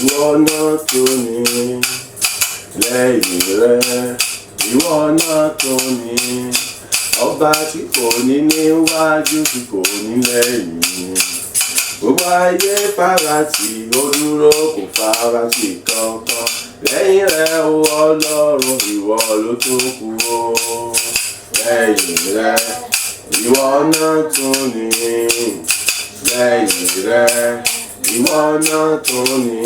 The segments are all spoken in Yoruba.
ìwọ náà tó ní lẹ́yìn rẹ̀, ìwọ náà tó ní ọba tí kò ní níwájú tí kò ní lẹ́yìn. Gbogbo ayé farati, ó dúró kò farati kankan. Lẹ́yìn rẹ̀ o Ọlọ́run, ìwọ ló tó kù o. Lẹ́yìn rẹ̀, ìwọ náà tún ní. Lẹ́yìn rẹ̀, ìwọ náà tún ní.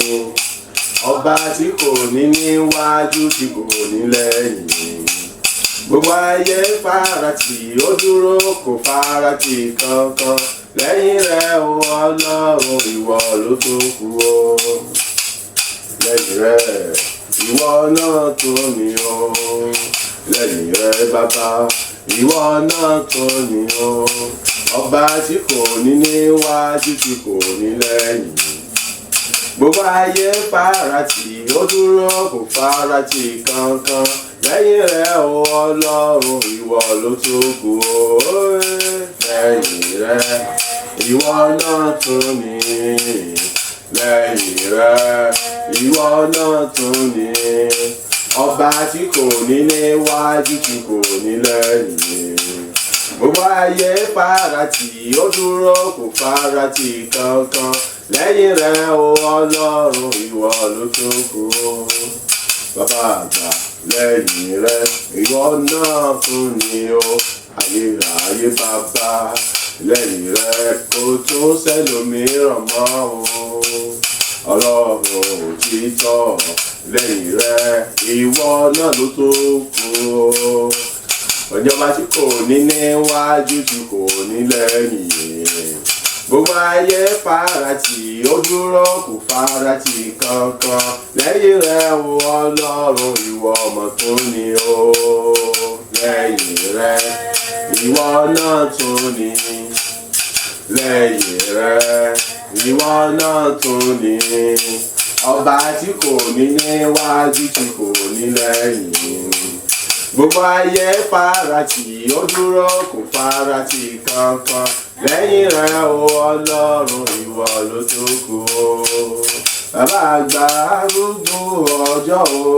Ọba tí kò ní níwájú tí kò ní lẹ́yìn. Gbogbo ayé farati, ó dúró kò farati kankan. Lẹ́yìn rẹ̀ o Ọlọ́run, ìwọ ló tó kù o. Lẹ́yìn rẹ̀, ìwọ náà tó ní o. Lẹ́yìn rẹ̀ bàbá, ìwọ náà tó ní o. Ọba tí kò ní níwájú tí kò ní lẹ́yìn. Gbogbo ayé farati, ó dúró kò farati kankan. Lẹ́yìn rẹ̀ o Ọlọ́run, ìwọ ló tó kù o. Lẹ́yìn rẹ̀, ìwọ náà tún ní. Lẹ́yìn rẹ̀, ìwọ náà tún ní. Ọba tí kò ní níwájú tí kò ní lẹ́yìn. Gbogbo ayé farati, ó dúró kò farati kankan. Lẹ́yìn rẹ̀ o Ọlọ́run, ìwọ ló tó kù o. Bàbá àgbà, lẹ́yìn rẹ̀, ìwọ náà tún ní o. Ayérayé bàbá, lẹ́yìn rẹ̀ kò tún sẹ́lòmíràn mọ́ o. Ọlọ́run òtítọ́, lẹ́yìn rẹ̀, ìwọ náà ló tó kù o. Ọjọ́ba tí kò ní níwájú tí kò ní lẹ́yìn. Gbogbo ayé farati, ó dúró kò farati kankan. Lẹ́yìn rẹ̀ o Ọlọ́run, ìwọ ọmọ tó ní o. Lẹ́yìn rẹ̀, ìwọ náà tún ní. Lẹ́yìn rẹ̀, ìwọ náà tún ní. Ọba tí kò ní níwájú tí kò ní lẹ́yìn. Gbogbo ayé farati, ó dúró kò farati kankan. Lẹ́yìn rẹ̀ o Ọlọ́run, ìwọ ló tó kù o. Bàbá àgbà arúgbó ọjọ́ o.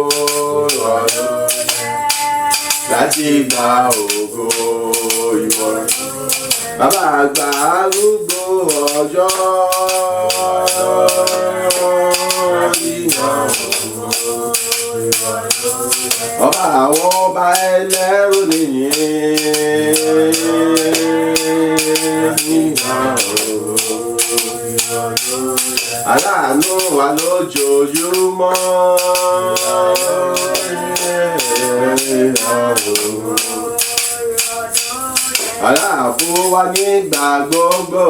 Láti gba ògo ìwọ. Bàbá àgbà arúgbó ọjọ́. Ọba àwọn ọba ẹlẹ́rù nìyí. Aláàánú wa lójoojúmọ́. Aláàbò wa nígbà gbogbo.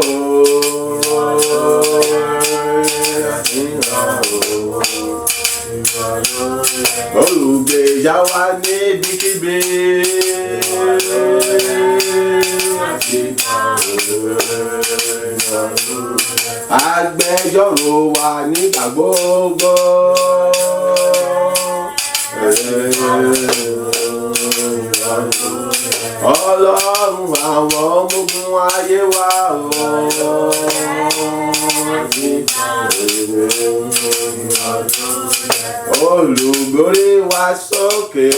Olùgbèjà wa níbikíbi. Agbẹjọ́rò wa nígbà gbogbo. Ọlọ́run àwọn ọmọ ogun ayé wa olùgbórí wa sókè.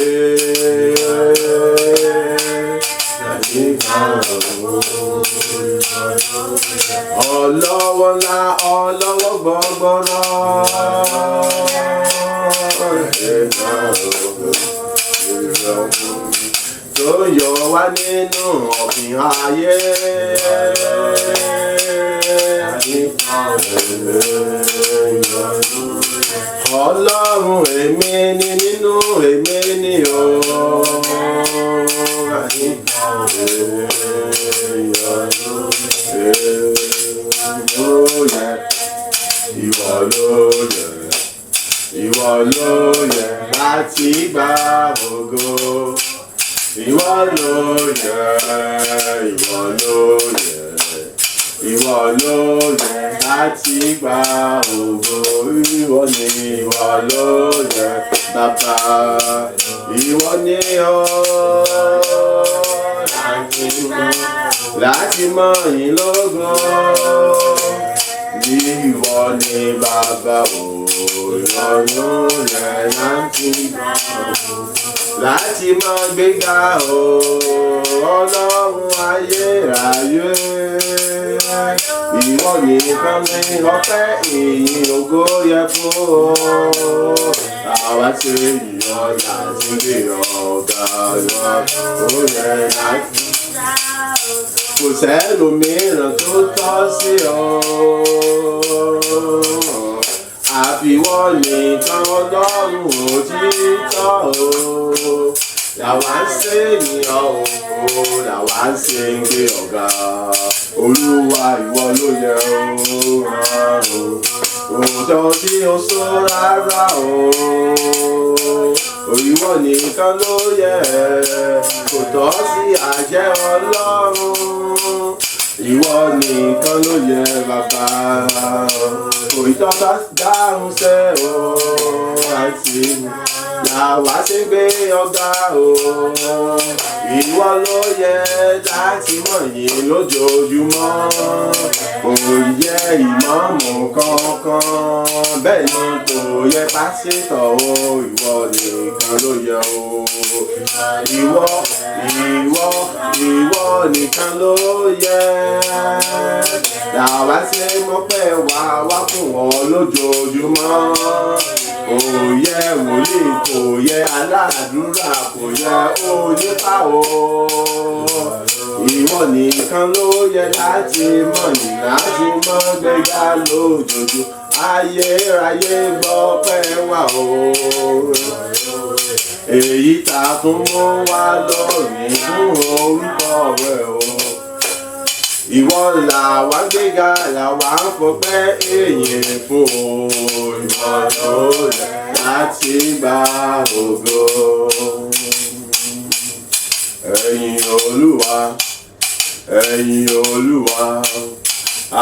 Ọlọ́wọ́ ńlá, ọlọ́wọ́ gbọgbọrọ. Tó yọ wá nínú ọ̀gbìn ayé. Ọlọ́run èmi ni nínú èmi ni o. Ìwọ ló yẹ, ìwọ ló yẹ láti gba ògo. Ìwọ ló yẹ, ìwọ ló yẹ, ìwọ ló yẹ láti gba ògo. Ìwọ ni, ìwọ ló yẹ bàbá. Ìwọ ni o láti mọ yín lógo. Ìwọ ni bàbá o. ìwọ ló yẹ láti gbà láti máa gbéga o ọlọ́run ayérayé ìwọ nìkan ni ọpẹ́ ìyìn ògo yẹ fún o àwa ṣe ìyàn láti gbé ọ̀gá wa ó yẹ láti kò sẹ́lòmíràn tó tọ́ sí ọ àfiwọ́ nìkan ọlọ́run òtítọ́ o làwa ń ṣe ènìyàn o làwa ń ṣe ń gbé ọ̀gá olúwa ìwọ ló yẹ o òótọ́ tí o sọ rárá o ìwọ nìkan ló yẹ kò tọ́ sí àjẹ́ ọlọ́run ìwọ nìkan ló yẹ bàbá kò ìtọ́ bá dáhùn sẹ́ o àti làwa ṣe gbé ọ̀gá o ìwọ ló yẹ láti mọ̀ yín lójoojúmọ́ kò yẹ ìmáàmù kankan bẹ́ẹ̀ ni kò yẹ pásítọ̀ o ìwọ nìkan ló yẹ o ìwọ nìkan ló yẹ làwa ṣe mọ́pẹ́ wá fún ọ lójoojúmọ́ kò yẹ wòlíì kò yẹ aládùúrà kò yẹ onípa o ìwọ nìkan ló yẹ láti mọ̀ ní láti mọ̀ gbéga lójoojú ayérayé gbọ́pẹ́ wá o èyí tá a tún mú wá lónìí fún orúkọ rẹ o ìwọ làwa gbéga làwa ń fọpẹ́ èyìn fún o ìwọ ló yẹ láti gba ògo ẹ̀yin olúwa ẹ̀yin olúwa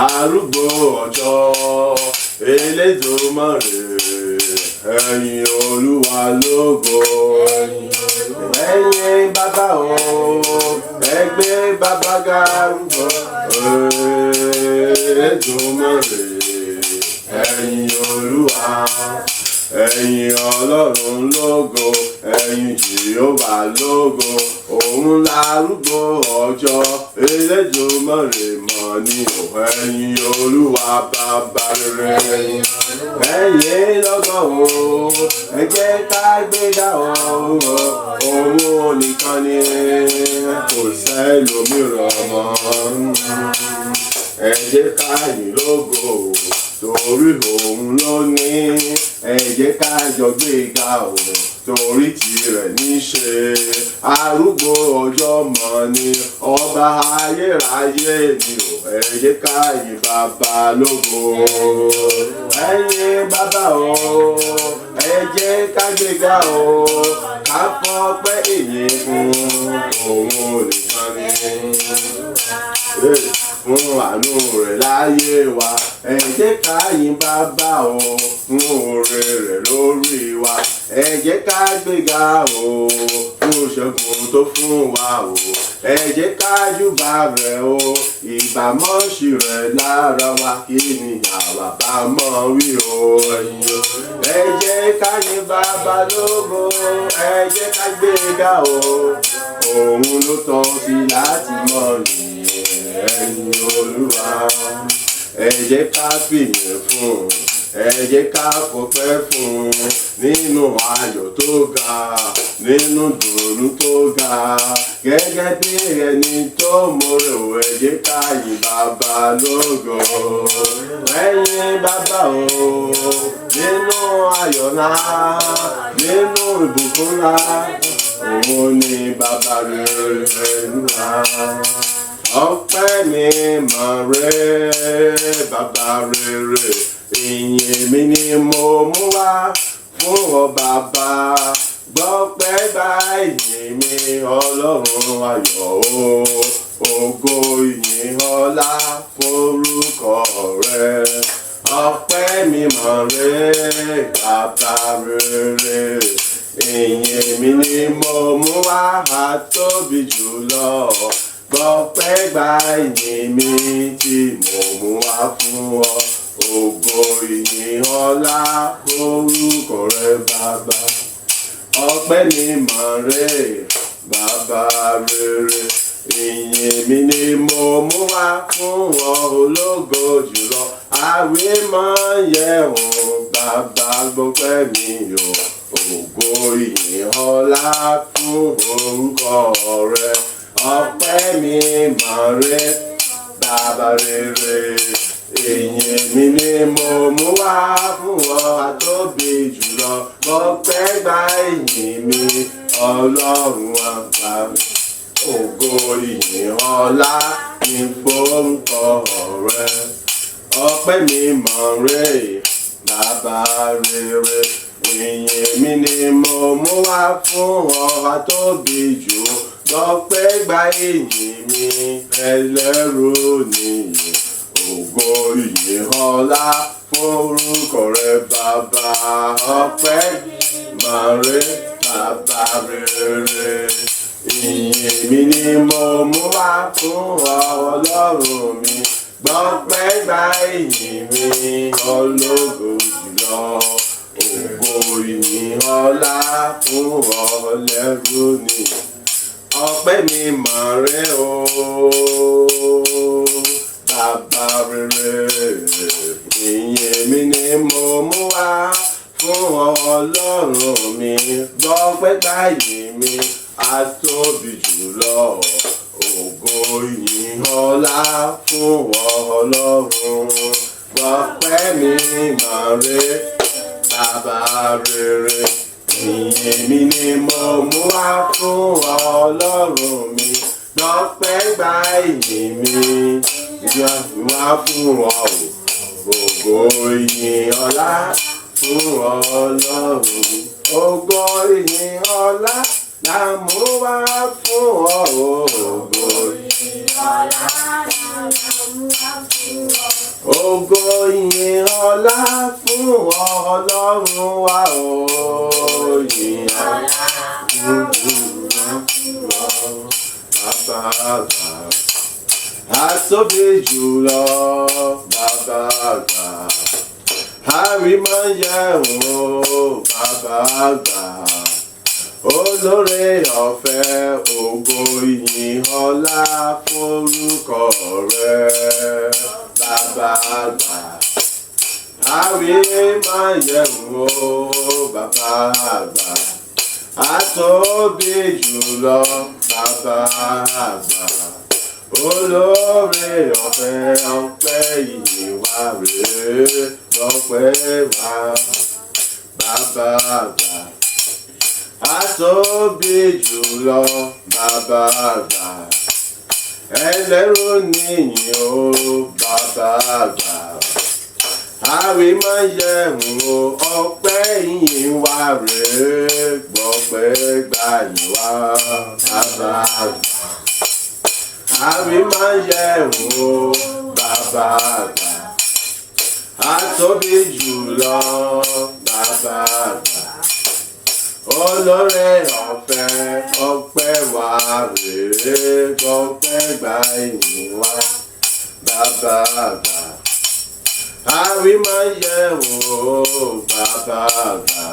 arúgbó ọjọ́ elédùmarè ẹ̀yin olúwa lógo ẹ̀yin bàbá o ẹgbẹ́ bàbá garúgbó elédùmarè ẹ̀yin olúwa ẹ̀yin ọlọ́run lógo ẹ̀yin jèhófà lógo òun lárúgbó ọjọ́ elédùmarè mọ̀ ní o ẹ̀yin olúwa bàbá rere ẹ̀yin lọ́gọ́ o ẹ jẹ́ ká gbéga òun nìkan ni kò sẹ́lòmíràn mọ́ ẹ jẹ́ ká yìn lógo torí òun ló ní ẹ jẹ́ ká jọ gbéga òun torí tirẹ̀ níṣe arúgbó ọjọ́ mọ̀ ni ọba ayérayé ni o ẹ jẹ́ ká yìn bàbá lógo ẹ̀yin bàbá o ẹ jẹ́ ká gbéga o ká fọpẹ́ èyí fún òun nìkan ni fún àánú rẹ̀ láyé wa ẹ jẹ́ ká yìn bàbá o fún oore rẹ̀ lórí wa ẹ jẹ́ ká gbéga o fún ìṣẹ́gun tó fún wa o ẹ jẹ́ ká júbà rẹ̀ o ìbámọ́sí rẹ̀ lára wa kí ni àwa bá mọ̀ wí o ẹ jẹ́ ká yìn bàbá lógo ẹ jẹ́ ká gbéga o òun ló tọ́ sí láti mọ̀ nìyẹn ẹ̀yin olúwa ẹ jẹ́ ká fìyìn fún ẹ jẹ́ ká fọpẹ́ fún nínú ayọ̀ tó ga nínú dùnnú tó ga gẹ́gẹ́ bí ẹni tó mọ̀rẹ́ o ẹ jẹ́ ká yìn bàbá lógo ẹ̀yin bàbá o nínú ayọ̀ ńlá nínú ìbùkún ńlá òun ni bàbá rere ńlá. Ọpẹ́ mi mọ̀ rẹ́ bàbá rere ìyìn mi ni mo mú wá fún ọ bàbá gbọ́pẹ́ gba ìyìn mi ọlọ́run ayọ̀ o ògo ìyìn ọlá forúkọ rẹ ọpẹ́ mi mọ̀ rẹ́ bàbá rere ìyìn mi ni mo mú wá àtóbi jùlọ. Gbọ́pẹ́ gba ìyìn mi tí mo mú wá fún ọ ògo ìyìn ọlá orúkọ rẹ bàbá. Ọpẹ́ mi máa rè bàbá rere, ìyìn mi ni mo mú wá fún ọ ológo jùlọ. Àwí máa yẹ òun bàbá gbọ́pẹ́ mi o, ògo ìyìn ọlá fún orúkọ rẹ. Ọpẹ́ mi máa rè bàbá rere, ìyìn mi ni mo mú wá fún ọ àtóbi jùlọ. Gbọ́pẹ́ gba ìyìn mi Ọlọ́run àgbà, ògo ìyìn ọlá ní forúkọ rẹ. Ọpẹ́ mi máa rè bàbá rere, ìyìn mi ni mo mú wá fún ọ àtóbi jù. Gbọ́pẹ́ gba ìyìn mi ẹlẹ́rù nìyí, ògo ìyìn ọlá forúkọ rẹ bàbá. Ọpẹ́ máa rè bàbá rere, ìyìn mi ni mo mú wá fún ọ Ọlọ́run mi. Gbọ́pẹ́ gba ìyìn mi ológo jùlọ, ògo ìyìn ọlá fún ọ ẹlẹ́rù nìyí. Ọpẹ́ mi máa rè o bàbá rere, ìyìn mi ni mo mú wá fún Ọlọ́run mi. Gbọ́pẹ́ gba ìyìn mi àtóbi jùlọ, ògo ìyìn ọlá fún Ọlọ́run. Gbọ́pẹ́ mi máa rè bàbá rere, ìyìn mi ni mo mú wá fún Ọlọ́run mi. Gbọ́pẹ́ gba ìyìn mi wá fún ọ, ògo ìyìn ọlá fún Ọlọ́run. Ògo ìyìn ọlá la mú wá fún ọ, ògo ìyìn ọlá la mú wá fún ọ. Ògo ìyìn ọlá fún Ọlọ́run wa o, ìyìn ọlá fún ọ bàbá àgbà. Àtóbi jùlọ bàbá àgbà, àrí máa yẹ òun bàbá àgbà. Olóore ọ̀fẹ́, ògo ìyìn ọlá forúkọ rẹ bàbá àgbà. Àrí máa yẹ òun bàbá àgbà. Àtóbi jùlọ bàbá àgbà. Olóore ọ̀fẹ́, ọpẹ́ ìyìn wa rèé, lọ́pẹ́ wa bàbá àgbà. Àtóbi jùlọ bàbá àgbà, ẹlẹ́rù nìyí o bàbá àgbà. Àrí máa yẹ o, ọpẹ́ ìyìn wa rèé, gbọ́pẹ́ gbà yìn wá bàbá àgbà. Àrí máa yẹ o bàbá àgbà, àtóbi jùlọ bàbá àgbà. Olóore ọ̀fẹ́, ọpẹ́ wa rèé, gbọ́pẹ́ gbà yìn wá bàbá àgbà. Àrí máa yẹ o bàbá àgbà,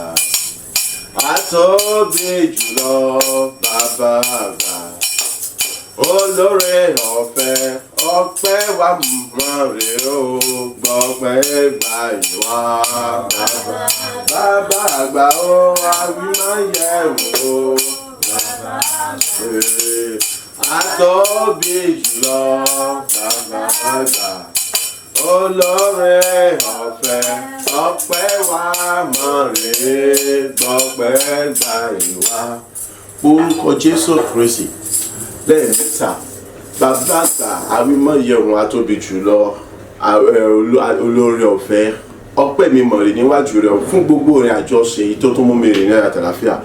àtóbi jùlọ bàbá àgbà. Olóore ọ̀fẹ́, ọpẹ́ wa máa rèé o, gbọ́pẹ́ gbà yìn wá bàbá àgbà o. Àrí máa yẹ o bàbá àgbà, àtóbi jùlọ bàbá àgbà. Olóore ọ̀fẹ́, ọpẹ́ wa máa rèé, gbọ́pẹ́ gbà yìn wá. Orúkọ Jésù Kristi lẹ́ẹ̀mẹ́ta, bàbá àgbà, àrí máa yẹ òun àtóbi jùlọ, olóore ọ̀fẹ́. Ọpẹ́ mi mọ̀ rè níwájú rẹ fún gbogbo rìn àjọ ṣe èyí tó tún mú mi rìn ní àtàlàfíà,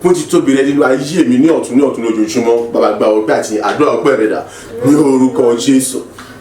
fún títóbi rẹ nínú ayé mi ní ọ̀tún lójoojúmọ́. Bàbá gba ọpẹ́ àti àdúrà ọpẹ́ rẹ dà ní orúkọ Jésù,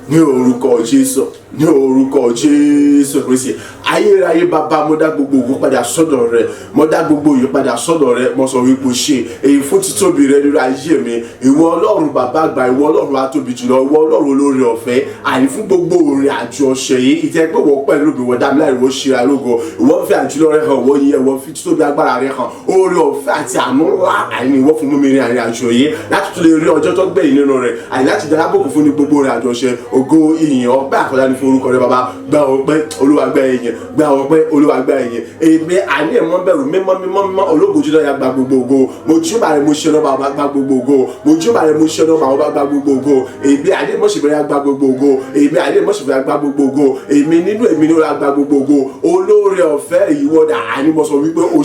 ní orúkọ Jésù. ní orúkọ Jésù Kristi. Ayérayé bàbá, mo dá gbogbo ògo padà sọ́dọ̀ rẹ, mo dá gbogbo òye padà sọ́dọ̀ rẹ. Mo sọ wípé ṣe èyí fún títóbi rẹ nínú ayé mi. Ìwọ Ọlọ́run bàbá àgbà, ìwọ Ọlọ́run atóbi jùlọ, ìwọ Ọlọ́run olóore ọ̀fẹ́. Àní fún gbogbo orin àjò ọ̀sẹ̀ yìí, ìtẹ́ pé wọ́n pẹ̀lú mi, wọ́n dá mi láì wọ́n ṣe àlógo. Ìwọ fi àjùlọ rẹ hàn, wọ́n yẹ, wọ́n fi títóbi agbára rẹ hàn. Oore ọ̀fẹ́ àti àánú ńlá àní ìwọ fún mi rìn àrìn àjò yìí láti tún lè rí ọjọ́ tó gbẹ̀yìn nínú rẹ̀. Àní láti darapọ̀ fún ní gbogbo rẹ̀ àjọ ṣe ògo ìyìn ọpẹ́ àkọlá ní fún orúkọ rẹ bàbá. Gba ọpẹ́ Olúwa, gba ìyìn, gba ọpẹ́ Olúwa, gba ìyìn. Èmi àní ẹ̀mọ́ bẹ̀rù mímọ́ ológo jùlọ ya gba gbogbo ògo. Mo júbà rẹ, mo ṣe ọ̀nà bàbá gba gbogbo ògo. Mo júbà rẹ, mo ṣe ọ̀nà bàbá gba gbogbo ògo. Èmi àní mọ̀ṣẹ̀bẹ̀rẹ̀ ya gba gbogbo ògo. Èmi àní mọ̀ṣẹ̀bẹ̀rẹ̀ ya gba gbogbo ògo. Èmi nínú èmi ni ó ya gba gbogbo ògo. Olóore ọ̀fẹ́ ìwọ́dà àní mo sọ wípé o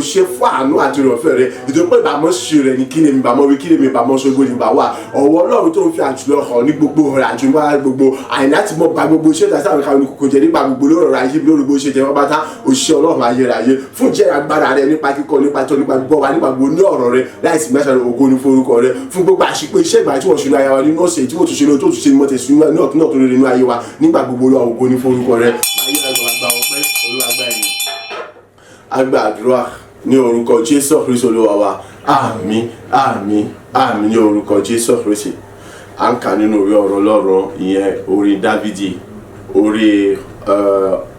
ṣe fún àánú àti ìrọ̀fẹ́ rẹ. Ìdí pé ìbámọ́ ṣe rẹ̀ ní kí ni mi bàmọ́ wí, kí ni mi bàmọ́ ṣogbó ni bà wà. Ọwọ́ Ọlọ́run tó ń fi àjùlọ hàn ní gbogbo ọ̀rẹ́ àjùmọ́ gbogbo àyìn láti mọ ba gbogbo iṣẹ́ ìdásí àwọn ìkàwé kòkò jẹ nípa gbogbo lórí ọ̀rọ̀ ayé lórí bó ṣe jẹ wọ́n bá tá òṣìṣẹ́ Ọlọ́run ayérayé fún jẹ́ agbára rẹ nípa kíkọ́, nípa tó, nípa gbọ́ wa, nípa gbogbo ní ọ̀rọ̀ rẹ láìsí mẹ́sàn-án ògo ní forúkọ rẹ fún gbogbo àṣìpé iṣẹ́ ìgbà tí wọ́n ṣe ní ayé wa nínú ọ̀sẹ̀ tí wọ́n tún ṣe lọ tó tún ṣe mọ́tẹ̀ sí náà tó rere nínú ayé wa nígbà gbogbo lọ ògo ní forúkọ rẹ. Agba àdúrà ní orúkọ Jésù Kristi Olúwa wa. Àmín, àmín, àmín ní orúkọ Jésù Kristi. À ń kà nínú orí ọ̀rọ̀ Ọlọ́run ìyẹn orí Dávidi orí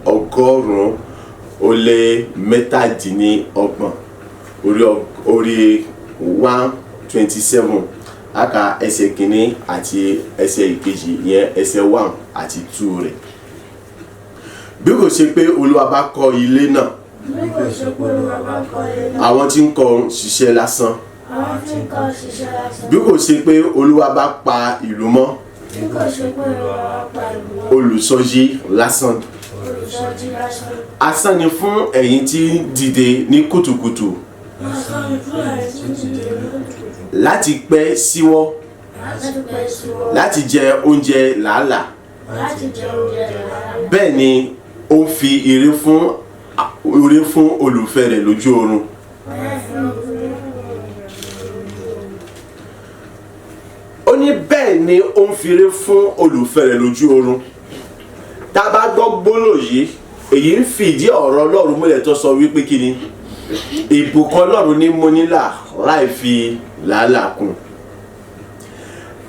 127 orí 127 aka ẹsẹ̀ kìíní àti ẹsẹ̀ ìkejì ìyẹn ẹsẹ̀ 1 àti 2 rẹ̀. Bí kò ṣe pé Olúwa bá kọ́ ilé náà, àwọn tí ń kọ́ ṣiṣẹ́ lásán. Bí kò ṣe pé Olúwa bá pa ìlú mọ́, olùsọjí lásán. Asán ni fún ẹ̀yin tí dìde ní kùtùkùtù láti pẹ́ síwọ́, láti jẹ oúnjẹ làálàá. Bẹ́ẹ̀ ni ó ń fi ire fún olùfẹ́ rẹ̀ lójú oorun. Ó ní bẹ́ẹ̀ ni ó ń fi ire fún olùfẹ́ rẹ̀ lójú oorun. Tá a bá gbọ́ gbólóhùn yìí, èyí ń fìdí ọ̀rọ̀ Ọlọ́run múlẹ̀ tó sọ wípé kí ni ìbùkún Ọlọ́run ní mo nílà láì fi làálàá kún.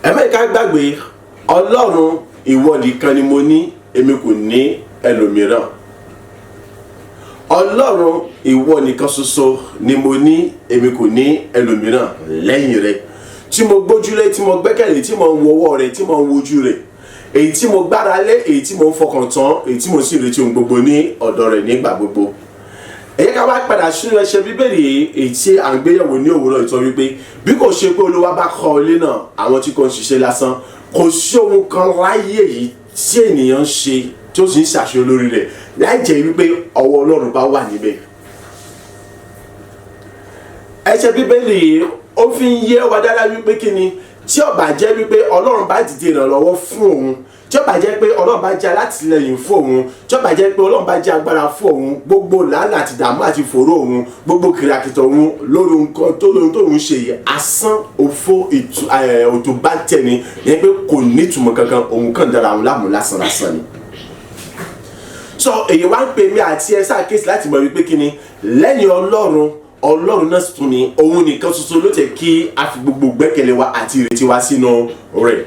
Ẹ̀mẹ́ka gbàgbé Ọlọ́run ìwọ nìkan ni mo ní, èmi kò ní ẹlòmíràn. Ọlọ́run ìwọ nìkan ṣoṣo ni mo ní, èmi kò ní ẹlòmíràn lẹ́yìn rẹ. Tí mo gbójúlé, tí mo gbẹ́kẹ̀lé, tí mo ń wọwọ́ rẹ, tí mo ń wojú rẹ, èyí tí mo gbára lé, èyí tí mo ń fọkàn tán, èyí tí mo sì retí ohun gbogbo ní ọ̀dọ̀ rẹ̀ nígbà gbogbo. Èyí ká wá padà sínú ẹsẹ̀ Bíbélì èyí tí à ń gbéyẹ̀wò ní òwúrọ̀ ìtọ́ wípé bí kò ṣe pé Olúwa bá kọ́ ilé náà, àwọn tí kò ń ṣiṣẹ́ lásán. Kò sí ohun kan láyé yìí tí ènìyàn ń ṣe tí ó sì ń ṣàṣeyọrí lórí rẹ̀ láì jẹ́ wípé ọwọ́ Ọlọ́run bá wà níbẹ̀. Ẹsẹ̀ Bíbélì ó fi ń yé wa dára wípé kí ni tí ó bá jẹ́ wípé Ọlọ́run bá dìde ìrànlọ́wọ́ fún òun, tí ó bá jẹ́ pé Ọlọ́run bá jẹ́ alátìlẹyìn fún òun, tí ó bá jẹ́ pé Ọlọ́run bá jẹ́ agbára fún òun, gbogbo làálàá àti ìdààmú àti ìfòòró òun, gbogbo kìràkìtà òun lórí nǹkan tó ń ṣe yìí asán òfò òtò bá tẹ̀ ní yẹn pé kò ní ìtumọ̀ kankan, òun kàn dára òun láàmú lásán ni. So èyí wá ń pè mí àti ẹ ṣàkíyèsí láti mọ̀ wípé kí ni lẹ́yìn Ọlọ́run náà tún ni òun nìkan ṣoṣo ló tẹ̀ kí a fi gbogbo gbẹ́kẹ̀lé wa àti ìrètí wa sínú rẹ̀.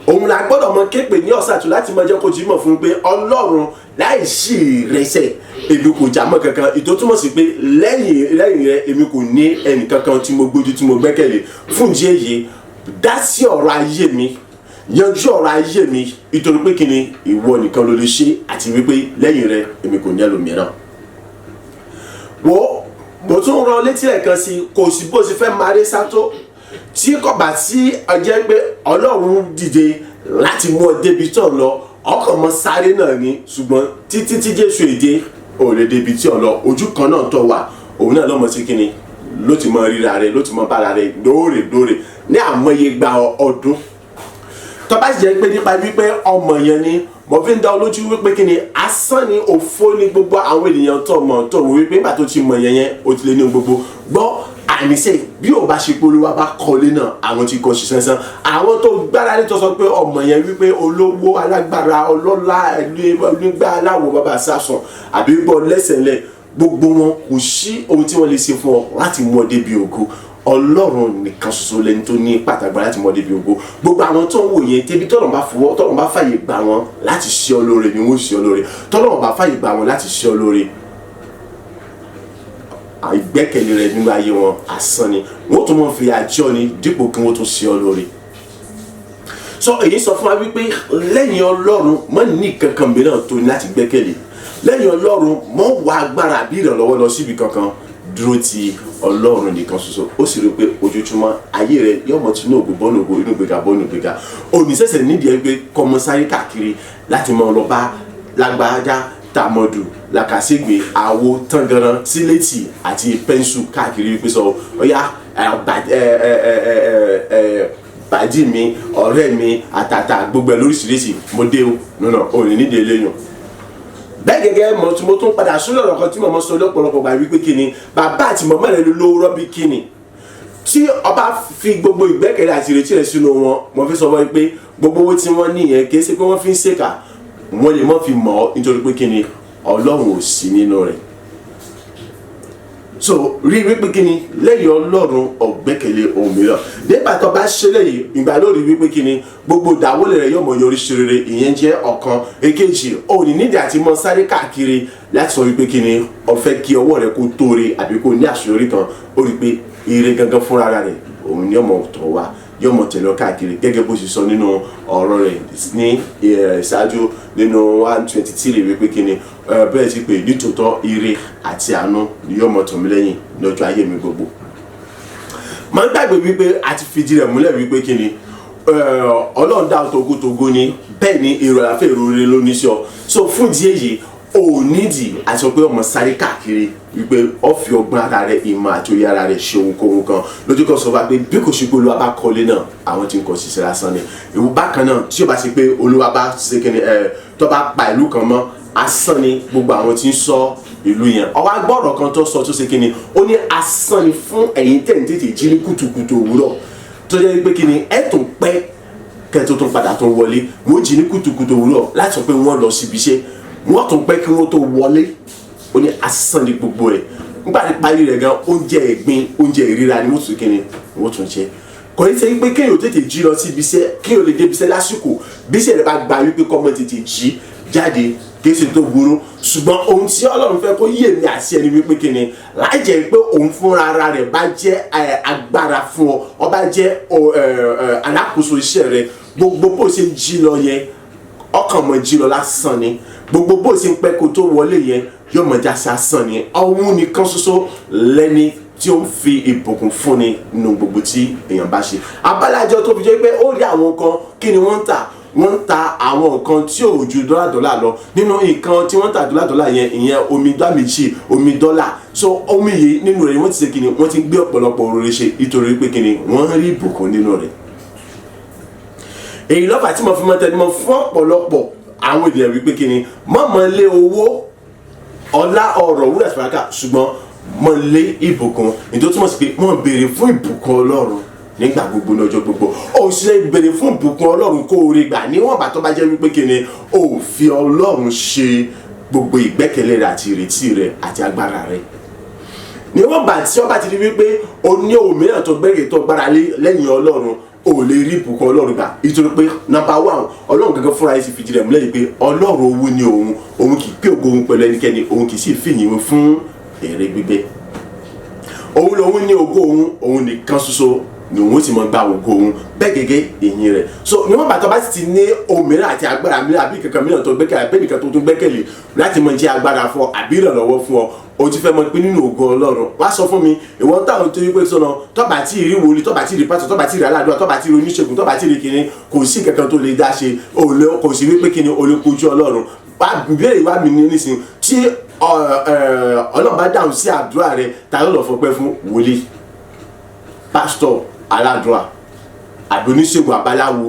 Òun la gbọ́dọ̀ mọ képe ní ọ̀sàtún láti mọ jẹ́ kó jí mọ̀ fún pé Ọlọ́run láì sí ìrẹsẹ̀ èmi kò já mọ́ kankan. Ìtò túmọ̀ sí pé lẹ́yìn rẹ̀ èmi kò ní ẹnì kankan tí mo gbójú tí mo gbẹ́kẹ̀lé. Fún ìdí èyí dá sí ọ̀rọ̀ ayé mi, yanjú ọ̀rọ̀ ayé mi, nítorí pé kí ni ìwọ nìkan ló lè ṣe àti wípé lẹ́yìn rẹ̀ èmi kò ní ẹlòmíràn. Mo tún rán létí ẹ̀kan sí, kò sí bó ṣe fẹ́ máa rí sátó tí kò bá sí ọjẹ́ pé Ọlọ́run dìde láti mú ọ débi tó ń lọ, ọkàn mọ sáré náà ni, ṣùgbọ́n títí tí Jésù èdè ò lè débi tí ò lọ, ojú kan náà tó wà, òun náà lọ́mọ sí kíni ló ti mọ ríra rẹ̀, ló ti mọ bára rẹ̀ lóòrèlóòrè ní àmọye gba ọdún. Tó bá jẹ́ pé nípa wípé ọmọ yẹn ni mo fi ń dá olójú wípé kí ni asán ni òfo ní gbogbo àwọn ènìyàn tó mọ̀ tó wò wípé nígbà tó ti mọ̀ yẹn ó ti lé ní gbogbo gbọ́ àníṣe bí ò bá ṣe pé Olúwa bá kọ́lé náà àwọn tí kò ṣiṣẹ́ sán àwọn tó gbára lé tó sọ pé ọmọ yẹn wípé olówó alágbára ọlọ́lá nígbà aláwọ̀ bàbá sásùn àbí gbọ́ lẹ́sẹ̀ lẹ̀ gbogbo wọn kò sí ohun tí wọ́n lè ṣe fún ọ láti mú ọ débi ògo. Ọlọ́run nìkan ṣoṣo lẹni tó ní pàtàkì láti mú ọ débi ògo. Gbogbo àwọn tó ń wò yẹn tẹbi tọ́lọ̀ bá fọwọ́ tọ́lọ̀ bá fàyè gbà wọn láti ṣe ọ lóore ni wọ́n ṣe ọ lóore tọ́lọ̀ bá fàyè gbà wọn láti ṣe ọ lóore ìgbẹ́kẹ̀lé rẹ nínú ayé wọn asán ni wọ́n tún mọ̀ fi àjọ ni dípò kí wọ́n tún ṣe ọ lóore. sọ èyí sọ fún wa wípé lẹ́yìn Ọlọ́run mọ́ ní kankan mìíràn tó ní láti gbẹ́kẹ̀lé lẹ́yìn Ọlọ́run mọ́ wá agbára àbí ìrànlọ́wọ́ lọ síbi kankan dúró ti Ọlọ́run nìkan ṣoṣo. Ó sì rí pé ojoojúmọ́ ayé rẹ yóò mọ̀ tí inú ògo bọ́nù ògo inú gbéga bọ́nù gbéga òní sẹ̀sẹ̀ nídìí ẹ pé kọ́mọ sáré káàkiri láti mọ lọ bá lágbájá tàmọ̀dù làkàṣègbè àwo tangaran síléètì àti pẹ́ńsù káàkiri wípé sọ ọ̀yá bàdí mi ọ̀rẹ́ mi àtàtà gbogbo ẹ̀ lóríṣiríṣi mo dé o nínú òní nídìí eléyàn. Bẹ́ẹ̀ gẹ́gẹ́ mo tún padà sórí ọ̀rọ̀ kan tí mo sọ lọ́pọ̀lọpọ̀ gbà wípé kíni bàbá àti màmá rẹ̀ ló rọ́bì kíni tí ọba fi gbogbo ìgbẹ́kẹ̀lé àti ìrètí rẹ̀ sínú wọn mo fi sọ wọ́n pé gbogbo owó tí wọ́n níyẹn kì í ṣe pé wọ́n fi ń ṣèkà wọ́n lè mọ́ fi mọ̀ ọ́ nítorí pé kíni Ọlọ́run ò sí nínú rẹ̀. So rí wípé kíni lẹ́yìn Ọlọ́run ọ̀gbẹ́kẹ̀lé ohun mìíràn nígbà tó bá ṣe lẹ́yìn ìgbà lórí wípé kíni gbogbo ìdáwọ́lé rẹ̀ yóò mọ̀ yọrí sí rere ìyẹn jẹ́ ọ̀kan. Èkejì òní nídìí àti mọ́ sáré káàkiri láti sọ wípé kíni ó fẹ́ kí ọwọ́ rẹ̀ kó tóore àbí kó ní àṣeyọrí kan ó rí pé ire gangan fúnra rẹ̀ òun ni ọmọ tọ̀ wá yóò mọ̀ tẹ̀lé káàkiri gẹ́gẹ́ bó ṣe sọ nínú ọ̀rọ̀ rẹ̀ ní ìṣáájú nínú 123 wípé kíni bẹ́ẹ̀ sí pé nítòótọ́ ire àti àánú ni yóò mọ̀ tọ̀ mí lẹ́yìn lọ́jọ́ ayé mi gbogbo. máa ń gbàgbé wípé àti fìdí rẹ̀ múlẹ̀ wípé kíni Ọlọ́run dá togotogo ni bẹ́ẹ̀ ni èrò àlàáfíà èrò rere ló ní sí ọ. So fún ìdí èyí ò nídìí àti sọ pé ọmọ sáré káàkiri wípé ó fi ọgbọ́n ara rẹ̀ ìmọ̀ àti òye ara rẹ̀ ṣe ohunkóhun kan lójú kan sọ wá pé bí kò ṣe pé Olúwa bá kọ́lé náà àwọn tí ń kọ́ ṣiṣẹ́ lásán ni. ìwọ bákan náà tí ó bá ṣe pé Olúwa bá ṣe kíni tó bá pa ìlú kan mọ́ asán ni gbogbo àwọn tí ń sọ ìlú yẹn. ọwọ́ agbọ́rọ̀ kan tó sọ tó ṣe kíni ó ní asán ni fún ẹ̀yin tẹ̀ ń tètè jí ní kùtùkùtù òwúrọ̀ tó jẹ́ pé kíni ẹ̀ tún pẹ́ kẹ́ẹ̀ tó tún padà tó wọlé wọ́n jí ní kùtùkùtù òwúrọ̀ láti sọ pé wọ́n lọ síbi iṣẹ́ wọ́n tún pẹ́ kí wọ́n tó wọlé ó ní asán ní gbogbo rẹ̀ nígbà tí parí rẹ̀ gan oúnjẹ ẹ̀gbin oúnjẹ ìríra ni wọ́n tún kíni wọ́n tún jẹ. kò ní sẹ́yìn pé kéèyàn tètè jí lọ sí ibi iṣẹ́ kéèyàn lè dé ibi iṣẹ́ lásìkò bí iṣẹ́ rẹ̀ bá gba wípé kọ́mọ tètè jí jáde kí èsì tó burú ṣùgbọ́n ohun tí Ọlọ́run fẹ́ kó yé mi àti ẹni wípé kíni láì jẹ́ pé òun fúnra ara rẹ̀ bá jẹ́ agbára fún ọ ó bá jẹ́ alákòóso iṣẹ́ rẹ̀ gbogbo bó ṣe jí lọ yẹn ọkàn mọ̀ jí lọ lásán ni gbogbo bó ṣe ń pẹ́ kó tó wọlé yẹn yóò mọ̀ já sí asán ni ọ̀hún nìkan ṣoṣo lẹ́ni tí ó ń fi ìbùkún fúnni nínú gbogbo tí èèyàn bá ṣe. abálájọ tó fi jẹ́ pé ó rí àwọn kan kí ni wọ́n ń tà wọ́n ń ta àwọn nǹkan tí ò ju dọ́là lọ nínú nǹkan tí wọ́n ń ta dọ́là yẹn ìyẹn omi dá méjì omi dọ́là so omi yìí nínú rẹ̀ wọ́n ti ṣe kíni wọ́n ti gbé ọ̀pọ̀lọpọ̀ oore ṣe nítorí pé kíni wọ́n rí ìbùkún nínú rẹ̀. èyí lọ́fà tí mo fi mọ́ tẹnumọ́ fún ọ̀pọ̀lọpọ̀ àwọn ènìyàn wípé kíni mọ́ lé owó ọlá ọrọ̀ wúrà ìfàkà ṣùgbọ́n mọ́ lé ìbùkún nítorí túmọ̀ sí pé mọ́ béèrè fún ìbùkún Ọlọ́run nígbà gbogbo ní ọjọ́ gbogbo ó ṣe béèrè fún ìbùkún Ọlọ́run kó o rí gbà níwọ̀n bá tó bá jẹ́ wípé kíni ó fi Ọlọ́run ṣe gbogbo ìgbẹ́kẹ̀lé rẹ̀ àti ìrètí rẹ̀ àti agbára rẹ̀ níwọ̀n bá tí ọba ti rí wípé o ní òmíràn tó gbẹ́rẹ̀ tó gbára lé lẹ́yìn Ọlọ́run o lè rí ìbùkún Ọlọ́run gbà nítorí pé number 1 Ọlọ́run gangan fúnra ẹ̀ sì fi jìrẹ̀ múlẹ̀ pé Ọlọ́run owó ni òun kì í pé ògo òun pẹ̀lú ẹnikẹ́ni òun kì í sì fìyìn fún èrè gbígbé òun lòun ní ògo òun nìkan ṣoṣo ni òun sì mọ gba ògo òun bẹ́ẹ̀ gẹ́gẹ́ ìyìn rẹ̀ so níwọ̀n bàtọ́ bá ti ní òmíràn àti agbára mìíràn àbí kankan mìíràn tó gbẹ́kẹ̀lé àbí nìkan tó tún gbẹ́kẹ̀lé láti mọ jẹ́ agbára fún ọ àbí ìrànlọ́wọ́ fún ọ o ti fẹ́ mọ pé nínú ògo Ọlọ́run wá sọ fún mi ìwọ́n táwọn tó yí pé sọ́nà tọ́ba tí ì rí wòlíì tọ́ba tí ì rí pásítọ̀ tọ́ba tí ì rí aládùúgbò tọ́ba tí ì rí oníṣègùn tọ́ba tí ì rí kinní kò sí kankan tó lè dá ṣe kò sí wípé kinní o lè kojú Ọlọ́run ìbéèrè wa mi ní nísìnyí tí Ọlọ́run bá dáhùn sí àdúrà rẹ ta ló lọ fọpẹ́ fún wòlíì pásítọ̀ aládùúgbò àbí oníṣègùn àbáláwo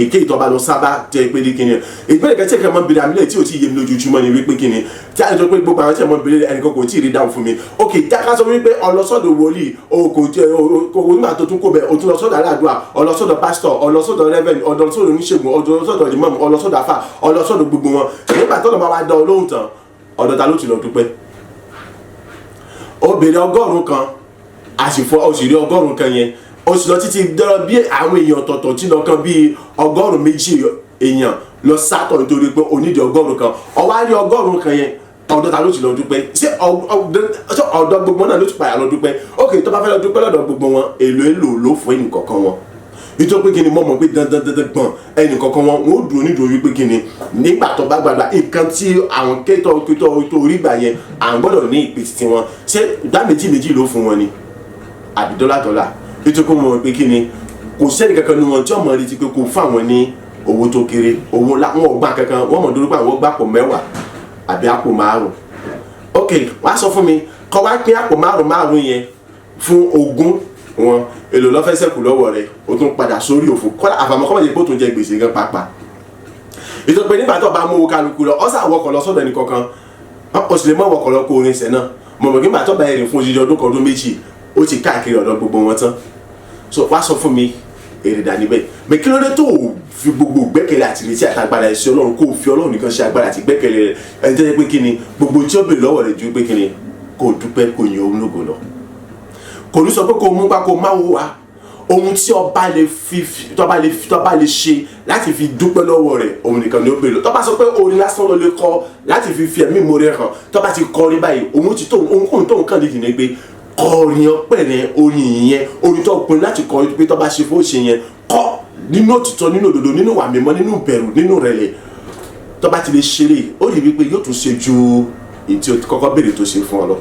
èké ìtọ́ba lọ sábà jẹ́ pé ní kíni ìgbẹ́ ìkẹ́ tí ẹ̀kẹ́ mọ́ bèrè àmìlẹ̀ tí ò tí ì yé mi lójoojúmọ́ ni wípé kíni tí a ní sọ pé gbogbo àwọn tí ẹ̀ mọ́ bèrè ẹnìkan kò tí ì rí dáhùn fún mi ok dáká sọ wípé ọlọ́sọ̀dọ̀ wòlíì onígbà tó tún kó bẹ̀ òtún lọ́sọ̀dọ̀ aládùá ọlọ́sọ̀dọ̀ pásítọ̀ ọlọ́sọ̀dọ̀ rẹ́vẹ̀n ọlọ́sọ̀dọ̀ oníṣègùn ọlọ́sọ̀dọ̀ ìmáàmù ọlọ́sọ̀dọ̀ àfà ọlọ́sọ̀dọ̀ gbogbo wọn nígbà tó lọ́ bá wá dá ọlọ́hùn tán ọ̀dọ̀ ta ló ti lọ dúpẹ́ ó bèrè 100 kan àṣìfọ́ òṣèré 100 kan yẹn ó sì lọ títí dọ́rọ̀ bí àwọn èèyàn tọ̀tọ̀ tí lọ kan bíi 200 èèyàn lọ sátọ̀ nítorí pé onídìí 100 kan ọwọ́ á rí 100 kan yẹn ọ̀dọ̀ ta ló ti lọ dúpẹ́ ṣé ọ̀dọ̀ gbogbo náà ló ti padà lọ dúpẹ́ ok tó bá fẹ́ lọ dúpẹ́ lọ́dọ̀ gbogbo wọn èlò ló fún ẹnì kọ̀ọ̀kan wọn nítorí pé kíni mọ̀ pé dandan gbọ̀n ẹnì kọ̀ọ̀kan wọn wọn ó dùn nítorí pé kíni nígbà tó bá gbàgbà nǹkan tí àwọn kétọ́ orí gbà yẹn à ń gbọ́dọ̀ ní ìpèsè tiwọn ṣé ìdá méjì ló fún wọn ni àbí dọ́là nítorí pé mo mọ̀ pé kíni kò sẹ́ni kankan ní wọn tí ọmọ retí pé kò fún àwọn ní owó tó kéré owó wọn ò gbà kankan wọn mọ̀ dúró pé àwọn gbàpọ̀ 10 àbí àpò 5 ok wá sọ fún mi kọ́ wá pín àpò 5 yẹn fún 20 wọn èlò lọ́fẹ́ sẹ́kù lọ́wọ́ rẹ̀ ó tún padà sórí òfò kọ́lá àfàmọ́kọ́mọ́ yẹ kó tún jẹ gbèsè gan pàápàá ìtọ́ pé nígbà tó bá mú owó kálukú lọ ọ́sà wọkọ̀ lọ sọ́dọ̀ ẹnì kankan ó sì lè mọ́ wọkọ̀ lọ kó orin sẹ̀ náà mọ̀mọ́ nígbà tó bá ẹ̀rìn fún odidi ọdún kan ọdún méjì ó ti káàkiri ọ̀dọ̀ gbogbo wọn tán so wá sọ fún mi èrè dà níbẹ̀ mẹ kí ló dé tó fi gbogbo gbẹ́kẹ̀lé àti ìrètí àtàgbàdà ẹ̀sìn ọlọ́run kó fi ọlọ́run nìkan ṣe agbára àti gbẹ́kẹ̀lé rẹ̀ ẹni tó yẹ pé kí ni gbogbo tí ó bèrè lọ́wọ́ rẹ̀ ju pé kí ni kó dúpẹ́ kó yin òun lógo lọ kò ní sọ pé kó mú pa kó má wò wá ohun tí ọba lè ṣe láti fi dúpẹ́ lọ́wọ́ rẹ̀ òun nìkan ni ó bèrè tó bá sọ pé orin lásán ló lè kọ láti fi ẹ̀mí ìmoore hàn tó bá ti kọrin báyìí òun ti tó ohun tó nǹkan lè dìde pé kọrin ọpẹ́ rẹ̀ orin yẹn orin tó pinnu láti kọ pé tó bá ṣe fún òṣè yẹn kọ nínú òtítọ́ nínú òdodo nínú wà mímọ́ nínú bẹ̀rù nínú rẹ̀lẹ̀ tó bá ti lè ṣeré ó rí wípé yóò tún ṣe ju èyí tí ó kọ́kọ́ béèrè tó ṣe fún ọ lọ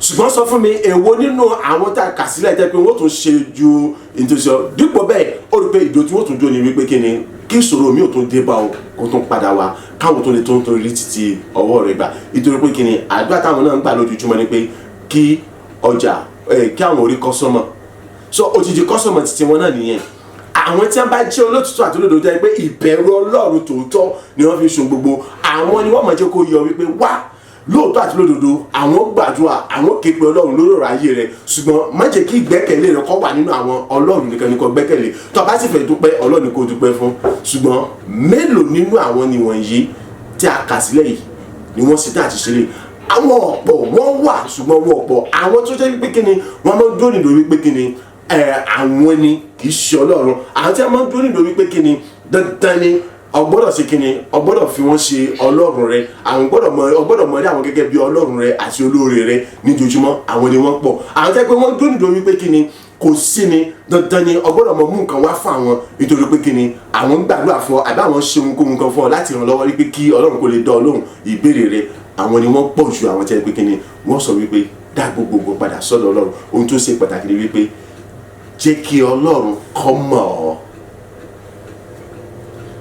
ṣùgbọ́n sọ fún mi èwo nínú àwọn tá a kà sílẹ̀ jẹ́ pé wọ́n tún ṣe ju ìtòsí ọ dípò bẹ́ẹ̀ ó rí pé ìdó tí wọ́n tún dó ni wípé kí ni kí ìṣòro mi ò tún dé bá ọ kó tún padà wá káwọn tó lè tó ń torí títí ọwọ́ rẹ̀ gbà nítorí pé kí ni àdúrà táwọn náà ń gbà lójoojúmọ́ ni pé kí ọjà kí àwọn orí kọ́sọ́mọ̀ so òjijì kọ́sọ́mọ̀ títí wọn náà nìyẹn àwọn tí wọ́n bá jẹ́ olótùtù àti olódodo jẹ́ pé ìbẹ̀rù Ọlọ́run tòótọ́ ni wọ́n fi ṣun gbogbo àwọn ni wọ́n máa jẹ́ kó yọ wípé wá lóòótọ́ àti lódodo àwọn gbàdúrà àwọn képe Ọlọ́run lórí ọ̀rọ̀ ayé rẹ̀ ṣùgbọ́n má jẹ́ kí ìgbẹ́kẹ̀lé rẹ̀ kó wà nínú àwọn Ọlọ́run nìkan ni kó gbẹ́kẹ̀lé tó bá sì fẹ́ dúpẹ́ Ọlọ́run kó dúpẹ́ fún ṣùgbọ́n mélòó nínú àwọn nìwọ̀nyí tí a kà sílẹ̀ yìí ni wọ́n sì tán àti ṣeré àwọn ọ̀pọ̀ wọ́n wà ṣùgbọ́n wọ́n ọ̀pọ̀ àwọn tó jẹ́ pé kíni wọ́n máa ń dúró nílò wípé kíni àwọn ni kì í ṣe Ọlọ́run àwọn tí wọ́n máa ń dúró nílò wípé kíni dandan ni ọgbọ́dọ̀ ṣe kíni ọgbọ́dọ̀ fi wọ́n ṣe Ọlọ́run rẹ àwọn ọgbọ́dọ̀ mọ̀ rí àwọn gẹ́gẹ́ bí Ọlọ́run rẹ àti olóore rẹ níjojúmọ́ àwọn ni wọ́n pọ̀ àwọn tí wọ́n dúró nílò wípé kíni kò sí ni dandan ni ọgbọ́dọ̀ mọ̀ mú nǹkan wá fún àwọn nítorí pé kíni àwọn gbàdúrà fún ọ àbí àwọn ṣe ohunkóhun kan fún ọ láti ràn lọ́wọ́ wípé kí Ọlọ́run kó lè dá ọ lóhùn ìbéèrè rẹ àwọn ni wọ́n pọ̀ ju àwọn tí wọ́n pé kíni wọ́n sọ wípé dá gbogbo padà sọ́dọ̀ Ọlọ́run ohun tó ṣe pàtàkì ni wípé jẹ́ kí Ọlọ́run kó mọ̀ ọ́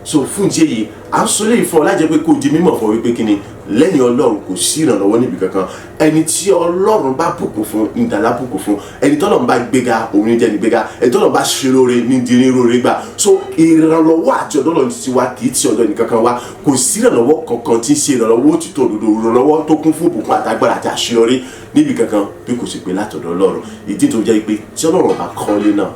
so fún ìdí èyí à ń sọ léyìí fún ọ lájẹ pé kó di mímọ̀ fún wípé kíni lẹ́yìn Ọlọ́run kò sí ìrànlọ́wọ́ níbi kankan ẹni tí Ọlọ́run bá bùkún fún ìdàlá bùkún fún ẹni tọ́lọ́run bá gbéga òun ní jẹ́ni gbéga ẹni tọ́lọ́run bá ṣe lóore ní dirí lóore gbà so ìrànlọ́wọ́ àti ọ̀dọ́ Ọlọ́run ti wá kì í ti ọ̀dọ́ ẹni kankan wá kò sí ìrànlọ́wọ́ kankan tí ń ṣe ìrànlọ́wọ́ òtítọ́ òdodo ìrànlọ́wọ́ tó kún fún òbùkún àtagbára àti àṣeyọrí níbi kankan bí kò sì pé látọ̀dọ̀ Ọlọ́run ìdí tó jẹ́ pé tí Ọlọ́run bá kọ́lé náà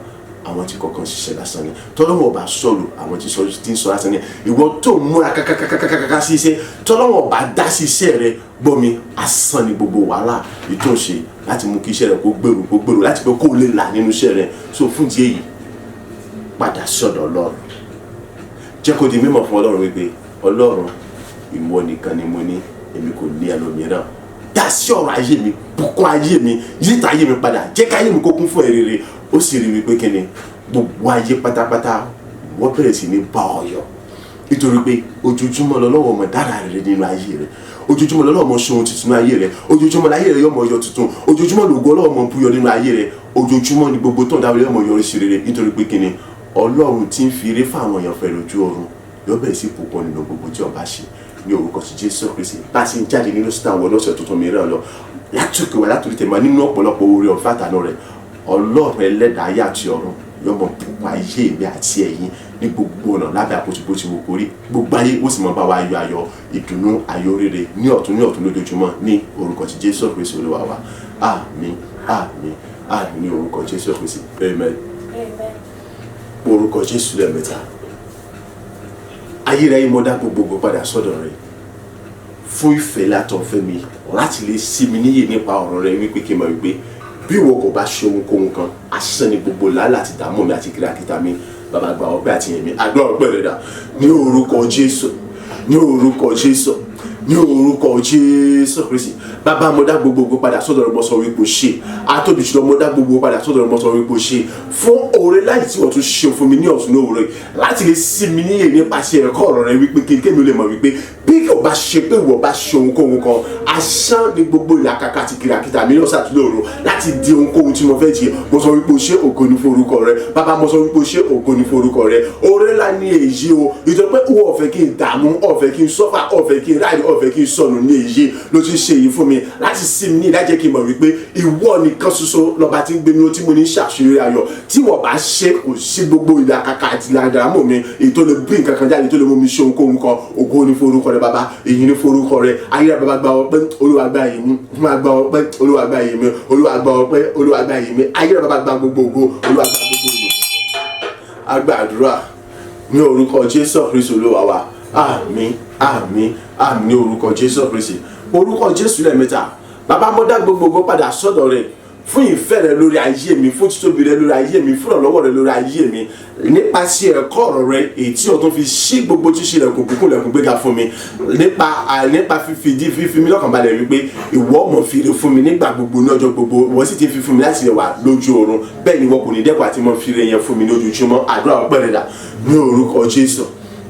àwọn tí kọ̀ọ̀kan ṣiṣẹ́ lásán ni tọ́lọ́wọ́ bá sọ̀rọ̀ àwọn tí ń sọ lásán ni ìwọ tó múra kàkàkàkàkàkà sí iṣẹ́ tọ́lọ́wọ́ bá dá sí iṣẹ́ rẹ gbọ́mi asán ni gbogbo wàhálà ètò ìṣe láti mú kí iṣẹ́ rẹ kó gbèrú láti pé kó lè là nínú iṣẹ́ rẹ so fún ti èyí padà sọ́dọ̀ Ọlọ́run jẹ́ kó di mímọ̀ fún Ọlọ́run wípé Ọlọ́run ìwọ nìkan ni mo ní èmi kò ní ẹlòmíràn dá sí ọ̀rọ̀ ayé mi bùkún ayé mi yíta ayé mi padà jẹ́ káyé mi kó kún fún èrè ó sì rí wípé kíni gbogbo ayé pátápátá wọ́n bẹ̀rẹ̀ sí ní bá ọ yọ̀ nítorí pé ojoojúmọ́ lọ́lọ́wọ́ ọmọ dára rẹ nínú ayé rẹ ojoojúmọ́ lọ́lọ́wọ́ ọmọ ṣohun tuntun ayé rẹ ojoojúmọ́ láyé rẹ yọmọ yọ tuntun ojoojúmọ́ lògo Ọlọ́run ọmọ búyọ nínú ayé rẹ ojoojúmọ́ ni gbogbo tó ń dáwọ́ yọmọ yọrí sí rere nítorí pé kíni Ọlọ́run tí ń fi eré fáwọn èèyàn fẹ́ lójú ọ̀run yọ bẹ̀rẹ̀ sí púpọ̀ nínú gbogbo tí ọba ṣe ní orúkọ sí Jésù Kristi bá a ṣe ń jáde nínú síta àwọn ọlọ́sẹ̀ tuntun mìíràn lọ látòkè wá látòrí tẹ̀mọ́ nínú ọ̀pọ̀lọpọ̀ oore ọ̀fẹ́ àtàánú rẹ̀ Ọlọ́run ẹlẹ́dàá ayé àti ọ̀run yọmọ púpọ̀ ayé mi àti ẹ̀yin ní gbogbo ọ̀nà lábẹ́ àkóso bó ti wù kó rí gbogbo ayé ó sì mọ bá wa yọ ayọ̀ ìdùnnú ayọ̀ rere ní ọ̀tún lójoojúmọ́ ní orúkọ ti Jésù Kristi Olúwa wa àmín àmín àmín ní orúkọ Jésù Kristi amen. Orúkọ Jésù lẹ́ẹ̀mẹ́ta. Ayérayé mo dá gbogbo padà sọ́dọ̀ rẹ fún ìfẹ́ látọ̀ fẹ́ mi láti lè sí mi níyè nípa ọ̀rọ̀ rẹ wípé kí n mọ̀ wípé bí ìwọ kò bá ṣe ohunkóhun kan asán ni gbogbo làálàá àti ìdààmú mi àti kìràkìtà mi bàbá gba ọpẹ́ àti ìyìn mi àdúrà ọpẹ́ rẹ dà ní orúkọ Jésù ní orúkọ Jésù ní orúkọ Jésù Kristi. Bàbá mo dá gbogbo padà sọ́dọ̀ rẹ mo sọ wípé o ṣe àtòbí jùlọ mo dá gbogbo padà sọ́dọ̀ rẹ mo sọ wípé o ṣe fún oore láì tí wọ́n tún ṣe fún mi ní ọ̀tún lóore láti lè sí mi níyè nípasẹ̀ ẹ̀kọ́ ọ̀rọ̀ rẹ wípé kémi lè mọ̀ wípé bí kò bá ṣe pé ìwọ bá ṣe ohunkóhun kan asán ni gbogbo ìlàkàkà àti kìràkìtà mi lọ́sà tó lóru láti di ohunkóhun tí mo fẹ́ jẹ mo sọ wípé o ṣe ògo ní forúkọ rẹ bàbá mo sọ wípé o ṣe ògo ní forúkọ rẹ oore ńlá ní èyí o ìjọba pé ìwọ ọ̀fẹ́ kí n dààmú ọ̀fẹ́ kí n sọ́fà ọ̀fẹ́ kí n ráàyè ọ̀fẹ́ kí n sọnù ní èyí ló ti ṣe èyí fún mi láti sí mi ní ìdájẹ́ kí n mọ̀ wípé ìwọ nìkan ṣoṣo lọ́ba tí ń gbé mi ó tí mo ní ṣàṣeyọrí ayọ̀ tí wọ́n bá ṣe kò sí gbogbo ìlàkàkà àti ìlàdàmú mi èyí tó lè bí nǹkan kan jáde tó lè mú mi ṣe ohunkóhun kan ògo ní forúkọ rẹ bàbá èyí ní forúkọ rẹ ayé bàbá gba ọpẹ́ Olúwa gba èyí mi máa gba ọpẹ́ Olúwa gba èyí mi Olúwa gba ọpẹ́ Olúwa gba èyí mi ayé bàbá gba gbogbo ògo Olúwa gba gbogbo ògo. A gba àdúrà ní orúkọ Jésù Kristi Olúwa wa àmín àmín àmín ní orúkọ Jésù Kristi orúkọ Jésù lẹ́ẹ̀mẹ́ta. Bàbá mo dá gbogbo ògo padà sọ́dọ̀ rẹ fún ìfẹ́ rẹ lórí ayé mi fún títóbi rẹ lórí ayé mi fún ìrànlọ́wọ́ rẹ lórí ayé mi nípasẹ̀ ẹ̀kọ́ ọ̀rọ̀ rẹ èyí tí o tún fi ṣí gbogbo tíṣe lẹ̀kùn bùkún lẹ̀kùn gbéga fún mi nípa fífi mi lọ́kàn balẹ̀ wípé ìwọ mọ̀ fìrè fún mi nígbà gbogbo ní ọjọ́ gbogbo ìwọ sì ti fi fún mi láti lè wà lójú oorun bẹ́ẹ̀ ni ìwọ kò ní dẹ́kun àti mọ̀ fìrè yẹn fún mi lójoojúmọ́ àdúrà ọpẹ́ rẹ dà ní orúkọ Jésù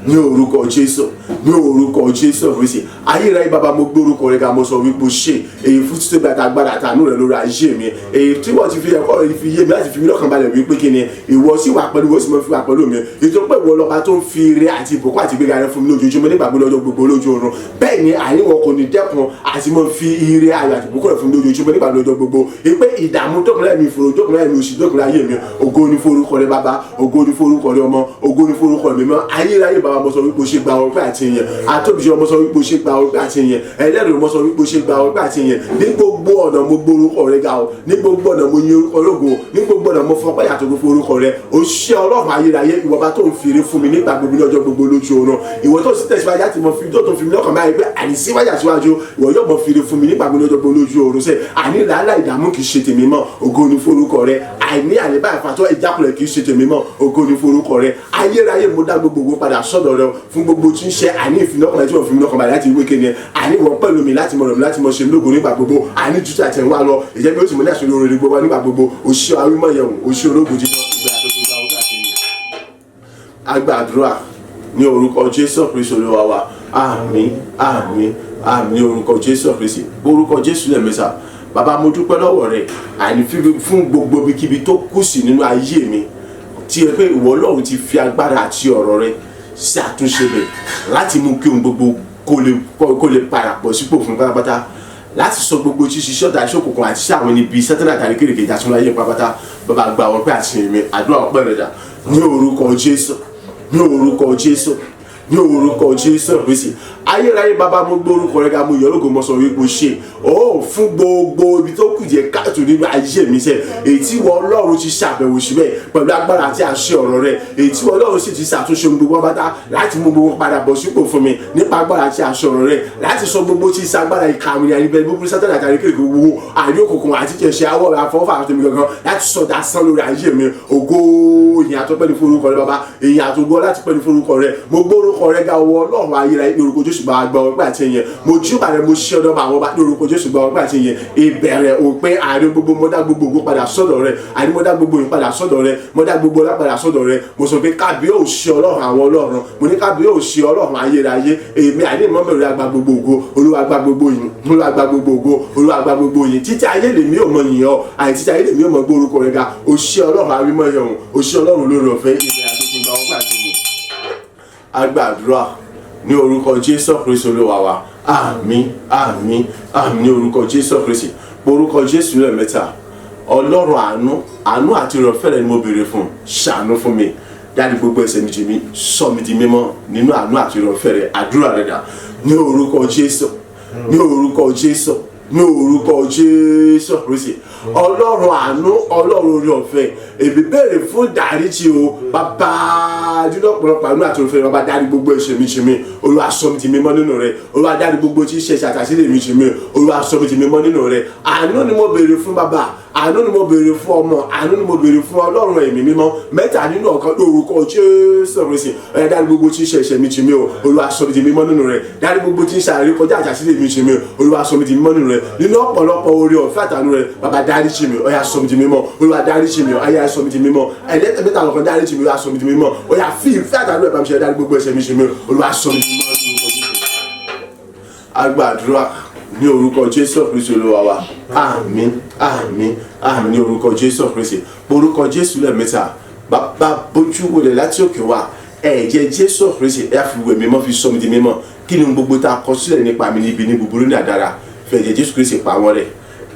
ní orúkọ Jésù ní orúkọ Jésù Kristi ayérayé bàbá mo gbé orúkọ rẹ ga mo sọ wípé o ṣe èyí fún títí bàtà agbára àtàánú rẹ lórí ayé mi èyí tí wọ́n ti fi ẹ̀kọ́ rẹ fi yé mi láti fi mí lọ́kàn balẹ̀ wípé kí ni ìwọ sì wà pẹ̀lú ìwọ sì mọ̀ fi wà pẹ̀lú mi ètò pé ìwọ lọ́ba tó ń fi ire àti ìbùkún àti ìgbéga rẹ fún mi lójoojúmọ́ nígbà gbogbo lọ́jọ́ gbogbo lójú oorun bẹ́ẹ̀ ni àníwọ̀ kò ní dẹ́kun àti mọ̀ fi ire ayọ̀ àti ìbùkún rẹ fún mi lójoojúmọ́ nígbà lọ́jọ́ gbogbo pé ìdààmú tókùnrin mi ìfòrò tókùnrin mi òṣì tókùnrin ayé mi ògo ni forúkọ rẹ bàbá ògo ni forúkọ rẹ ọmọ ògo ni forúkọ mi mọ́ ayérayé bàbá mo sọ wípé o ṣe gba ọpẹ́ àti ìyẹn àtòbíṣe ọmọ sọ wípé o ṣe gba ọpẹ́ àti ìyẹn ẹlẹ́rìí mo sọ wípé o ṣe gba ọpẹ́ àti ìyẹn ní gbogbo ọ̀nà mo gbé orúkọ rẹ ga o ní gbogbo ọ̀nà mo yin orúkọ lógo ní gbogbo ọ̀nà mo fọpẹ́ yàtọ̀ gbogbo orúkọ rẹ o ṣe ọlọ́run ayérayé ìwọ bá tó ń fèrè fún mi nígbà gbogbo ní ọjọ́ gbogbo lójú oorun ìwọ tó sì tẹ̀síwájú àti mo fi tó tó fi mi lọ́kàn báyìí pé àní síwájú àtiwájú ìwọ yóò mọ fèrè fún mi nígbà gbogbo ní ọjọ́ gbogbo lójú oorun sẹ́ àní làálàá ìdààmú kì í ṣe tèmi mọ́ ògo ni forúkọ rẹ àìní àlébá ìfàtọ́ ìjákulẹ̀ kì í ṣe tèmi mọ́ ògo ni forúkọ rẹ ayérayé mo dá gbogbo padà sọ́dọ̀ rẹ fún gbogbo tí ń ṣe àní ìfinọ́kànlẹ̀ tí wọ́n fi mi lọ́kàn balẹ̀ láti ìwé kéde àní wọ́n pẹ̀lú mi láti mọ̀rọ̀ mi láti mọ̀ ṣe lógo nígbà gbogbo àní tuntun àti ẹ̀wọ̀n lọ ìjẹ́ bí ó sì mọ̀ ní àṣírí orin gbogbo wa nígbà gbogbo òṣì àwímọ̀ yẹ̀wò òṣì ológun jíjọ ìgbà àtọ́jú ìgbà ọgbà àti ìyẹn. Agbàdúrà ní orúkọ Jésù Kristi Olúwa wa àmín àmín àmín ní orúkọ Jésù Kristi orúkọ Jésù lẹ́ẹ̀mẹ́ta. Bàbá mo dúpẹ́ lọ́wọ́ rẹ àní fún gbogbo ibikíbi tó kù sí nínú ayé mi tí ẹ pé ìwọ Ọlọ́run ti fi agbára àti ọ̀rọ̀ rẹ sí àtúnṣe bẹ̀ láti mú kí ohun gbogbo kó lè parapọ̀ sípò fún pátápátá láti sọ gbogbo ṣíṣe ọ̀tá ìṣòkùnkùn àti sí àwọn ibi sẹ́tẹ̀lá àtàrí kéréje ìdásúnmọ́ ayé pátápátá bàbá gba ọpẹ́ àti ìmì àdúrà ọpẹ́ rẹ̀ dà ní orúkọ Jésù ní orúkọ Jésù ní orúkọ Jésù Kristi ayérayé bàbá mo gbé orúkọ rẹ ga mo yọ lógo mo sọ wípé o ṣe ó fún gbogbo ibi tó kù díẹ̀ káàtó nínú ayé mi sẹ èyí tí wọ́n Ọlọ́run ti ṣàbẹ̀wò síbẹ̀ pẹ̀lú agbára àti àṣẹ ọ̀rọ̀ rẹ èyí tí wọ́n Ọlọ́run sì ti ṣàtúnṣe gbogbo bàtà láti mú gbogbo padà bọ̀ sípò fún mi nípa agbára àti àṣẹ ọ̀rọ̀ rẹ láti sọ gbogbo tí ìsagbára ìkàwé àríbẹ̀ gbogbo sátánì àtàrí kéèké wo àrí òkùnkùn àti jẹ̀ṣẹ̀ awọ́ àfọwọ́fà àti mi gangan láti sọ dasán lórí ayé mi ògo ìyìn àtọ́pẹ́ ní forúkọ rẹ bàbá ìyìn àtògbọ́ láti pẹ́ ní forúkọ rẹ mo gbé orúkọ rẹ ga ọwọ́ Ọlọ́run ayérayé ní orúkọ Jésù bá gbọ́ ọgbà àti ìyẹn mo júbà rẹ mo ṣe ọdọ́ bá àwọn bá ní orúkọ Jésù gba ọgbà àti ìyẹn ìbẹ̀rẹ̀ òpin àárín gbogbo mọ́dá gbogbo ògo padà sọ́dọ̀ rẹ àárín mọ́dá gbogbo ìyìn padà sọ́dọ̀ rẹ mọ́dá gbogbo ọlá padà sọ́dọ̀ rẹ mo sọ pé kábíyèsí Ọlọ́run àwọn Ọlọ́run mo ní kábíyèsí Ọlọ́run ayérayé èmi àní ìmọ̀mọ̀rẹ́ àgbà gbogbo ògo Olúwa gba gbogbo ìyìn Olúwa gba gbogbo ògo Olúwa gba gbogbo ìyìn títí ayé lèmi ò mọ yìn ọ́ àyè títí ayé lèmi ò mọ gbé orúkọ rẹ ga òṣì Ọlọ́run àrímọ̀ yẹn òṣì Ọlọ́run lórí ọ̀fẹ́ ìbẹ̀rẹ̀ àti ìgbà ọgbà àti ìyìn. Agbàdúrà ní orúkọ Jésù Kristi Olúwa wa àmín àmín àmín ní orúkọ Jésù Kristi orúkọ Jésù lẹ́ẹ̀mẹ́ta. Ọlọ́run àánú àti ìrọ̀fẹ́ rẹ ni mo béèrè fún ṣàánú fún mi dárí gbogbo ẹ̀ṣẹ̀ mi jì mí, sọ mi di mímọ́ nínú àánú àti ìrọ̀fẹ́ rẹ̀. Àdúrà rẹ̀ dà ní orúkọ Jésù, ní orúkọ Jésù, ní orúkọ Jésù Kristi. Ọlọ́run àánú, Ọlọ́run orí ọ̀fẹ́, èmi béèrè fún ìdáríjì o bàbá nínú ọ̀pọ̀lọpọ̀ àánú àti ìrọ̀fẹ́ rẹ̀. Bàbá dárí gbogbo ẹ̀ṣẹ̀ mi jì mí, Olúwa sọ mi di mímọ́ nínú rẹ̀. Olúwa dárí gbogbo tí ṣẹ̀ṣẹ̀ àtàsílẹ̀ mi jì mí, Olúwa sọ mi di mímọ́ nínú rẹ̀. Àánú ni mo béèrè fún bàbá, àánú ni mo béèrè fún ọmọ, àánú ni mo béèrè fún Ọlọ́run ẹ̀mí mímọ́, mẹ́ta nínú ọ̀kan lórúkọ Jésù Kristi. Ó yá dárí gbogbo tí ṣẹ̀ṣẹ̀ mi jì mí o, Olúwa sọ mi di mímọ́ nínú rẹ̀. Dárí gbogbo tí ṣàárẹ̀ kọjá àtàsílẹ̀ mi jì mí, Olúwa sọ mi di mímọ́ nínú rẹ̀. Nínú ọ̀pọ̀lọpọ̀ oore ọ̀fẹ́ àtàánú rẹ̀, bàbá dáríjì mi, ó yá sọ mi di mímọ́, Olúwa dáríjì mi, ó yá sọ mi di mímọ́. Ẹlẹ́ṣẹ̀ mẹ́ta lọ́kàn dáríjì mi, ó yá sọ mi di mímọ́. Ó yá fi ìfẹ́ àtàánú rẹ̀ bá mi ṣe, dárí gbogbo ẹ̀ṣẹ̀ mi jì mí, Olúwa sọ mi di mímọ́. Àgbàdúrà ní orúkọ Jésù Kristi Olúwa wa. Àmín, àmín, àmín ní orúkọ Jésù Kristi. Orúkọ Jésù lẹ́ẹ̀mẹ́ta. Bàbá bójú wọlé láti òkè wá. Ẹ̀jẹ̀ Jésù Kristi ẹ fi wẹ̀ mímọ́, fi sọ mi di mímọ́. Kí ni gbogbo tá a kọ sílẹ̀ nípa mi níbi ní búburú ní àdára? Fẹ̀jẹ̀ Jésù Kristi pa wọ́n rẹ́.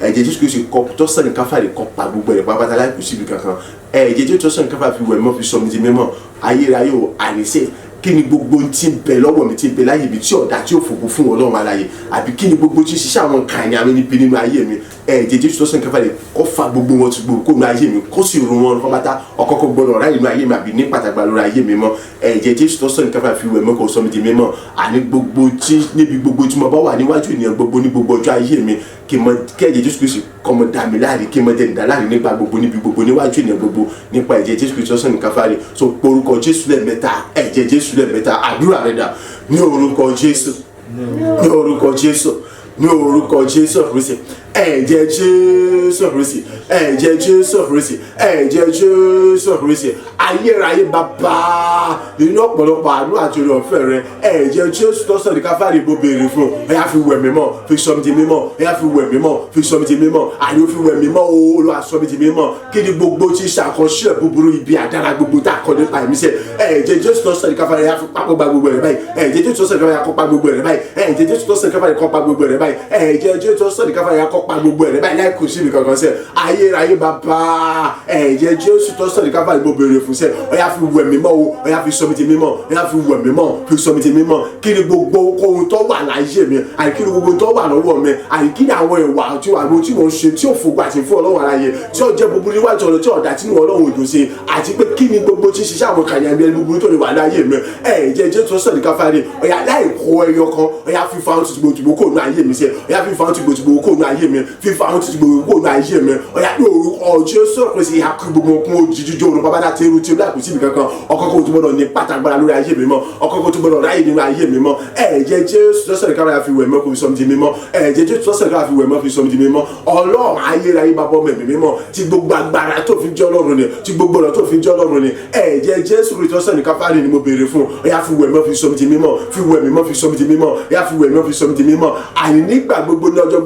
Ẹ̀jẹ̀ Jésù Kristi kọ tó sàn ní káfáàrí kọ pa gbogbo ẹ̀ pápátá láì kù síbi kankan. Ẹ̀jẹ̀ Jésù tó sàn ní káfáàrí fi wẹ̀ mímọ́, fi sọ mi di mímọ́. Ayérayé o, àníṣe kí ni gbogbo tí ń bẹ lọ́wọ́ mi, tí ń bẹ láyé mi tí ọ̀dà tí ò fògo fún Ọlọ́run aláyé, àbí kí ni gbogbo tí ń ṣiṣẹ́ àwọn kàìní àmì níbi nínú ayé mi. Ẹ̀jẹ̀ Jésù tó sàn káfà lè kó fa gbogbo wọn ti gbòòrò kó nu ayé mi, kó sì rún wọn kọ́bátá ọkọ̀ọ̀kọ̀ gbọdọ̀ ráyè inú ayé mi àbí ní pàtàkì lórí ayé mi mọ́. Ẹ̀jẹ̀ Jésù tó sàn káfà fi wẹ̀ mọ́ kó sọ mi di mímọ́. Àní gbogbo tí níbi gbogbo tí mo bá wà níwájú ènìyàn gbogbo ní gbogbo ọjọ́ ayé mi, kí ẹ̀jẹ̀ Jésù Kristi kó mọ dá mi láre, kí mọ dẹni dá láre nípa gbogbo níbi gbogbo níwájú ènìyàn gbogbo nípa ẹ̀jẹ̀ Jésù Kristi tó sàn káfà rẹ̀. So orúkọ Jésù lẹ́ẹ̀mẹ́ta, ẹ̀jẹ̀ Jésù lẹ́ẹ̀mẹ́ta. Àdúrà rẹ̀ dà ní orúkọ Jésù, ní orúkọ Jésù, ní orúkọ Jésù Kristi. Ẹ̀jẹ̀ Jésù Kristi, ẹ̀jẹ̀ Jésù Kristi, ẹ̀jẹ̀ Jésù Kristi. Ayérayé bàbá nínú ọ̀pọ̀lọpọ̀ àánú àti oore ọ̀fẹ́ rẹ̀, ẹ̀jẹ̀ Jésù tó sàn ní káfáàrí bó béèrè fún. Ó yá fi wẹ̀ mímọ́, fi sọ mi di mímọ́. Ó yá fi wẹ̀ mímọ́, fi sọ mi di mímọ́. Àní ó fi wẹ̀ mímọ́ o, Olúwa sọ mi di mímọ́. Kí ni gbogbo tí ṣàkọsílẹ̀ búburú ibi àdára gbogbo tá a kọ nípa ẹ̀mí sẹ́. Ẹ̀jẹ̀ Jésù tó sàn ní káfáàrí yá fi pápọ̀ gba gbogbo rẹ̀ báyìí. Ẹ̀jẹ̀ Jésù tó sàn ní káfáàrí yá kọ́ pa gbogbo rẹ̀ báyìí. Ẹ̀jẹ̀ Jésù tó sàn ní káfáàrí kọ́ pa gbogbo rẹ̀ báyìí. Ẹ̀jẹ̀ Jésù tó sàn ní káfáàrí yá kọ́ pa gbogbo rẹ̀ báyìí láì kù síbi kankan sẹ́. Ayérayé bàbá, ẹ̀jẹ̀ Jésù tó sàn ní káfáàrí mo béèrè fún sẹ́. Ó yá fi wẹ̀ mímọ́ o, ó yá fi sọ mi di mímọ́, ó yá fi wẹ̀ mímọ́, fi sọ mi di mímọ́. Kí ni gbogbo ohun tó wà láyé mi, àní kí ni gbogbo tó wà lọ́wọ́ mi, àní kí ni àwọn ìwà tí wọ́n ṣe tí ò fògbà àti fún Ọlọ́run aláyé, tí ó jẹ́ búburú níwájú Ọlọ́run, tí ọ̀dà tí Ọlọ́run òjò ṣe, àti pé kí ni gbogbo tí ṣiṣẹ́ àwọn kàyà mi ẹni búburú tó lè wà láyé mi. Ẹ̀jẹ̀ Jésù tó sàn ní káfáàrí, ó yá láì kó ẹyọ kan, ó yá fífa ohun tìgbòtìgbò kó nu ayé mi sẹ́, ó yá fífa ohun tìgbòtìgbò kó nu ayé mi, fífa ohun tìgbòtìgbò kó nu ayé mi. Ó yá ní orúkọ Jésù Kristi yá kí gbogbo okun òjijì òrùn bàbá dá tẹ́rù tí ó dà kù síbi kankan. Ọkọ̀ tó gbọdọ̀ ní pàtàgbára lórí ayé mi mọ́, ọkọ̀ tó gbọdọ̀ ráyè nínú ayé mi mọ́. Ẹ̀jẹ̀ Jésù tó sàn ní káfáàrí fi wẹ̀ mọ́ kó fi sọ mi di mímọ́. Ẹ̀jẹ̀ Jésù tó sàn ní káfáàrí fi wẹ̀ mọ́ fi sọ mi di mímọ́. Ọlọ́run ayérayé bàbá ọmọ ẹ̀mí mímọ́, tí gbogbo agbára tó fi jẹ́ Ọlọ́run ni, tí gbogbo ọ̀nà tó fi jẹ́ Ọlọ́run ni. Ẹ̀jẹ̀ Jésù Kristi tó sàn ní káfáàrí ni mo béèrè fún. Ó yá fi wẹ̀ mọ́ fi sọ mi di mímọ́, fi wẹ̀ mímọ́ fi sọ mi di mímọ́, ó yá fi wẹ̀ mọ́ fi sọ mi di mímọ́. Àní nígbà gbogbo ní ọjọ́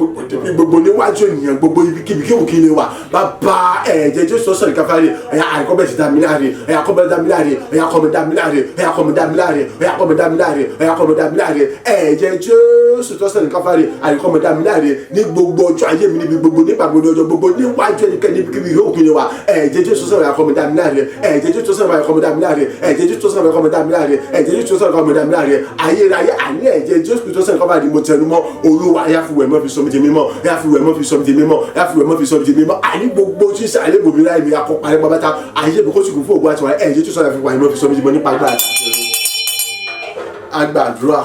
gbogbo níwájú ènìyàn gbogbo ibikíbi kí òun kí ni wà. Bàbá ẹ̀jẹ̀ Jésù tó sàn ní káfáàrí, ó yá àìkọ́bẹ̀ ti dá mi láre, ó yá kọ́bẹ̀ dá mi láre, ó yá kọ́bẹ̀ dá mi láre, ó yá kọ́bẹ̀ dá mi láre, ó yá kọ́bẹ̀ dá mi láre, ó yá kọ́bẹ̀ dá mi láre. Ẹ̀jẹ̀ Jésù tó sàn ní káfáàrí, àìkọ́bẹ̀ dá mi láre ní gbogbo ọjọ́ ayé mi níbi gbogbo nípa gbogbo ọjọ́ gbogbo níwájú ẹnikẹ́ni níbikíbi yóò kí ni wà. Ẹ̀jẹ̀ Jésù tó sàn ní àìkọ́bẹ̀ dá mi láre, ẹ̀jẹ̀ Jésù tó sàn ní àìkọ́bẹ̀ dá mi láre, ẹ̀jẹ̀ Jésù tó sàn ní àìkọ́bẹ̀ dá mi láre, ẹ̀jẹ̀ Jésù tó sàn ní àìkọ́bẹ̀ dá mi láre. Ayérayé àní ẹ̀jẹ̀ Jésù tó sàn ní káfáàrí mo tẹnu mọ́. Olúwa yá fi wẹ̀ mọ́ fi sọ mi di mímọ́, yá fi wẹ̀ mọ́ fi sọ mi di mímọ́, yá fi wẹ̀ mọ́ fi sọ mi di mímọ́. Àní gbogbo tí sàlẹ̀ bòmí láì mi akọ parẹ́ pàbátá ayé mi kó sì kún fún ògùn àti wàhálà. Ẹ̀jẹ̀ Jésù sọ̀rọ̀ fi wà mọ́ fi sọ mi di mímọ́ nípa agbára. Àgbàdúrà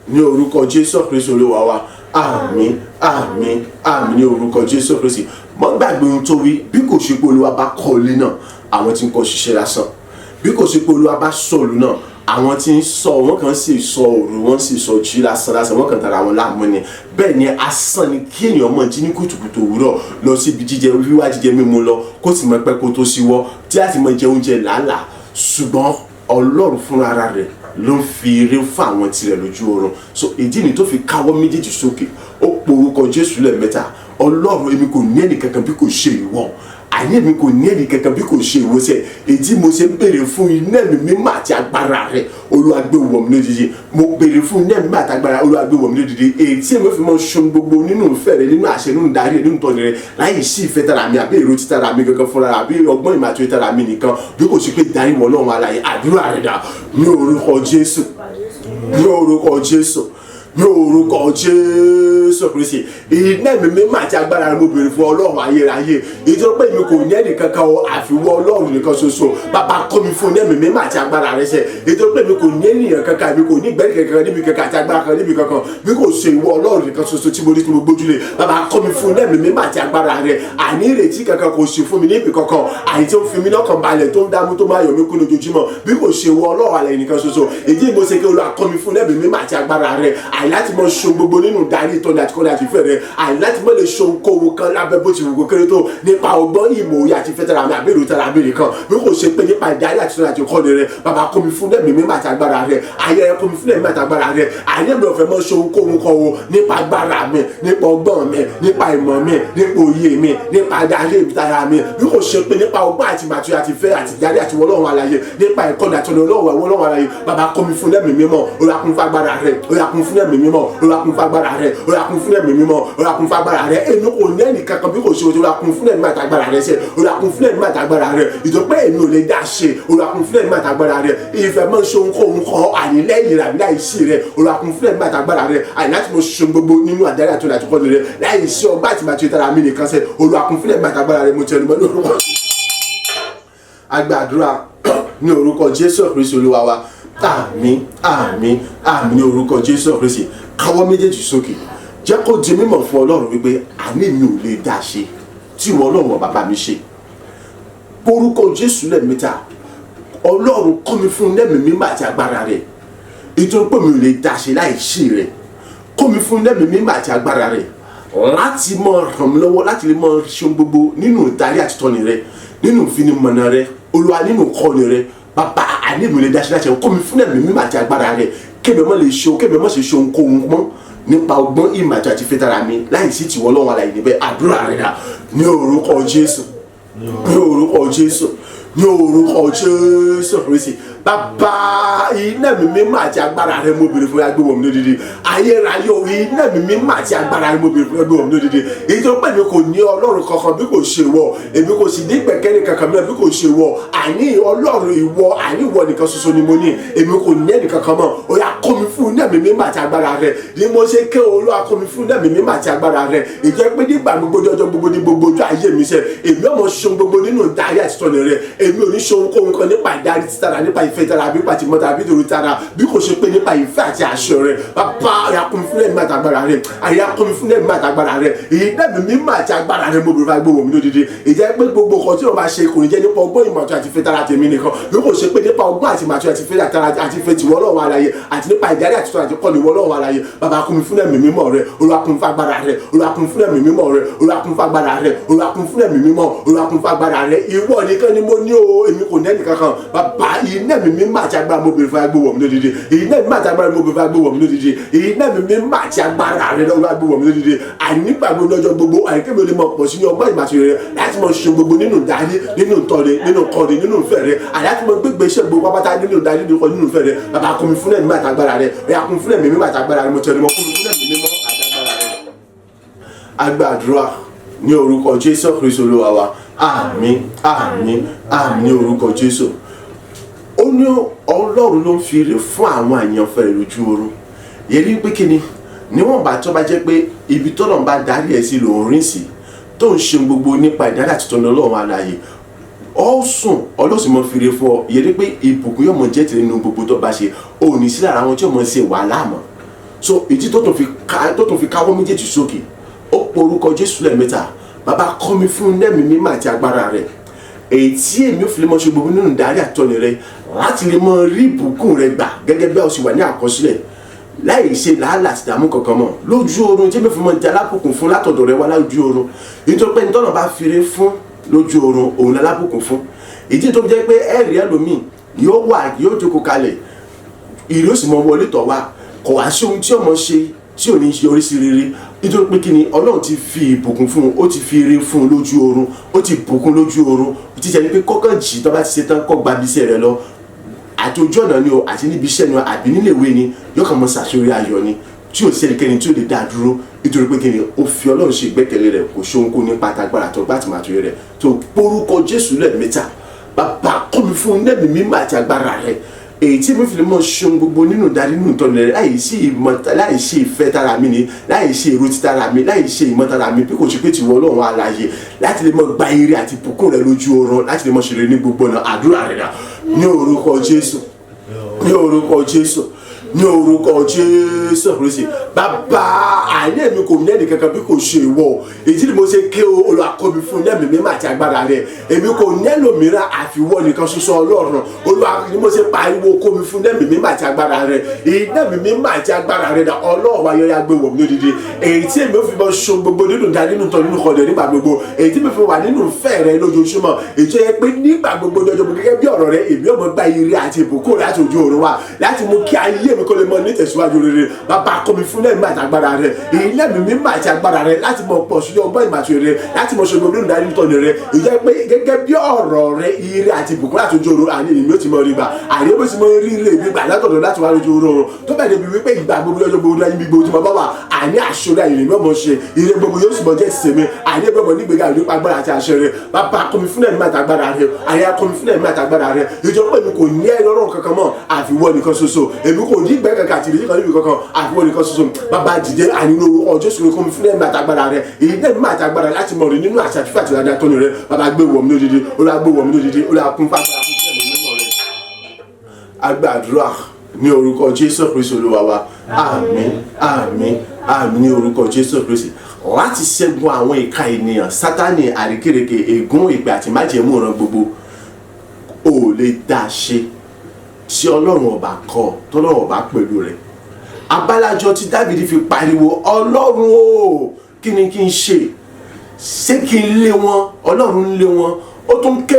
ní orúkọ Jésù Kristi Olúwa wa. Àmín, àmín, àmín ní orúkọ Jésù Kristi. Mọ́ gbàgbé ohun tó wí, bí kò ṣe pé Olúwa bá kọ́ ilé náà, àwọn tí ń kọ́ ṣiṣẹ́ lásán. Bí kò ṣe pé Olúwa bá sọ̀lù náà, àwọn tí ń sọ wọn kàn sì sọ òru, wọn sì sọ jí lásán lásán, wọn kàn tara wọn láàmú ni. Bẹ́ẹ̀ ni asán ni kí ènìyàn mọ̀ jí ní kùtùkùtù òwúrọ̀ lọ síbi jíjẹ wíwá jíjẹ mímu lọ kó sì mọ pẹ́ kó tó síwọ́ tí a sì mọ jẹ oúnjẹ làálàá. Ṣùgbọ́n Ọlọ́run fúnra rẹ̀ ló ń fi eré fún àwọn tirẹ̀ lójú oorun. So ìdí ni tó fi káwọ́ méjèèjì sókè, ó porúkọ Jésù lẹ́ẹ̀mẹ́ta. Ọlọ́run èmi kò ní ẹnì kankan bí kò ṣe ìwọ. àní èmi kò ní ẹnì kankan bí kò ṣe ìwòsàn èyí mo ṣe ń béèrè fún iná ẹ̀mí mímọ́ àti agbára rẹ̀ Olúwa gbé wọ̀ mí lódìdí mo béèrè fún iná ẹ̀mí mímọ́ àti agbára Olúwa gbé wọ̀ mí lódìdí èyí tí èmi fi mọ́ ṣohun gbogbo nínú ìfẹ́ rẹ nínú àṣẹ nínú ìdarí nínú ìtọ́ni rẹ láì sí ìfẹ́ tara mi àbí èrò títara mi gangan fúnra àbí ọgbọ́n ìmọ̀ àti tara mi nìkan bí kò sí pé darí wọ Ọlọ́run alààyè àdúrà rẹ dà ní orúkọ Jésù ní orúkọ Jésù ní orúkọ Jésù Kristi iná ẹ̀mí mímọ́ àti agbára rẹ mo béèrè fún Ọlọ́run ayérayé ìjọba pé mi kò ní ẹnì kankan o àfiwọ́ Ọlọ́run nìkan ṣoṣo bàbá kọ́ mi fún iná ẹ̀mí mímọ́ àti agbára rẹ ṣe ìjọba pé mi kò ní ènìyàn kankan mi kò ní ìgbẹ́ni kankan níbi kankan àti agbára kan níbi kankan bí kò ṣe ìwọ Ọlọ́run nìkan ṣoṣo tí mo rí tí mo gbójúlé bàbá kọ́ mi fún iná ẹ̀mí mímọ́ àti agbára rẹ àní ìrètí kankan kò sí fún mi níbi kankan àní tí ó fi mí lọ́kàn balẹ̀ tó ń dámú tó máa yọ̀ mí kú lójoojúmọ́ bí kò ṣe ìwọ Ọlọ́run alẹ́ nìkan ṣoṣo èyí mo ṣe kí Olúwa kọ́ mi fún iná ẹ̀mí mímọ́ àti agbára rẹ àní láti mọ ṣo gbogbo nínú darí ìtọ́ni àti kọ́ni àti ìfẹ́ rẹ àní láti mọ lè ṣo nkóhun kan lábẹ́ bó ti wù kó kéré tó nípa ọgbọ́n ìmọ̀ òye àti ìfẹ́ tara mi àbí èrò tara mi nìkan bí kò ṣe pé nípa ìdarí àti ìtọ́ni àti ìkọ́ni rẹ bàbá kọ́ mi fún ẹ̀mí mímọ́ àti agbára rẹ ayé rẹ kọ́ mi fún ẹ̀mí àti agbára rẹ ayé mi ò fẹ́ mọ ṣo nkóhun kan o nípa agbára mi nípa ọgbọ́n mi nípa ìmọ̀ mi nípa òye mi nípa ìdarí tara mi bí kò ṣe pé nípa ọgbọ́n àti màtúyà àti ìfẹ́ àti ìdarí àti Ọlọ́run alààyè nípa ìkọ́ni àti Ọlọ́run alààyè bàbá kọ́ mi fún ẹ̀mí mímọ́ ó yá kún fún agbára rẹ ó yá kún fún ẹ̀mí mímọ́ ó yá kún fún agbára rẹ ó yá kún fún ẹ̀mí mímọ́ ó yá kún fún agbára rẹ èmi kò ní ẹnì kankan bí kò ṣe o ó yá kún fún ẹ̀mí àtàgbára rẹ ṣe ó yá kún fún ẹ̀mí àtàgbára rẹ ìjọpẹ́ èmi ò lè dá ṣe ó yá kún fún ẹ̀mí àtàgbára rẹ ìfẹ́ mọ́ ṣe ohunkóhun kan ànílẹ́yìn rẹ àbí láìsí rẹ ó yá kún fún ẹ̀mí àtàgbára rẹ àní láti mọ ṣe gbogbo nínú àdáyà tó láti kọ́ni rẹ láìsí ọgbà àti màtí tara mi nìkan ṣe ó yá kún fún ẹ̀mí àtàgbára rẹ mo tẹnu mọ́ lórúkọ agbàdúrà ní orúkọ Jésù Kristi Olúwa wa àmín àmín àmín ní orúkọ Jésù Kristi káwọ́ méjèèjì sókè jẹ́ kó di mímọ̀ fún Ọlọ́run wípé àní mi ò lè dá ṣe tí ìwọ Ọlọ́run bàbá mi ṣe orúkọ Jésù lẹ́ẹ̀mẹ́ta Ọlọ́run kọ́ mi fún ẹ̀mí mímọ́ àti agbára rẹ̀ nítorí pé mi ò lè dá ṣe láìsí rẹ̀ kọ́ mi fún ẹ̀mí mímọ́ àti agbára rẹ̀ láti mọ ràn mí lọ́wọ́ láti lè mọ ṣe gbogbo nínú ìdarí àti ìtọ́ni rẹ̀ nínú ìfinimọ̀nà rẹ̀ Olúwa nínú ìkọ́ni rẹ̀ bàbá àní mi ò lè dá ṣe láti ṣe kọ́ mi fún ẹ̀mí mímọ́ àti agbára rẹ̀ kébè mọ́ lè ṣe kébè mọ́ ṣe ohunkóhun mọ́ nípa ọgbọ́n ìmọ̀ àti ìfẹ́ tara mi láìsí tìwọ́ Ọlọ́run alààyè níbẹ̀ àdúrà rẹ̀ dà ní orúkọ Jésù ní orúkọ Jésù ní orúkọ Jésù Kristi bàbá iná mi mímọ́ àti agbára rẹ mo béèrè fún agbé wọ̀ mí lódìdí ayérayé iná mi mímọ́ àti agbára rẹ mo béèrè fún agbé wọ̀ mí lódìdí èyí tó pẹ́ mi kò ní Ọlọ́run kankan bí kò ṣe wọ èmi kò sì ní gbẹ̀kẹ́lé kankan mìíràn bí kò ṣe wọ àní Ọlọ́run ìwọ àní ìwọ nìkan ṣoṣo ni mo ní èmi kò ní ẹnì kankan mọ́ ó yá kọ́ mi fún iná mi mímọ́ àti agbára rẹ ni mo ṣe ké Olúwa kọ́ mi fún iná mi mímọ́ àti agbára rẹ ìjẹ́ pé nígbà gbogbo ọjọ́ gbogbo ní gbogbo ojú ayé mi ṣe èmi ọmọ ṣohun gbogbo nínú ìdarí àti ìtọ́ni rẹ èmi ò ní ṣohun kóhun kan nípa ìdarí títara nípa ìfẹ́ tara àbí pàtì mọ́ta àbí torí tara bí kò ṣe pé nípa ìfẹ́ àti àṣẹ rẹ bàbá ayakun fúnlẹ̀ mímọ́ àti agbára rẹ ayakun fúnlẹ̀ mímọ́ àti agbára rẹ èyí dẹ́bi mímọ́ àti agbára rẹ mo bèrè fún agbóhùn mi lódìdí ìjẹ́ pé gbogbo nǹkan tí wọ́n bá ṣe kò ní jẹ́ nípa ọgbọ́n ìmọ̀ àti ìfẹ́ tara tèmi nìkan bí kò ṣe pé nípa ọgbọ́n àti ìmọ̀ àti ìfẹ́ tara àti ìfẹ́ tìwọ́ Ọlọ́run alààyè àti nípa ìdarí àti ìtọ́ni àti kọ́ni ìwọ Ọlọ́run alààyè bàbá kún mi fúnlẹ̀ mímọ́ rẹ Olúwa kún fún agbára rẹ Olúwa kún fúnlẹ̀ mímọ́ rẹ Olúwa kún fún agbára rẹ Olúwa kún fúnlẹ̀ mímọ́ Olúwa kún fún agbára rẹ ìwọ nìkan ni mo ní o èmi kò ní ẹnì kankan bàbá iná mi mímọ́ àti agbára mo bèrè fún agbóhùn mi lódìdí iná mi mímọ́ àti agbára mo bèrè fún agbóhùn mi lódìdí iná mi mímọ́ àti agbára rẹ lọ́wọ́ agbóhùn mi lódìdí àìnígbàgbọ́ lọ́jọ́ gbogbo àìkébí olè mọ̀ pọ̀ sí ní ọgbọ́n ìmọ̀ àti rẹ láti mọ̀ ṣe gbogbo nínú ìdarí nínú ìtọ́ni nínú kọ́ni nínú ìfẹ́ rẹ àláti mọ̀ gbégbé iṣẹ́ gbogbo pátá nínú ìdarí nínú ìfẹ́ rẹ bàbá kún mi fún ẹ̀mí mímọ́ àti agbára rẹ ẹ̀yà kún fún ẹ̀mí mímọ́ àti agbára rẹ mo tẹnu mọ́ kún mi fún ẹ̀mí mímọ́ àti agbára rẹ. Agbàdúrà ní orúkọ Jésù Kristi Olúwa wa àmín àmín àmín ní orúkọ Jésù. Ó ní Ọlọ́run ló ń fi ire fún àwọn àyànfẹ́ rẹ̀ lójú oorun yẹrí pé kíni níwọ̀n bá tó bá jẹ́ pé ibi tọ́lọ́run bá darí ẹ̀ sí lòun rìn sí tó ń ṣe gbogbo nípa ìdarí àti ìtọ́ni Ọlọ́run alààyè ó sùn ọlọ́sìn mọ́ fi ire fún ọ yẹrí pé ìbùkún yóò mọ jẹ́ tẹ̀lé nínú gbogbo tó bá ṣe ò ní sí lára wọn tí yóò mọ ṣe wàhálà mọ́ so ìdí tó tún fi káwọ́ méjèèjì sókè ó porúkọ Jésù lẹ́ẹ̀mẹ́ta bàbá kọ́ mi fún ẹ̀mí mímọ́ àti agbára rẹ̀ èyí tí èmi ò fi lè mọ ṣe gbogbo nínú ìdarí àtọ́ni rẹ láti lè mọ rí ìbùkún rẹ gbà gẹ́gẹ́ bí a sì wà ní àkọsílẹ̀ láì ṣe làálàá àti ìdààmú kankan mọ́ lójú oorun tí èmi fi mọ jẹ alábùkún fún látọ̀dọ̀ rẹ wá lójú oorun nítorí pé nítorí bá fi ire fún lójú oorun òun alábùkún fún ìdí tó jẹ́ pé ẹ̀rí ẹlòmíì yóò jókòó kalẹ̀ ìrì ó sì mọ wọlé tọ̀ wá kò wá sí ohun tí ọmọ ṣe tí ò ní ṣe oríṣi rere nítorí pé kí ni Ọlọ́run ti fi ìbùkún fún un, ó ti fi ire fún un lójú oorun, ó ti bùkún lójú oorun, títẹ̀ ní pé kọ́kàn jì tó bá ti ṣe tán kọ́ gba ibiṣẹ́ rẹ lọ àti ojú ọ̀nà ni o àti níbi iṣẹ́ ni o àbí nílé ìwé ni yóò kàn mọ́ ṣàṣeyọrí ayọ̀ ni tí ò sí ẹnikẹ́ni tí ò lè dá dúró nítorí pé kí ni ó fi Ọlọ́run ṣe ìgbẹ́kẹ̀lé rẹ̀ kò ṣohun kó nípa tagbára tó gbá tìmátò rẹ̀ tó porúkọ Jésù lẹ́ẹ̀mẹ́ta bàbá kọ́ mi fún ẹ̀mí mímọ́ àti agbára rẹ̀ èyí tí mi fi lè mọ ṣeun gbogbo nínú ìdarí nínú ìtọ́ni rẹ̀ láì ṣe ìfẹ́ tara mi ni láì ṣe èrò ti tara mi láì ṣe ìmọ̀ tara mi bí kò ṣe pé tiwọ́ Ọlọ́run alààyè láti lè mọ gba ire àti bùkún rẹ̀ lójú oorun láti lè mọ ṣeré ní gbogbo ọ̀nà àdúrà rẹ̀ dà ní orúkọ Jésù ní orúkọ Jésù ní orúkọ Jésù Kristi bàbá àìní èmi kò ní ẹnì kankan bí kò ṣe ìwọ èyí ni mo ṣe ké Olúwa kọ́ mi fún ẹ̀mí mímọ́ àti agbára rẹ̀ èmi kò ní ẹlòmíràn àfiwọ́ nìkan ṣoṣo Ọlọ́run Olúwa ni mo ṣe pariwo kọ́ mi fún ẹ̀mí mímọ́ àti agbára rẹ̀ ẹ̀mí mímọ́ àti agbára rẹ̀ dà Ọlọ́run wa yọ̀ọ́yà gbé wọ̀ mí lódìdí èyí tí èmi ò fi mọ ṣo gbogbo nínú ìdá nínú tọ́ nínú kọ̀dẹ̀ nígbà gbogbo èyí tí mi fi wà nínú ìfẹ́ rẹ̀ lójoojúmọ́ èyí tó yẹ pé nígbà gbogbo lọ́jọ́ gbogbo gẹ́gẹ́ bí ọ̀rọ̀ rẹ̀ èmi ò mọ gba ire àti ìbùkún láti ojú ọ̀run wa láti mú kí ayé mi kó lè mọ ní tẹ̀síwájú rere bàbá kọ́ mi fún ẹ̀mí àti agbára rẹ̀ ilé mi mímọ́ àti agbára rẹ̀ láti mọ pọ̀ sí ọgbọ́n ìmàtò rẹ̀ láti mọ ṣògbọ́n nínú ìdarí tọ́ni rẹ̀ ìjẹ́ pé gẹ́gẹ́ bí ọ̀rọ̀ rẹ̀ ire àti ìbùkún láti ojú ọ̀run àní èmi ò ti mọ rí gbà àní bó ti mọ rí ilé mi gbà látọ̀dọ̀ láti wá lójú ọ̀run tó bẹ̀rẹ̀ bí wípé ìgbà gbogbo lọ́jọ́ gbogbo láyé mi gbogbo tí mo bá wà àní àṣọra ìrìn mi ọmọ ṣe ire gbogbo yóò sì mọ jẹ́ ìsinmi àní gbogbo nígbèga ìlú agbára àti àṣẹ rẹ̀ bàbá kọ́ mi fún ẹ̀mí àti agbára rẹ̀ àyà kọ́ mi fún ẹ̀mí àti agbára rẹ̀ ìjọ pé mi kò ní ẹlọ́rọ̀ kankan mọ́ àfiwọ́ nìkan ṣoṣo èmi kò ní ìgbẹ́ kankan àti ìrètí kan níbi kankan àfiwọ́ nìkan ṣoṣo bàbá dìde ànílò ọjọ́ sọ̀rọ̀ kọ́ mi fún ẹ̀mí àti agbára rẹ̀ èyí náà ẹ̀mí àti agbára láti mọ̀ rí nínú àṣà àti fàtí dáadáa tó ní rẹ̀ bàbá gbé wọ̀ mí lódìdí Olúwa gbé wọ̀ mí lódìdí Olúwa kún fàgbára fún ẹ̀mí mímọ́ rẹ̀ agbàdúrà ní orúkọ Jésù Kristi Olúwa wa àmín àmín àmín ní orúkọ Jésù Kristi láti ṣẹ́gun àwọn ìka ènìyàn Sátánì àrékérekè ègún ìpè àti májẹ̀mú ọ̀ràn gbogbo ò lè dá ṣe tí Ọlọ́run ọba kọ tọ́lọ́run ọba pẹ̀lú rẹ̀ abálájọ tí Dáfídì fi pariwo Ọlọ́run o kí ni kí n ṣe kí n lé wọn Ọlọ́run ń lé wọn ó tún ké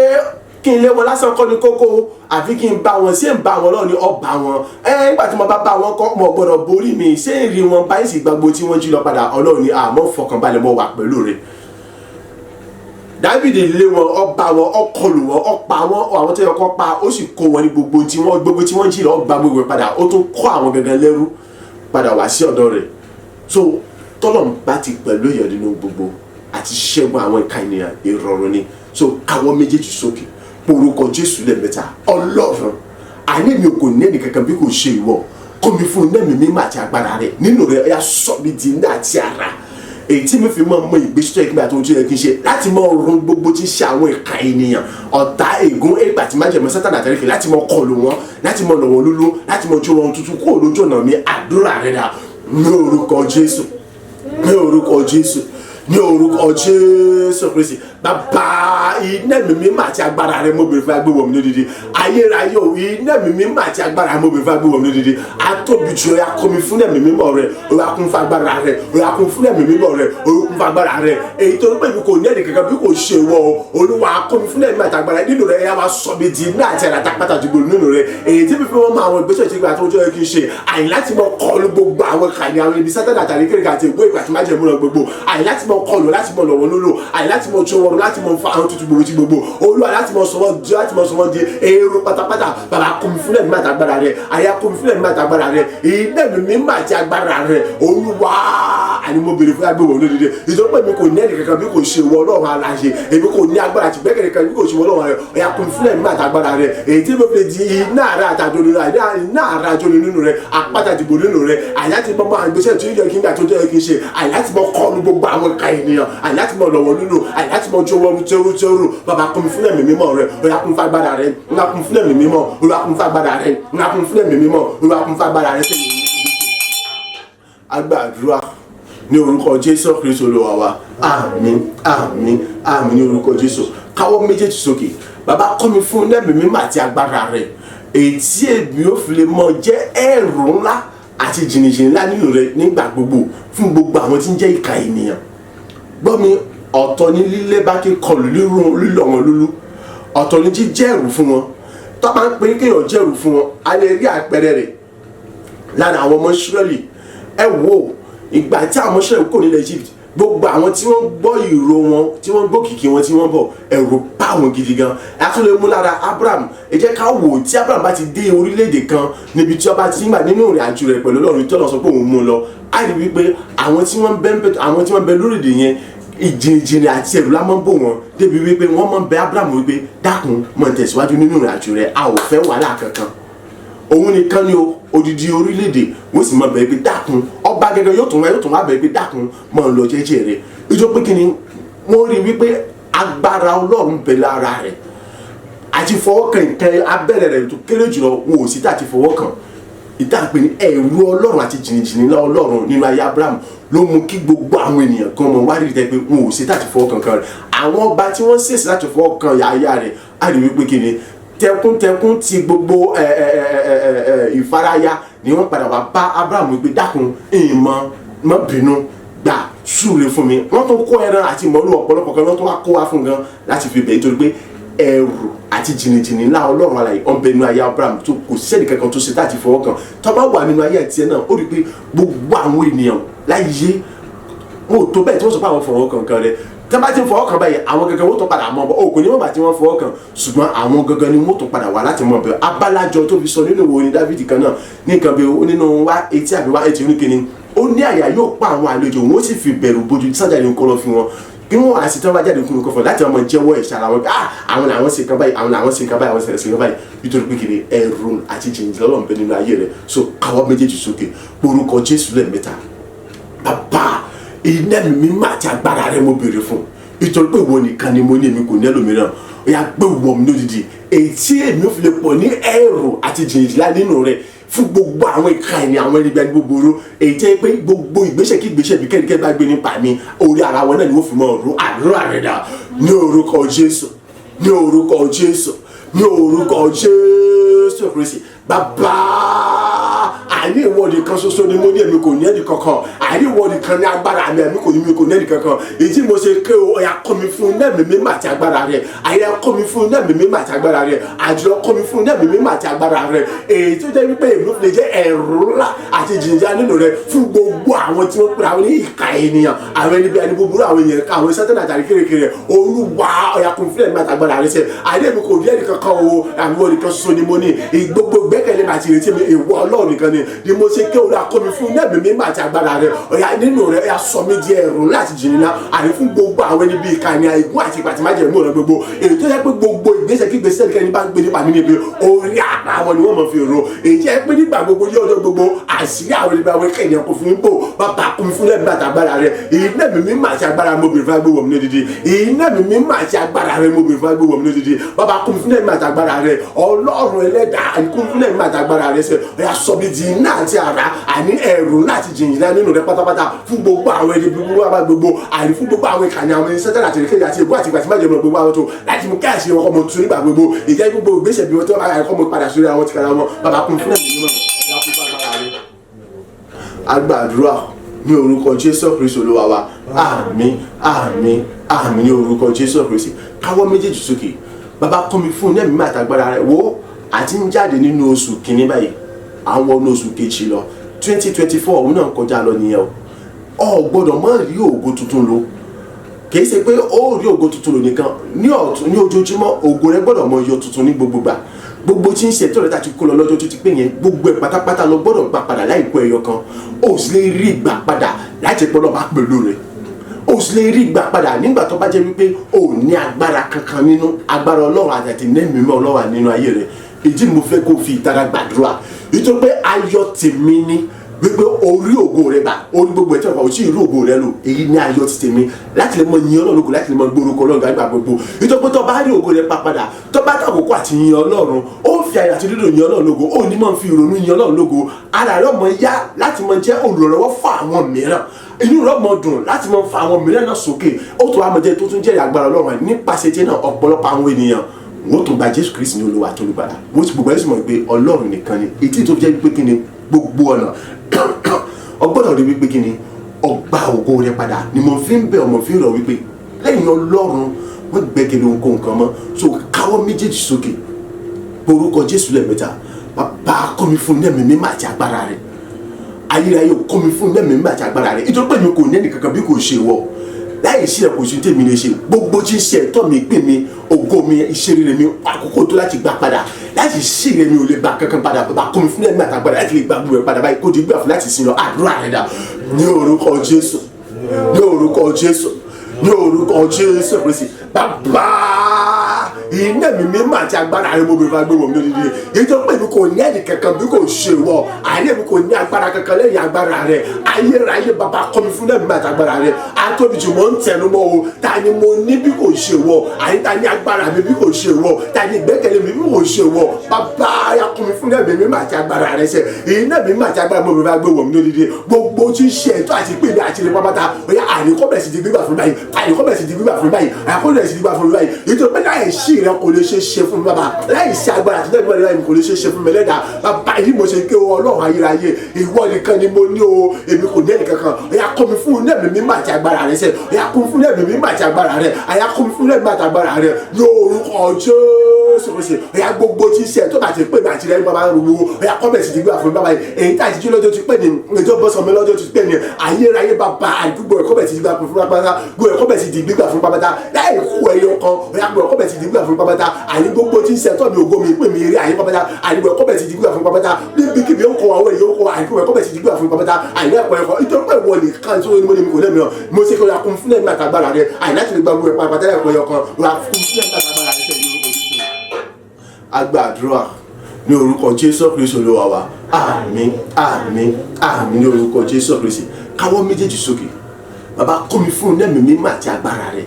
kí n lé wọn lásán kọ́ ni kókó àfi kí n bá wọn ṣé ń bá wọn lọ́ọ̀ ni ọba wọn nígbà tí mo bá wọn kọ́ mo gbọ́dọ̀ borí mi ṣé ń rí wọn báyìí sì gbàgbó tí wọ́n jí lọ padà Ọlọ́run ni àmọ́ fọkànbalẹ̀ mo wà pẹ̀lú rẹ̀ Dáfídì lé wọn ọba wọn ọkọlù wọn ọpa wọn àwọn tó yẹ kó pa ó sì kó wọn ní gbogbo tí wọ́n jí lọ gba gbogbo padà ó tún kó àwọn gangan lẹ́rú padà wá sí ọ̀dọ̀ rẹ̀ so tọ́lọ̀ bá ti pẹ̀lú èèyàn nínú gbogbo àti ṣẹ́gun àwọn ìka ènìyàn ìrọ̀rùn ni so káwọ́ méjèèjì sókè porúkọ Jésù lẹ́ẹ̀mẹ́ta Ọlọ́run àní mi kò ní ẹnì kankan bí kò ṣe ìwọ kọ́ mi fún ẹ̀mí mímọ́ àti agbára rẹ̀ nínú rẹ̀ ẹ̀yà sọ mi di iná àti ara èyí tí mi fi mọ ìgbésẹ̀ ìgbà tó ń jẹ́ kí n ṣe láti mọ ọrùn gbogbo tí ń ṣe àwọn ìka ènìyàn ọ̀tá ègún ègbà tí májèmọ́ Sátánì àtẹ̀ríkì láti mọ kọlù wọn láti mọ lọ̀wọ́ lúlú láti mọ jó wọn tuntun kúrò lójú ọ̀nà mi àdúrà rẹ̀ dà ní orúkọ Jésù ní orúkọ Jésù ní orúkọ Jésù Kristi bàbá iná mi mímọ́ àti agbára rẹ̀ mo bèrè fún agbéwọ̀ mi lódìdí ayérayé o iná mi mímọ́ àti agbára mo bèrè fún agbéwọ̀ mi lódìdí atóbi jù ọ̀yà kọ́ mi fún ẹ̀mí mímọ́ rẹ̀ ọ̀yà kún fún agbára rẹ̀ ọ̀yà kún fún ẹ̀mí mímọ́ rẹ̀ ọ̀yà kún fún agbára rẹ̀ èyí tó ń pè mí kò ní ẹnì kankan bí kò ṣe wọ Olúwa kọ́ mi fún ẹ̀mí àti agbára nínú rẹ̀ yà wá sọ mi di iná àti ẹ̀rọ àtàpàtà jùgbò nínú rẹ̀ èyí tí mi fi wọ́n mọ àwọn ìgbésẹ̀ tí ìgbà tó ń jẹ́ kí n ṣe àyìn láti mọ kọlu gbogbo àwọn kàní àwọn ibi Sátánì àtàrí kékeré àti ìgbó ìgbà tí má jẹ́ múra gbogbo àyìn láti mọ kọlu láti mọ lọ́wọ́ lólò àyìn láti mọ jó wọn láti mọ fa àwọn tuntun gbogbo tí gbogbo Olúwa láti mọ sọ wọn di èrò pátápátá bàbá kún mi fún ẹ̀mí àti agbára rẹ̀ àyà kún mi fún ẹ̀mí àti agbára rẹ̀ iná mi mímọ́ àti agbára rẹ̀ Olúwa àní mo bèrè fún agbéwọ̀ lódìdí ìjọba pé mi kò ní ẹnì kankan bí kò ṣe wọ Ọlọ́run aláṣẹ èmi kò ní agbára àti gbẹ́kẹ̀lé kan bí kò ṣe wọ Ọlọ́run rẹ̀ ọ̀yà kún mi fún ẹ̀mí àti agbára rẹ̀ èyí tí mo fi di iná àrà àtàjọ nínú rẹ̀ iná àrà àjọ nínú rẹ̀ àpáta ìdìbò nínú rẹ̀ àyà ti mọ àgbésẹ̀ tí yẹ kí n gbà tó jẹ́ kí n ṣe àyà ti mọ kọlu gbogbo àwọn ìka ènìyàn àyà ti mọ lọ́wọ́ nínú àyà ti mọ jó wọn tẹ́rù bàbá kún mi fún ẹ̀mí mímọ́ rẹ̀ ọ̀yà kún fún agbára rẹ̀ ńlá kún fún ẹ̀mí mímọ́ Olúwa kún fún agbára rẹ̀ ńlá kún fún ẹ̀mí mímọ́ Olúwa kún fún agbára rẹ̀ sẹ́yìn agbàdúrà ní orúkọ Jésù Kristi Olúwa wa àmín àmín àmín ní orúkọ Jésù káwọ́ méjèèjì sókè bàbá kọ́ mi fún ẹ̀mí mímọ́ àti agbára rẹ̀ èyí tí èmi ò fi lè mọ jẹ́ ẹ̀rù ńlá àti jìnnìjìnnì ńlá nínú rẹ̀ nígbà gbogbo fún gbogbo àwọn tí ń jẹ́ ìka ènìyàn gbọ́ mi ọ̀tọ̀ ní lílé bá kí kọlù lílọ̀ wọn lúlú ọ̀tọ̀ ní jíjẹ́ ẹ̀rù fún wọn tó máa ń pè kéèyàn jẹ́rù fún wọn a lè rí àpẹẹrẹ rẹ̀ lára àwọn ọmọ Ísírẹ́lì ẹ wò ìgbà tí àwọn Ísírẹ́lì kò nílẹ̀ Egypt, gbogbo àwọn tí wọ́n gbọ́ ìró wọn, tí wọ́n gbọ́ kìkì wọn, tí wọ́n bọ̀, ẹ̀rù bá wọn gidi gan. Akílẹ̀ mú lára Abraham. Ẹ jẹ́ ká wò tí Abraham bá ti dé orílẹ̀-èdè kan níbi tí ọba ti ń gbà nínú ìrìn àjò rẹ̀ pẹ̀lú Ọlọ́run tí Ọlọ́run sọ pé òun mú un lọ. Á rí wípé àwọn tí wọ́n bẹ lórílẹ̀-èdè yẹn ìjìnlẹ̀ àti ẹ̀rù la máa ń bò wọ́n débi wípé wọ́n máa ń bẹ Abraham wípé dákun máa tẹ̀síwájú nínú ìrìn àjò rẹ̀, a ò fẹ́ wàhálà kankan. Òun nìkan ni odidi orílẹ̀-èdè wọ́n sì máa bẹ̀rẹ̀ pé dákun, ọba gẹ́gẹ́ yóò tún wá bẹ̀rẹ̀ pé dákun máa lọ jẹ́jẹ́ rẹ̀. Ìjọ pé kí ni wọ́n rí wípé agbára Ọlọ́run bẹ lára rẹ̀ àti fọwọ́kàn nǹkan abẹ́rẹ́ rẹ̀ tó kéré jùlọ wọn ò sí tà ti fọwọ́kàn. Ìtàpé ní ẹ̀rù Ọlọ́run àti jìnnìjìnnì ńlá Ọlọ́run nínú ayé Abraham ló mú kí gbogbo àwọn ènìyàn kan mọ̀ wá rí tẹ́ pé wọn ò sí tà ti fọwọ́kàn kan rẹ̀. Àwọn ọba tí wọ́n ṣèṣì láti fọwọ́kàn aya rẹ̀ á rí wípé kí ni tẹkuntẹkun ti gbogbo ìfaraya ni wọ́n padà wá bá Abraham wípé dákun má bínú gbà súre fún mi. Wọ́n tún kó ẹran àti màálù ọ̀pọ̀lọpọ̀ kan wọ́n tún wá kó wá fún gan láti fi bẹ̀ nítorí pé ẹ̀rù àti jìnnìjìnnì ńlá Ọlọ́run alààyè ọ̀nbẹ nínú ayé Abraham tó kò sẹ́ni kankan tó ṣe láti fọwọ́ kàn. Tó bá wà nínú ayé àti ẹ̀ náà ó rí i pé gbogbo àwọn ènìyàn láyé wọn ò tó bẹ́ẹ̀ tí wọ́n sọ pé àwọn fọwọ́ kankan rẹ̀. Tí wọ́n bá ti ń fọwọ́ kàn báyìí àwọn gangan wọ́n tún padà mọ̀ bọ́ òkò ní mọ̀gbà tí wọ́n fọwọ́ kàn ṣùgbọ́n àwọn gangan ni wọ́n tún padà wá láti mọ̀ bẹ́ẹ̀. Abálájọ tó fi sọ nínú ìwé orin Dáfídì kan náà ní nǹkan bí nínú wá etí àbí wá etí oníkíni ó ní àyà yóò pa àwọn àlejò wọn ó sì fi bẹ̀rù bojú sájà ní kọ́ lọ fi wọn kí wọ́n wá sí tí wọ́n bá jáde kúrò kọfọ̀ láti ọmọ jẹ́wọ́ ẹ̀ṣẹ̀ ara wọn pé àwọn làwọn ṣe kan báyìí àwọn làwọn ṣe kan báyìí àwọn ṣe kan báyìí nítorí pé kìíní ẹ̀rù àti jìnnìjìnnì Ọlọ́run bẹ nínú ayé rẹ̀. So káwọ́ méjèèjì sókè orúkọ Jésù lẹ́ẹ̀mẹ́ta. Bàbá iná mi mímọ́ àti agbára rẹ̀ mo béèrè fún nítorí pé ìwọ nìkan ni mo ní, èmi kò ní ẹlòmíràn. Ó yá gbé ìwọ mi lódìdí èyí tí èmi ò fi lè pọ̀ ní ẹ̀rù àti jìnnìjìnnì nínú rẹ̀ fún gbogbo àwọn ìka ẹni àwọn ẹni gbẹni gbogbo èyí tẹ́ pé gbogbo ìgbésẹ̀ kí ìgbésẹ̀ bí kẹ́nikẹ́ni bá gbé nípa mi orí ara wọn náà ni wọ́n fi mọ ọ̀rọ̀ àdúrà rẹ̀ dà ní orúkọ Jésù, ní orúkọ Jésù, ní orúkọ Jésù Kristi. Bàbá àní ìwọ nìkan ṣoṣo ni mo ní, èmi kò ní ẹnì kankan. Àní ìwọ nìkan ní agbára mi, èmi kò ní ẹnì kankan. Èyí tí mo ṣe ké o ọ̀yà kọ́ mi fún ẹ̀mí mímọ́ àti agbára rẹ̀. Àyà kọ́ mi fún ẹ̀mí mímọ́ àti agbára rẹ̀. Àjọ kọ́ mi fún ẹ̀mí mímọ́ àti agbára rẹ̀. Èyí tó jẹ́ wípé èmi lè jẹ́ ẹ̀rù ńlá àti jìnnìjìnnì nínú rẹ̀ fún gbogbo àwọn tí wọ́n pè àwọn ní ìka ènìyàn, àwọn ẹni bí ẹni búburú, àwọn èèyàn ká àwọn sátánì àtàrí kérékèrè. Olúwa ọ̀yà kọ́ mi fún ẹ̀mí àti agbára rẹ̀ sẹ́. Àyè mi kò ní ẹnì kankan o, àwọn ìwọ nìkan ṣoṣo ni mo ní. Gbogbo gbẹ́kẹ̀lé àti ìrètí mi ìwọ Ọlọ́run nìkan ni mo ṣe ké o akọ́ mi fún ẹ̀mí mímọ́ àti agbára rẹ̀. Ọ̀yà nínú rẹ̀ ọ̀yà sọ mí di ẹ̀rù láti jìnnìjìnnì àní fún gbogbo àwọn ẹni bí ìka ni àìgún àti ìpàtì májèlé mú ọ̀nà gbogbo èyí tó yẹ pé gbogbo ìgbésẹ̀ kí ìgbésẹ̀ nìkan ní bá ń gbé nípa mi níbi orí àpá wọn ni wọ́n mọ̀ fi rò èyí jẹ́ pé nígbà gbogbo ní ọjọ́ gbogbo àṣírí àwọn ẹni bí àwọn ènìyàn kò fi ń bò bàbá kún fún ẹ̀mí àti agbára rẹ̀ iná mi mímọ́ àti agbára mo bèrè fún agbéwọ̀ mi lódìdí iná mi mímọ́ àti agbára rẹ̀ mo bèrè fún agbéwọ̀ mi lódìdí bàbá kún fún ẹ̀mí àti agbára rẹ̀ Ọlọ́run ẹlẹ́dàá kún fún ẹ̀mí àti agbára rẹ̀ sẹ́ ọ̀yà sọ mi di iná àti ara àní ẹ̀rù láti jìnnìjìnnì nínú rẹ̀ pátápátá fún gbogbo àwọn ẹni búburú wa gbogbo àní fún gbogbo àwọn ìkànnì àwọn ẹni sẹ́tẹ̀lá àti ìkéde àti ìbú àti ìgbà tí má jẹ́ mọ̀ gbogbo àwọn tó láti mú káàsì wọn kọ́ mọ̀ tún nígbà gbogbo ìjẹ́ gbogbo ìgbésẹ̀ bí wọ́n tó bá kọ́ mọ̀ padà sórí àwọn tìkára wọn bàbá kún fún ẹ̀mí mímọ́ agbàdúrà ní orúkọ Jésù Kristi Olúwa wa àmín àmín àmín ní orúkọ Jésù Kristi. Káwọ́ méjèèjì sókè. Bàbá kún mi fún ẹ̀mí mímọ́ àtàgbára rẹ̀ wo àti ń jáde nínú oṣù kìíní báyìí àwọn oṣù kejì lọ 2024 òun náà kọjá lọ nìyẹn o gbọ́dọ̀ má rí ògo tuntun lò kìí ṣe pé ó rí ògo tuntun lò nìkan ní ojoojúmọ́ ògo rẹ gbọ́dọ̀ mọ yọ tuntun ní gbogbo gbà gbogbo tí ń ṣe tó rẹ tàbí kó lọ lọ́jọ́ tó ti pé yẹn gbogbo ẹ̀ pátápátá lọ gbọ́dọ̀ gbà padà láìpẹ́ ẹyọ kan ó sì lè rí ìgbà padà láti pẹ́ lọ́ba pẹ̀lú rẹ̀ ó sì lè rí ìgbà padà nígbà tó bá jẹ́ wípé ó ní agbára kankan nínú agbára Ọlọ́run àti ẹ̀mí Ọlọ́run nínú ayé rẹ̀ ìdí mo fẹ́ kó fi ìtara gbàdúrà nítorí pé ayọ̀ tèmi ní wípé orí ògo rẹ bá orí gbogbo ẹ̀tọ́ ìfọwọ́ sí ìrú ògo rẹ lò èyí ní ayọ̀ ti tèmi láti lè mọ yin Ọlọ́run lógo láti lè mọ gbórúkọ Ọlọ́run gbàgbà gbogbo nítorí pé tó bá rí ògo rẹ padà tó bá tàkókò àti yin Ọlọ́run ó fi àyà àti dídùn yin Ọlọ́run lógo ó ní mọ̀ fi ìrònú yin Ọlọ́run lógo ara rẹ ọmọ yá láti mọ jẹ́ olùrànlọ́wọ́ fún àwọn mìíràn inú rẹ mọ dùn láti mọ fa àwọn mìíràn náà sókè ó tó wá mọ jẹ́ tó tún jẹ́rìí agbára Ọlọ́run nípasẹ̀ jẹ́ náà ọ̀pọ̀lọpọ̀ àwọn ènìyàn wọ́n tún gba Jésù Kristi ní Olúwa tó lùgbàlà wọ́n ti gbogbo ẹ̀sìn mọ̀ pé Ọlọ́run nìkan ni ètí tó fi jẹ́ pé kí ni gbogbo ọ̀nà ọgbọ́dọ̀ rí wípé kí ni ọgbà ògo rẹ padà ni mo fi ń bẹ̀ ọmọ fi ń rọ̀ wípé lẹ́yìn Ọlọ́run wọ́n gbẹ́kẹ̀lé ohun kan mọ́ so káwọ́ méjèèjì sókè orúkọ Jésù lẹ́ẹ̀mẹ́ta bàbá kọ́ mi fún ẹ̀mí mímọ́ àti agbára rẹ̀ ayérayé kọ́ mi fún ẹ̀mí mímọ́ àti agbára rẹ̀ nítorí pé mi kò ní ẹnì kankan bí kò ṣe wọ láì sí ẹ̀kọ́ sí tèmi lè ṣe gbogbo tí ń ṣe ẹ̀tọ́ mi pè mí ògo mi ìṣeré mi àkókò tó láti gbà padà láti ṣèrè mi ò lè gbà kankan padà bàbá kọ́ mi fún ẹ̀mí àti agbára láti lè gbà gbogbo ẹ̀ padà báyìí kó di gbà fún láti sin lọ àdúrà rẹ̀ dà ní orúkọ Jésù ní orúkọ Jésù ní orúkọ Jésù Kristi bàbá iná mi mímọ́ àti agbára rẹ̀ mo bẹ̀rẹ̀ gbé wọ̀ mí lódìdí nítorí pé mi kò ní ẹnì kankan bí kò ṣe wọ àyè mi kò ní agbára kankan lẹ́yìn agbára rẹ̀ ayérayé bàbá kọ́ mi fún ẹ̀mí àti agbára rẹ̀ atóbi jù mọ́ ń tẹnu mọ́ o ta ni mo ní bí kò ṣe wọ àyè ta ni agbára mi bí kò ṣe wọ ta ni ìgbẹ́kẹ̀lé mi bí kò ṣe wọ bàbá ya kọ́ mi fún ẹ̀mí mímọ́ àti agbára rẹ̀ sẹ́ iná mímọ́ àti agbára mo bẹ̀rẹ̀ gbé wọ̀ mí lódìdí gbogbo tí ń ṣe ẹ̀tọ́ àti pé mi àti ilé pápátá bóyá àníkọ́ bẹ̀ sí di gbígbà fún báyìí àníkọ́ bẹ̀ sí di gbígbà fún báyìí àníkọ́ bẹ̀ sí di gbígbà fún báyìí nítorí pé láì sí rẹ kò lè ṣe fún mi bàbá láì sí agbára àti lẹ́gbẹ̀ẹ́ rẹ kò lè ṣe fún mi lẹ́dà bàbá yìí mo ṣe ké o ọlọ́run ayérayé ìwọ nìkan ni mo ní o èmi kò ní ẹnì kankan ọ̀yà kọ́ mi fún ẹ̀mí mímọ́ àti agbára rẹ sẹ́ ọ̀yà kọ́ mi fún ẹ̀mí mímọ́ àti agbára rẹ ọ̀yà kọ́ mi fún ẹ̀mí àti agbára rẹ lórúkọ Jésù Kristi ọ̀yà gbogbo tí ṣe tó bá ti pè mí àti rẹ bàbá rúgbó ọ̀yà kọ́ bẹ̀ sí ti gbà fún bàbá yìí èyí tá àtijọ́ lọ́jọ́ ti pè ní ètò bọ́sọ̀ mi lọ́jọ́ ti pè ní ayérayé bàbá àdúgbò ẹ̀kọ́ bẹ̀ sí ti gbà fún bàbá gbogbo ẹ̀kọ́ bẹ̀ sí ti gbà fún bàbá láì kú ẹyọ kan ọ̀yà gbogbo ẹ̀kọ́ bẹ̀ sí ti gbà fún bàbá àní gbogbo tí ń sẹ́tọ̀ mi ògo mi pè mí eré àyè bàbá àní gbogbo ẹ̀kọ́ bẹ̀ sí ti gbà fún bàbá níbi kíbi ó kọ àwọn èyí ó kọ àní gbogbo ẹ̀kọ́ bẹ̀ sí ti gbà fún bàbá àní ẹ̀kọ́ nítorí pé ìwọ nìkan tó ní mo ní mi kò lẹ́mi náà mo ṣe kí o yà kún fún ẹ̀mí àtàgbára rẹ àní láti lè gba gbogbo ẹ̀pá pàtẹ́lẹ̀ ẹ̀kọ́ ẹ̀yọ kan wà fún ẹ̀mí àtàgbára rẹ sẹ́yìn lórúkọ Jésù. Agbàdúrà ní orúkọ Jésù Kristi Olúwa wa àmín àmín àmín ní orúkọ Jésù Kristi káwọ́ méjèèjì sókè bàbá kọ́ mi fún ẹ̀mí mímọ́ àti agbára rẹ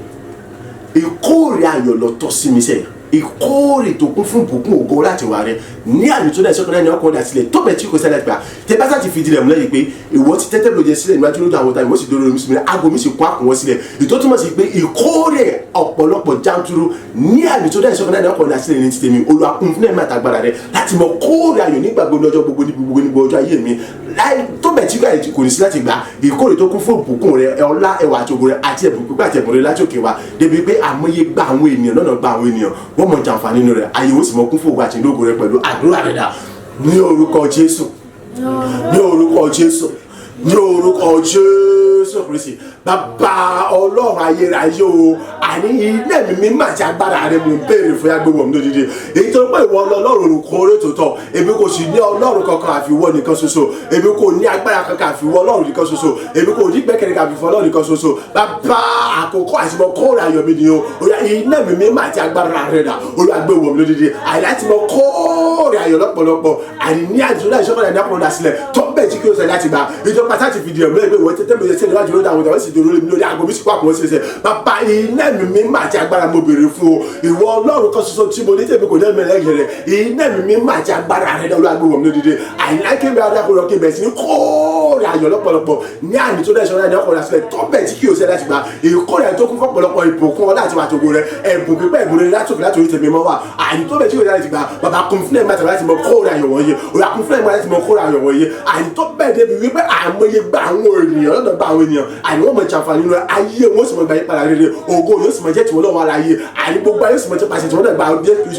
ìkórè ayọ̀ lọ tọ́ sí mi sẹ́yìn ìkórè tó kún fún bùkún ògo láti wà rẹ ní àmì tó náà sọ́kànlá ní ọkọ̀ ọ̀dàsílẹ̀ tó bẹ̀ tí kò ṣẹlẹ̀ gbà tẹ bá sáti fìdí rẹ̀ múlẹ̀ yìí pé ìwọ ti tẹ́tẹ́ lóye sílẹ̀ níwájú lójú àwọn ọ̀tá ìwọ sì dúró lórí aago mi sì kún àkùnwọ́ sílẹ̀ ìtọ́ túmọ̀ sí pé ìkórè ọ̀pọ̀lọpọ̀ janturu ní àmì tó náà sọ́kànlá ní ọkọ̀ ọ̀dàsílẹ̀ ní ti tèmi Olúwa kún fún ẹ̀mí àtàgbára rẹ láti mọ kórè ayọ̀ nígbà gbogbo ọjọ́ gbogbo ọjọ́ ayé mi láì tó bẹ̀ tí kò ní sí láti gbà ìkórè tó kún fún bùkún rẹ ọlá ẹwà àti ògo rẹ àti ẹ̀bùn pípẹ́ àti ẹ̀bùn rẹ láti òkè wa débi pé àmọye gba àwọn ènìyàn lọ́nà gba àwọn ènìyàn wọ́n mọ̀ jàǹfààní nínú rẹ̀ ayé ó sì mọ kún fún ògo àti ìlógo rẹ pẹ̀lú àdúrà rẹ dà ní orúkọ Jésù ní orúkọ Jésù ní orúkọ Jésù Kristi bàbá ọlọ́run ayérayé o àní ilé mi mímọ́ àti agbára rẹ mo béèrè fún yàgbé wọ̀ mí lódìdí èyí tó pé ìwọ ọlọ́run kò rè tó tọ̀ èmi kò sì ní ọlọ́run kankan àfi ìwọ nìkan ṣoṣo èmi kò ní agbára kankan àfi ìwọ ọlọ́run nìkan ṣoṣo èmi kò ní gbẹ́kẹ̀lé àfi ìwọ ọlọ́run nìkan ṣoṣo bàbá àkókò àti mọ kóòrè ayọ̀ mi ni o oya ilé mi mímọ́ àti agbára rẹ dà olùwàgbé wọ̀ mí lódìdí àìláti mọ kóòrè ayọ̀ lọ́pọ̀lọpọ̀ àní ní àdúrà ìṣọ́kọ̀lá ní àpọ̀lọpọ̀ sílẹ̀ tó bẹ̀ tí kí o sẹ̀ láti gbà ìjọba sáà ti fìdí ẹ̀ mẹ́rin pé ìwọ tẹ́tẹ́ mi ṣe níwájú lóde àwọn ìdáwọ́ sì dòrò lórí aago mi sì kó àpò wọn ṣẹṣẹ bàbá iná mi mímọ́ àti agbára mo béèrè fún o ìwọ ọlọ́run kan ṣoṣo tí mo ní tèmi kò ní ẹ̀mí ẹlẹ́yìn rẹ iná mi mímọ́ àti agbára rẹ lọ́wọ́ agbó wọn lódìdí àyìnlá kébé adákùnrin kí n bẹ̀ sí ní kóòrè ayọ̀ lọ́pọ̀lọpọ̀ ní àmì tó dẹ̀ sọ́ra ní ọkọ̀ lásìlẹ̀ tó bẹ̀ tí kí o ṣe láti gbà ìkórè tó kún fọ́pọ̀lọpọ̀ ìbùkún ọlá àti wàtògo rẹ ẹ̀bùn pípẹ́ ìbùn rẹ látòkè láti orí tèmi mọ́ wa àyìn tó bẹ̀ tí kí o ṣe láti gbà bàbá kún fún ẹ̀mí àtàwọn láti mọ kóòrè ayọ̀ wọ̀nyí òyà kún fún ẹ̀mí láti mọ kóòrè ayọ̀ wọ̀nyí àyìn tó bẹ̀ débi wípé àmọye gba àwọn ènìyàn lọ́dọ̀ gba àwọn ènìyàn àyìn wọ́n mọ̀ jàǹfààní nínú ayé wọn sì mọ̀ gbà yín padà rere ògo yóò sì mọ̀ jẹ́ tiwọn lọ́wọ́ ara yé àyìn gbogbo ayé sì mọ̀ jẹ́ pàṣẹ tiwọn náà gba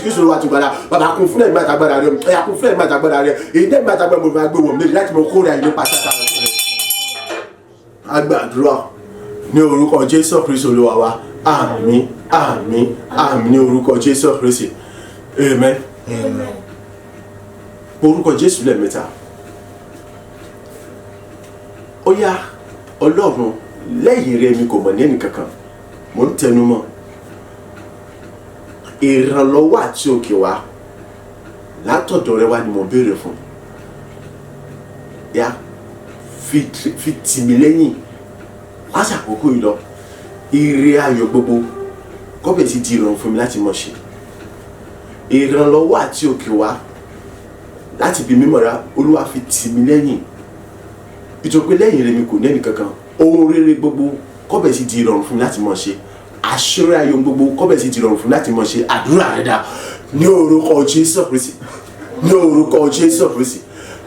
Jésù lọ́wọ́ àtùgbàlà bàbá kún fún ẹ̀mí àtàgbàdà rẹ ẹ̀yà kún fún ẹ̀mí àtàgbàdà rẹ èyí dẹ́gbẹ́ àtàgbàdà mo máa gbé wọ̀ méjì láti mọ kóòrè ayé pàṣẹ agbàdúrà ní orúkọ Jésù Kristi Olúwa wa àmín àmín àmín ní orúkọ Jésù Kristi amen orúkọ Jésù lẹ́ẹ̀mẹ́ta ó yá ọlọ́run lẹ́yìn rẹ mi kò mọ̀ ní ẹnì kankan mo ń tẹnu mọ́ ìrànlọ́wọ́ àti òkè wá látọ̀dọ̀ rẹ wá ni mo béèrè fún yá fi tì mí lẹ́yìn lásàkókò yìí lọ ire ayọ̀ gbogbo kọ́bẹ̀ ti di ìrọ̀rùn fún mi láti mọ̀ ṣe ìrànlọ́wọ́ àti òkè wá láti bí mímọ́ ra Olúwa fi tì mí lẹ́yìn ìtòpé lẹ́yìn rẹ̀ mi kò ní ẹnì kankan ohun rere gbogbo kọ́bẹ̀ sì di ìrọ̀rùn fún mi láti mọ̀ ṣe àṣírí ayọ̀ gbogbo kọ́bẹ̀ sì di ìrọ̀rùn fún mi láti mọ̀ ṣe àdúrà rẹ̀ dà ní orúkọ Jésù Kristi ní orúkọ Jésù Kristi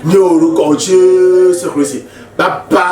ní orúkọ Jésù Kristi bàbá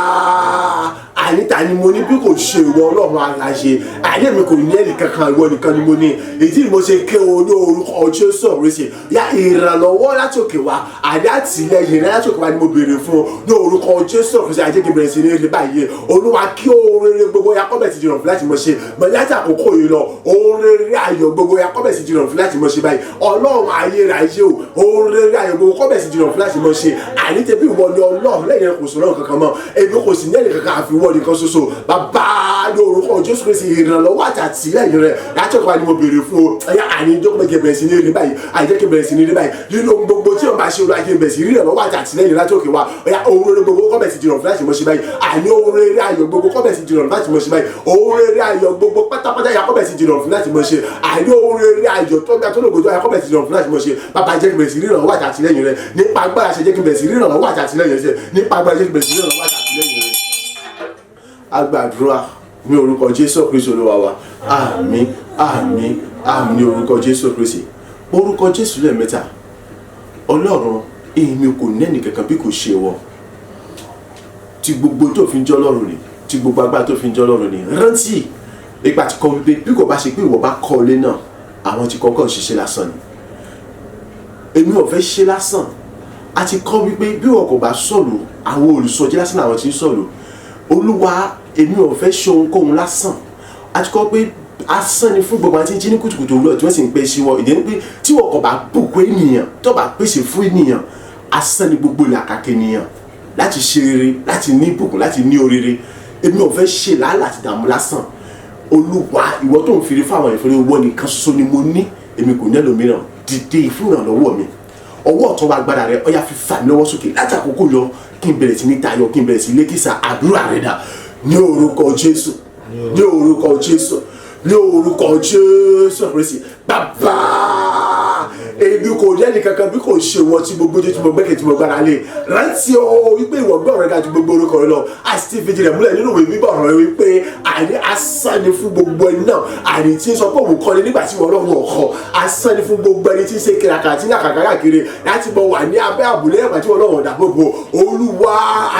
àníta ni mo ní bí kò ṣe ìwọ Ọlọ́run aláṣẹ àní mi kò ní ẹnì kankan ìwọ nìkan ni mo ní èyí mo ṣe ké o ní orúkọ Jésù Kristi ya ìrànlọ́wọ́ láti òkè wá àní àtìlẹ́yìn rẹ láti òkè wá ni mo béèrè fún ní orúkọ Jésù Kristi àjẹ́ kí bẹ̀rẹ̀ sí ní rí báyìí Olúwa kí oore gbogbo ya kọ́bẹ̀ ti jìnnà fún láti mọ̀ ṣe mọ̀ láti àkókò yìí lọ oore ayọ̀ gbogbo ya kọ́bẹ̀ ti jìnnà fún láti mọ̀ ṣe báyìí Ọlọ́run ayérayé o oore ayọ̀ gbogbo kọ́bẹ̀ ti jìnnà fún láti mọ̀ ṣe àní tẹ́bí ìwọ ni Ọlọ́run lẹ́yìn kò sọ̀rọ̀ kankan mọ́ èmi kò sì ní ẹnì kankan àfi wọ́ọ̀dì kan ṣoṣo bàbá ní orúkọ Jésù Kristi ìrànlọ́wọ́ àti àtìlẹ́yìn rẹ̀ láti ọ̀pá ni mo béèrè fún o ẹ̀yà àní ìjọba bẹ̀rẹ̀ sí ní rí báyìí àìjẹ́ kí bẹ̀rẹ̀ sí ní rí báyìí nínú gbogbo tí wọ́n bá ṣe olùwàjẹ́ bẹ̀rẹ̀ sí rí ìrànlọ́wọ́ àti àtìlẹ́yìn láti òkè wá ẹ̀yà oore gbogbo kọ́bẹ̀ ti jìnnà fún láti mọ̀ ṣe báyìí àní oore ayọ̀ gbogbo kọ́bẹ̀ ti jìnnà láti mọ̀ ṣe báyìí oore ayọ̀ gbogbo pátápátá yà kọ́bẹ̀ ti jìnnà fún láti mọ̀ ṣe àní oore ayọ̀ tó gbà tó lògójọ́ yà kọ́bẹ̀ ti jìnnà fún láti mọ̀ ṣe bàbá jẹ́ kí bẹ̀rẹ̀ sí rí ìrànlọ́wọ́ àti àtìlẹ́yìn rẹ̀ nípa agbára ṣe jẹ́ kí bẹ̀rẹ̀ sí rí ìrànlọ́wọ́ àti àtìlẹ́yìn rẹ̀ nípa agbára jẹ́ kí bẹ̀rẹ̀ sí rí ìrànlọ́wọ́ àti àtìlẹ́yìn rẹ̀. Agbàdúrà ní orúkọ Jésù Kristi Olúwa wa àmín àmín àmín ní orúkọ Jésù Kristi orúkọ Jésù lẹ́ẹ̀mẹ́ta Ọlọ́run èmi kò nẹ́ni kankan bí kò ṣe wọ tí gbogbo tó fi ń jẹ́ Ọlọ́run ni tí gbogbo agbára tó fi ń jẹ́ Ọlọ́run ni rántí ipa ti kọ́ wípé bí kò bá ṣe pé ìwọ bá kọ́ ilé náà àwọn tí kọ́kọ́ ń ṣiṣẹ́ lásán ni èmi ò fẹ́ ṣe lásán a ti kọ́ wípé bí wọn kò bá sọ̀lù àwọn olùsọjí lásán àwọn tí ń sọ̀lù Olúwa èmi ò fẹ́ ṣe ohunkóhun lásán a ti kọ́ pé asán ni fún gbogbo àti jí ní kùtùkùtù òwúrọ̀ tí wọ́n sì ń pè sí wọn ìdí ni pé tí wọn kò bá bùkún ènìyàn tó bá pèsè fún ènìyàn asán ni gbogbo làkàkẹ́ ènìyàn láti ṣe rere láti ní ìbùkún láti ní oríire èmi ò fẹ́ ṣe làálàá àti dààmú lásán Olúwa ìwọ tó ń fìrí fáwọn ìfẹ́rẹ́ owó nìkan ṣoṣo ni mo ní èmi kò ní ẹlòmíràn dìde fún ìrànlọ́wọ́ mi ọwọ́ ọ̀tún wa agbára rẹ ọ̀yà fi fà mí lọ́wọ́ sókè láti àkókò lọ kí n bẹ̀rẹ̀ sí ní tayọ kí n bẹ̀rẹ̀ sí lékìsà àdúrà rẹ dà ní orúkọ Jésù ní orúkọ Jésù ní orúkọ Jésù Kristi bàbá èmi kò ní ẹnì kankan bí kò ṣe wọn tí gbogbo ojú tí mo gbẹ́kẹ̀ tí mo gbára lé rántí o wípé ìwọ gbọ́ ọ̀rẹ́ ga ju gbogbo orúkọ rẹ lọ àti tí fìdí rẹ̀ múlẹ̀ nínú ìwé bíbọ̀ ọ̀rọ̀ rẹ wípé àní asán ni fún gbogbo ẹni náà àní tí ń sọ pé òun kọ́ni nígbà tí wọ́n lọ́wọ́ ọ̀kọ́ asán ni fún gbogbo ẹni tí ń ṣe kìràkà tí ń yàkàkà káàkiri láti bọ̀ wà ní abẹ́ àbúlé ẹ̀gbà tí wọ́n lọ́wọ́ ọ̀dà gbogbo Olúwa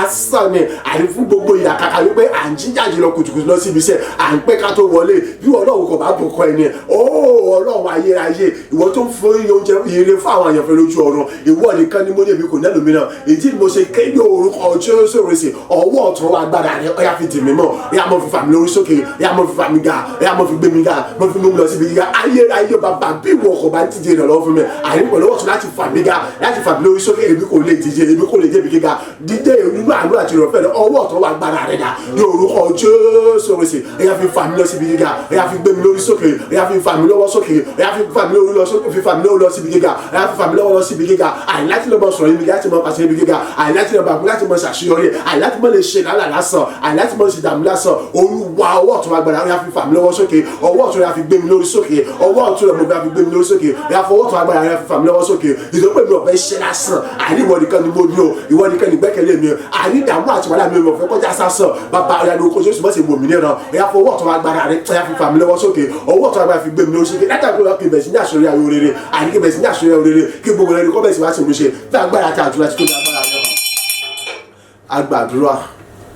asán ni àní fún gbogbo ìyàkàkà wípé à ń jíjàjì lọ kùtùkùtù lọ síbi iṣẹ́ à ń pẹ́ ká tó wọlé bí Ọlọ́run kò bá bùkọ́ ẹni Ọlọ́run ayérayé ìwọ tó ń fún oúnjẹ ire fún àwọn àyànfẹ́ lójú ọ̀run ìwọ nìkan ni mo ní èmi kò ní ẹlòmíràn èyí ni mo ṣe ké ní orúkọ Jésù Kristi ọwọ́ ọ̀tún agbára rẹ ọ̀yà fi dì mí mọ́ ọ̀yà mo fi fà mí lórí sókè ọ̀yà mo fi fà mí ga ọ̀yà mo fi gbé mi ga mo fi mú mi lọ síbi gíga ayérayé bàbá bí ìwọ kò bá díje ìrànlọ́wọ́ fún mi àní pẹ̀lú ọ̀tún láti fà mí ga láti fà mí lórí sókè èmi kò lè díje èmi kò lè débi gíga dídé nínú àánú àti ìrọ̀fẹ́ rẹ ọwọ́ ọ̀tún agbára rẹ dà ní orúkọ Jésù Kristi ọ̀yà fi fà mí lọ síbi gíga ọ̀yà fi gbé mi lórí sókè ọ̀yà fi fà mí lọ́wọ́ sókè ọ̀yà fi fà mí lórí lọ sókè fi fà mí lọ́wọ́ lọ síbi gíga ọ̀yà fi fà mí lọ́wọ́ lọ síbi gíga àìláti lọ́mọ sọ̀rọ̀ ibi láti mọ pàṣẹ ibi gíga àìláti lọ́mọ àbúrò láti mọ ṣàṣeyọrí àìláti mọ lè ṣe lálà lásán àìláti mọ ṣe dààmú lásán Olúwa ọwọ́ ọ̀tún agbára ọ̀yà fi fà mí lọ́wọ́ sókè ọwọ́ ọ̀tún ọ̀yà fi gbé mi lórí sókè ọwọ́ ọ̀tún ọ̀yà fi gbé mi lórí sókè ọ̀yà fọwọ́ ọ̀tún agbára ọ̀yà fi fà mí lọ́wọ́ sókè ìdókòwò mi ọ̀fẹ́ ṣe lásán àní ìwọ nìkan ni mo ní o ìwọ nìkan ni gbẹ́kẹ̀lé mi àní ìdààmú àti wàhálà mi ò fẹ́ kọjá sásán bàbá ọ̀yà ni okòó Jésù mọ̀sẹ̀ wòmí nìran ọ̀yà fọwọ́ ọ̀tún agbára rẹ ọ̀yà fi fà mí lọ́wọ́ sókè ọwọ́ ọ̀tún agbára fi gbé mi lórí sókè látàgbé ọ̀yà kì í bẹ̀ sí ní àṣọyà orere àní kì í bẹ̀ sí ní àṣọyà orere kí gbogbo rẹ kọ́ bẹ̀ sí wá sí ìmúṣe bí agbára àti àdúrà tí tó ní agbára yẹn hàn. Agbàdúrà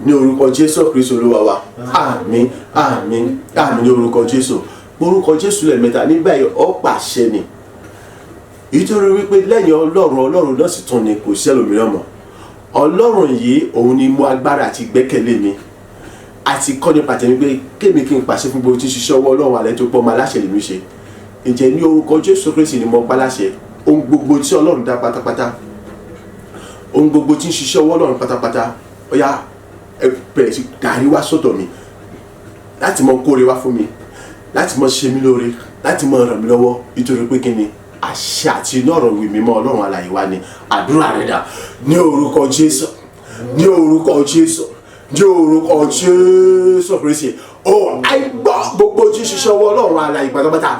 ní orúkọ Jésù Kristi Olúwa wa àmín àmín àmín ní orúkọ Jésù orúkọ Jésù lẹ́ẹ̀mẹ́ta nígbà yìí ó pàṣẹ ni nítorí wípé lẹ́yìn Ọlọ́run náà sì tún ni kò sí ẹlòmíràn mọ́ Ọlọ́run yìí òun ni mú agbára àti ìgbẹ́kẹ̀lé mi àti kọ́ nípa tẹ̀mí pé kémi kí n pàṣẹ fún gbogbo tí ń ṣiṣẹ́ ọwọ́ Ọlọ́run àlẹ́ tó pọ̀ máa láṣẹ lèmi ṣe ǹjẹ́ ní orúkọ Jésù Kristi ni mo pa láṣẹ ohun gbogbo tí Ọlọ́run dá pátápátá ohun gbogbo tí ń ṣiṣẹ́ ọwọ́ Ọlọ́run pátápátá ó yá ẹ bẹ̀rẹ̀ sí darí wá sọ́dọ̀ mi láti mọ kóore wá fún mi láti mọ ṣe mí lóore láti mọ ràn mí lọ́wọ́ nítorí pé kí ni àṣẹ àti iná ọ̀rọ̀ ìwé mímọ́ Ọlọ́run alààyè wa ni àdúrà rẹ̀ dà ní orúkọ Jésù ní orúkọ Jésù ní orúkọ Jésù Kristi ó ẹgbọ́ gbogbo tí ń ṣiṣẹ́ ọwọ́ Ọlọ́run alààyè pátápátá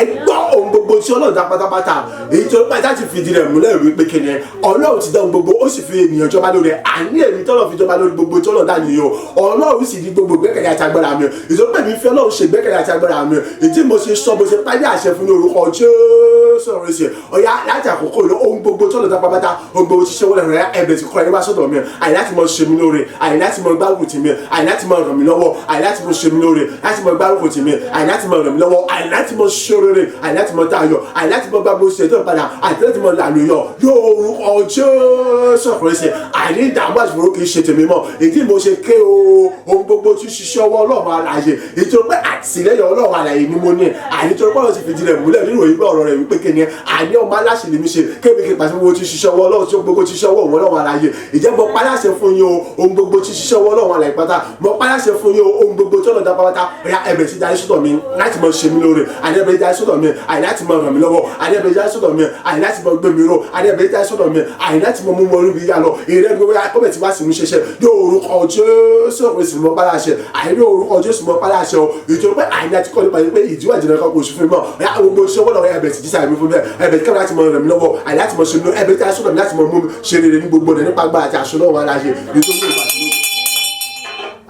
ẹgbọ́ ohun gbogbo tí tí Ọlọ́run dá pátápátá èyí tó pẹ́ láti fìdí rẹ̀ múlẹ̀ wípé kíni Ọlọ́run ti dá ohun gbogbo ó sì fi ènìyàn jọba lórí ẹ̀ àní èmi tọ́lọ̀ fi jọba lórí gbogbo tí Ọlọ́run dá nìyẹn Ọlọ́run sì di gbogbo gbẹ́kẹ̀lé àti agbára mi ìjọba mi fi Ọlọ́run ṣe gbẹ́kẹ̀lé àti agbára mi èyí mo ṣe sọ mo ṣe pàdé àṣẹ fún ní orúkọ Jésù ọ̀rọ̀ ṣe ọ̀yá láti àkókò lọ ohun gbogbo tí Ọlọ́run dá pátápátá ohun gbogbo ti ṣe wọlé rẹ̀ ẹ̀bẹ̀ ti kọ́ ẹni wá sọ́dọ̀ mi àyè láti mọ ṣe mí lóore àyè láti mọ gbárùkù tì mí àyè láti mọ ràn mí lọ́wọ́ àyè láti mọ ṣe mí lóore láti mọ gbárùkù tì mí àyè láti mọ ràn mí lọ́wọ́ àyè láti mọ ṣe rere àyè láti mọ tayọ̀ àyè láti mọ gbàgbó ṣe tó padà àyè láti mọ làlùyọ lórúkọ Jésù Kristi àyè ìdààmú àṣùwòrò kì í ṣe tèmi mọ́ èyí mo ṣe ké o ohun gbogbo tí ṣiṣẹ́ ọwọ́ Ọlọ́run alààyè èyí tó pé àtìlẹ́yìn Ọlọ́run alààyè ni mo ní àyè tó pé Ọlọ́run ti fìdí rẹ̀ múlẹ̀ nínú ìgbà ọ̀rọ̀ rẹ̀ wípé kíni àní ọmọ aláṣẹ lèmi ṣe kébì kí pàṣẹ gbogbo tí ṣiṣẹ́ ọwọ́ Ọlọ́run tí gbogbo tí ṣiṣẹ́ ọwọ́ Ọlọ́run alààyè ìjẹ́bọ̀ paláṣẹ fún yín o ohun gbogbo tí ṣiṣẹ́ ọwọ́ Ọlọ́run alààyè pátá mo paláṣẹ fún yín o ohun gbogbo tí Ọlọ́run dá pátá ọ̀yà ẹ̀bẹ̀ sí darí sọ́dọ̀ mi láti mọ ṣe mí lóore àní ẹ̀bẹ̀ darí sọ́dọ̀ mi àní láti mọ ràn mí lọ́wọ́ àní ẹ̀bẹ̀ darí sọ́dọ̀ mi àní láti mọ gbé mi ró àní ẹ̀bẹ̀ darí sọ́dọ̀ mi àní láti mọ mú mọ orí mi yá lọ ìrẹ́ gbogbo akọ́bẹ̀ tí wá sí mi ṣẹṣẹ lórúkọ Jésù Kristi mọ paláṣẹ àní lórúkọ Jésù mọ paláṣẹ o ìjọba pé àní láti kọ́ nípa pé ìdíwà ìjìnlẹ̀ kan kò sí fún mi mọ́ ọ̀yà gbogbo iṣẹ́ wọ́n lọ́wọ́ ẹ̀bẹ̀ sì dísà mi fún mi ẹ̀bẹ̀ tí kẹ́mi láti mọ ràn mí lọ́wọ́ àní láti mọ ṣe mi ẹ̀bẹ̀ darí sọ́dọ̀ mi láti mọ mú ṣe rere ní gbogbo rẹ̀ nípa agbára àti aṣọ náà wà láṣẹ nítorí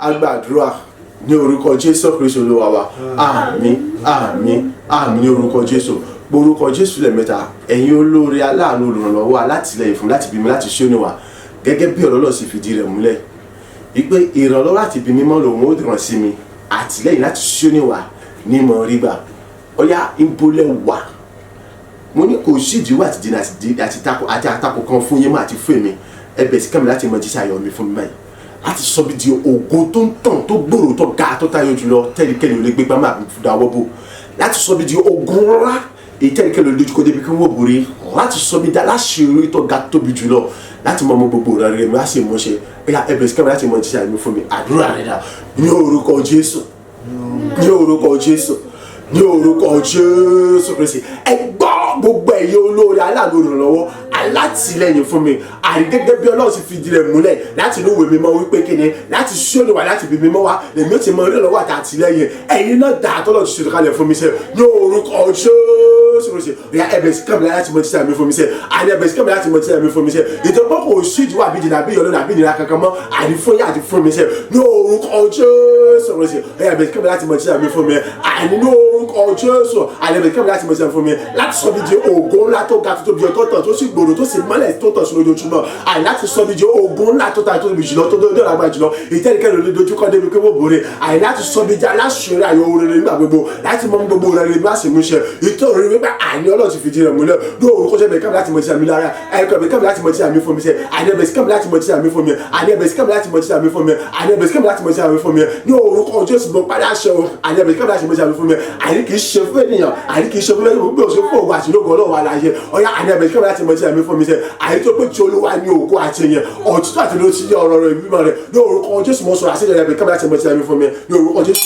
agbàdúrà ní orúkọ Jésù Kristi Olúwa wa àmín àmín àmín ní orúkọ Jésù orúkọ Jésù lẹ́ẹ̀mẹ́ta ẹ̀yin olóore aláàánú olùrànlọ́wọ́ alátìlẹ́yìn fún láti bí mi láti ṣe níwà gẹ́gẹ́ bí ọ̀rọ̀ Ọlọ́run sì fìdí rẹ̀ múlẹ̀ wípé ìrànlọ́wọ́ láti bí mímọ́ lòun ó ràn sí mi àtìlẹ́yìn láti ṣe níwà ní mọ̀ rí gbà ọ̀yá ìbolẹ̀ wà mo ní kò sí ìdíwọ́ àti dínà àti àtakò kan fún yín mọ́ àti fún èmi ẹbẹ̀ sí kẹ́mi láti mọ jíṣẹ́ ayọ̀ mi fún mi báyìí láti sọ bí di ògo tó ń tàn tó gbòòrò tó ga tó tayọ jùlọ tẹ́lifíkẹ́lì ò lè gbé gbámà dáwọ́ bò láti sọ bí di ogun ńlá èyí tẹ́lifíkẹ́lì ò lè dojúkọ débi kí wọ́n borí láti sọ bí di aláṣeyọrí tó ga tóbi jùlọ láti mọ ọmọ gbogbo rẹ̀ rẹ̀ mi á sì mọ̀ ṣe ẹbẹ̀ sí kẹ́mi láti mọ jíṣẹ́ ayọ̀ mi fún mi àdúrà rẹ̀ dà ní orúkọ Jésù ní orúkọ Jésù ní orúkọ Jésù Kristi ẹ gbọ́ gbogbo ẹ̀yin olóore aláàánú olùrànlọ́wọ́ alátìlẹ́yìn fún mi àrí gẹ́gẹ́ bí Ọlọ́run ti fìdí rẹ̀ múlẹ̀ láti inú ìwé mímọ́ wípé kíni láti ṣóni wá láti bí mímọ́ wá lèmi ó ti mọ orí ìrànlọ́wọ́ àti àtìlẹ́yìn ẹ̀yin náà dà tọ́lọ̀ ti ṣètò kalẹ̀ fún mi sẹ́ ní orúkọ Jésù Kristi ọ̀yà ẹ̀bẹ̀ sí kẹ́mi láti mọ títà mi fún mi sẹ́ àní ẹ̀bẹ̀ sí kẹ́mi láti mọ títà mi fún mi sẹ́ ìjọba kò sí ìdíwọ́ àbí ìdìnnà àbí ìyọlọ́nà àbí ìnira kankan mọ́ àní fún yà àti fún mi sẹ́ ní orúkọ Jésù Kristi ọ̀yà ẹ̀bẹ̀ sí kẹ́mi láti mọ títà mi fún mi àní ní orúkọ Jésù àní ẹ̀bẹ̀ sí kẹ́mi láti mọ títà mi fún mi láti sọ bí di ògo ńlá tó ga tó tóbi ọ̀tọ̀ọ̀tọ̀ tó sì gbòòrò tó sì mọ́lẹ̀ tó tọ̀ sí lójoojúmọ́ àì láti sọ bí di ogun ńlá tó ta tó tóbi jùlọ tó dé ọ̀làgbà jùlọ ìtẹ́nikẹ́ni olè dojúkọ débi pé wọ́n borí àì láti sọ bí di aláṣẹrẹ ayọ̀ òrèrè nígbà gbogbo láti mọ gbogbo rẹ̀ má sì mú ṣe ìtòrí wípé àìní Ọlọ́run ti fìdí rẹ̀ múlẹ̀ ní orúkọ ṣẹ́ bẹ̀ kẹ́mi láti mọ ti àmì lára ẹ̀kọ́ bẹ̀ kẹ́mi láti mọ ti àmì fún mi ṣe àìní ẹ̀bẹ̀ sí kẹ́mi láti mọ ti àmì fún mi àìní ẹ̀bẹ̀ sí kẹ́mi láti mọ ti àmì fún mi àìní ẹ̀bẹ̀ sí kẹ́mi láti mọ ti àmì fún mi ní orúkọ Jésù mo padà ṣe o àìní ẹ̀bẹ̀ sí kẹ́mi láti mọ ti àmì fún mi àìní kì í ṣe fún ènìyàn àìní kì í ṣe fún lẹ́yìn gbogbo òṣèlú fún òwò àti lógo Ọlọ́run aláyé ọ̀yá àìní ẹ̀bẹ̀ sí kẹ́mi láti mọ ti àmì fún mi ṣe àìní tó pé tí Olúwa ní ògo àti ẹ̀yẹ òtítọ́ àti ló ti yẹ ọ̀rọ̀ rẹ̀ bímọ rẹ̀ ní orúkọ Jésù mo sọ̀rọ̀ àṣeyọrí ẹ̀bẹ̀ kẹ́mi láti mọ ti àmì fún mi ní orúkọ Jésù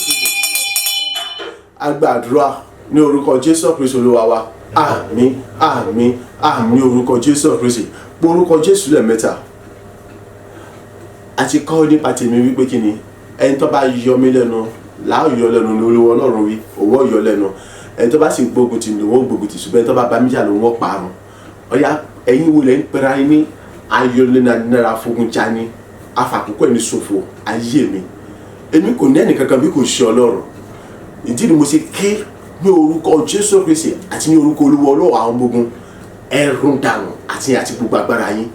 agbàdúrà ní orúkọ Jésù Kristi Olúwa wa àmín àmín àmín ní orúkọ Jésù Kristi orúkọ Jésù lẹ́ẹ̀mẹ́ta àti kọ́ nípa tèmi wípé kí ni ẹni tó bá yọ mí lẹ́nu láò yọ lẹ́nu ní Olúwa Ọlọ́run wí òwò yọ lẹ́nu ẹni tó bá sì gbógun tì ní òwò gbógun tì ṣùgbọ́n ẹni tó bá bá mi jà ló wọ́n parun ọ̀yá ẹ̀yin wo lẹ́ ń pera yín ní ayọ̀lẹ́nà fogun jani afàkókò ẹni ṣòfò ayé mi èmi kò ní ẹnì kankan bí kò ṣe Ọlọ́run ìdí ni mo ṣe ké ní orúkọ Jésù Kristi àti ní orúkọ Olúwa Ọlọ́run àwọn ọmọ ogun ẹ run dànù àti gbogbo agbára yín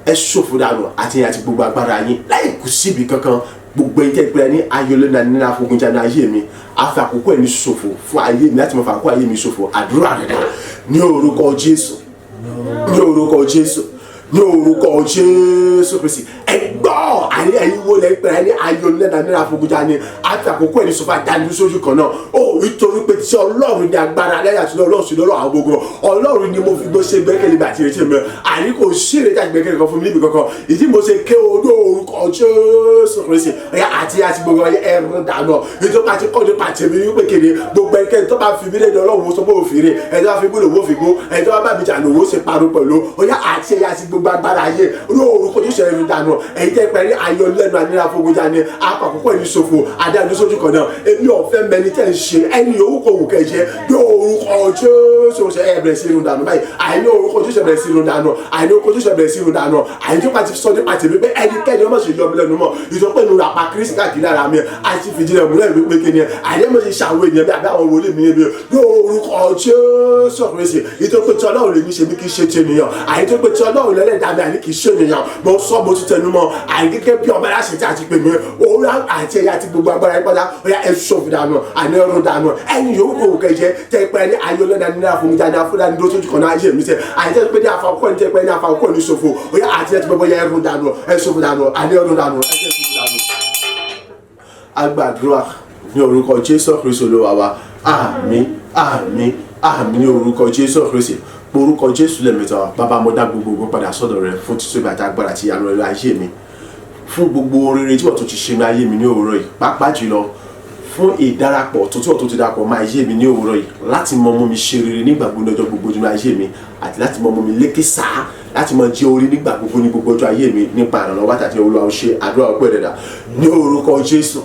ẹ ṣòfò dànù àti gbogbo agbára yín láì kù síbi kankan gbogbo ẹni tẹ́ pé ní ayọ̀lẹ́nà fogun jani ayé mi afàkókò ẹni ṣòfò fún ayé mi láti mọ fàkókò ayé mi ṣòfò àdúrà rẹ̀ dà ní orúkọ Jésù ní orúkọ Jésù ní orúkọ Jésù Kristi ẹgbọ́ àní ẹ̀yin wo lẹ́ pẹ̀lú ẹni ayọ̀lẹ́nà nínú àfọ̀gùjà ni àti àkókò ẹni sọfà dání sójú kan náà ó nítorí pé tí Ọlọ́run ní agbára lẹ́yìn àti Ọlọ́run sí lọ́rọ̀ àwọn gbogbo Ọlọ́run ni mo fi gbọ́ ṣe gbẹ́kẹ̀lé mi àti ìrètí mi àní kò sí ìrètí àti gbẹ́kẹ̀lé kan fún mi níbi kankan ìdí mo ṣe ké o ní orúkọ Jésù Kristi àti gbogbo ẹ̀rọ dànù nítorí àti kọ́ nípa tèmi wípé kéde gbogbo ẹnikẹ́ni tó bá fi mí lẹ́nu Ọlọ́run sọ pé òfin rè ẹni tó bá fi mí lòwó fi gbó ẹni tó bá bá mi jà lòwó ṣe parun pẹ̀lú ọ̀yá àti gbogbo agbára ayé ní orúkọ Jésù ẹ̀rọ dànù ẹ̀yin tẹ́ pẹ̀lú ayọ̀lẹ́nu àníra fogunjà ni àpapọ̀ ẹni ṣòfò adáni sójú kan náà èmi ọ̀fẹ́ mẹni tẹ́ ń ṣe ẹni yòówù kò wù kẹ́ jẹ́ ní orúkọ Jésù ṣe bẹ̀rẹ̀ sí irun dànù báyìí àìní orúkọ Jésù bẹ̀rẹ̀ sí irun dànù àìní orúkọ Jésù bẹ̀rẹ̀ sí irun dànù àìní tó bá ti sọ nípa tèmi pé ẹnikẹ́ni ọmọ ṣe yọ mi lẹ́nu mọ́ ìjọpẹ́ ìnura pa kírísì káàkiri lára mi àti fìdílẹ̀ múlẹ̀ wípé kí ni àìní mo ṣe ṣàwọn ènìyàn bí àbí àwọn wòlíì mi níbi lórúkọ Jésù Kristi ìjọpẹ́ tí Ọlọ́run lè ní ṣe bí kì í ṣe ti ènìyàn àìní tó pé tí Ọlọ́run lẹ́lẹ́dàá mi àìní kì í ṣe ènìyàn mo sọ mo ti tẹnu mọ́ àìní gẹ́gẹ́ bí ọba láṣẹ tí a ti pè mí òun àti ẹ̀yà àti gbogbo agbára yín pátá ó yá ẹ ṣòfò dànù àní ọrùn dànù ẹ̀yin yòówù kò kẹjẹ tẹ pẹ ní ayọlẹ́dà ní àfọmújáde àfọdà ní lóṣooṣù kan náà ayé mi sẹ àyè tẹ pé ní àfọkọ́ ní tẹ pé ní àfọkọ́ ní ṣòfò ó yá àti ẹ̀ tí gbogbo yẹ ẹrùn dànù ẹ ṣòfò dànù àní ọrùn dànù ẹ jẹ́ ṣòfò dànù. Agbàdúrà ní orúkọ Jésù Kristi Olúwa wa àmín àmín àmín ní orúkọ Jésù Kristi orúkọ Jésù lẹ́mẹ̀ta bàbá mo dá gbogbo padà sọ́dọ̀ rẹ fún títúbi àti agbára ti ìyanu rẹ ayé mi fún gbogbo rere tí wọ́n tó ti ṣe ní ayé mi ní òwúrọ̀ yìí pàápàá jùlọ fún ìdarapọ̀ tó tí wọ́n tó ti darapọ̀ mọ́ ayé mi ní òwúrọ̀ yìí láti mọ mú mi ṣe rere nígbà gbogbo ọjọ́ gbogbo nínú ayé mi àti láti mọ mú mi lékè sáà láti mọ jẹ́ orí nígbà gbogbo ní gbogbo ọjọ́ ayé mi nípa ìrànlọ́wọ́ àti Olúwa ó ṣe àdúrà ọpẹ́ dẹ̀dà ní orúkọ Jésù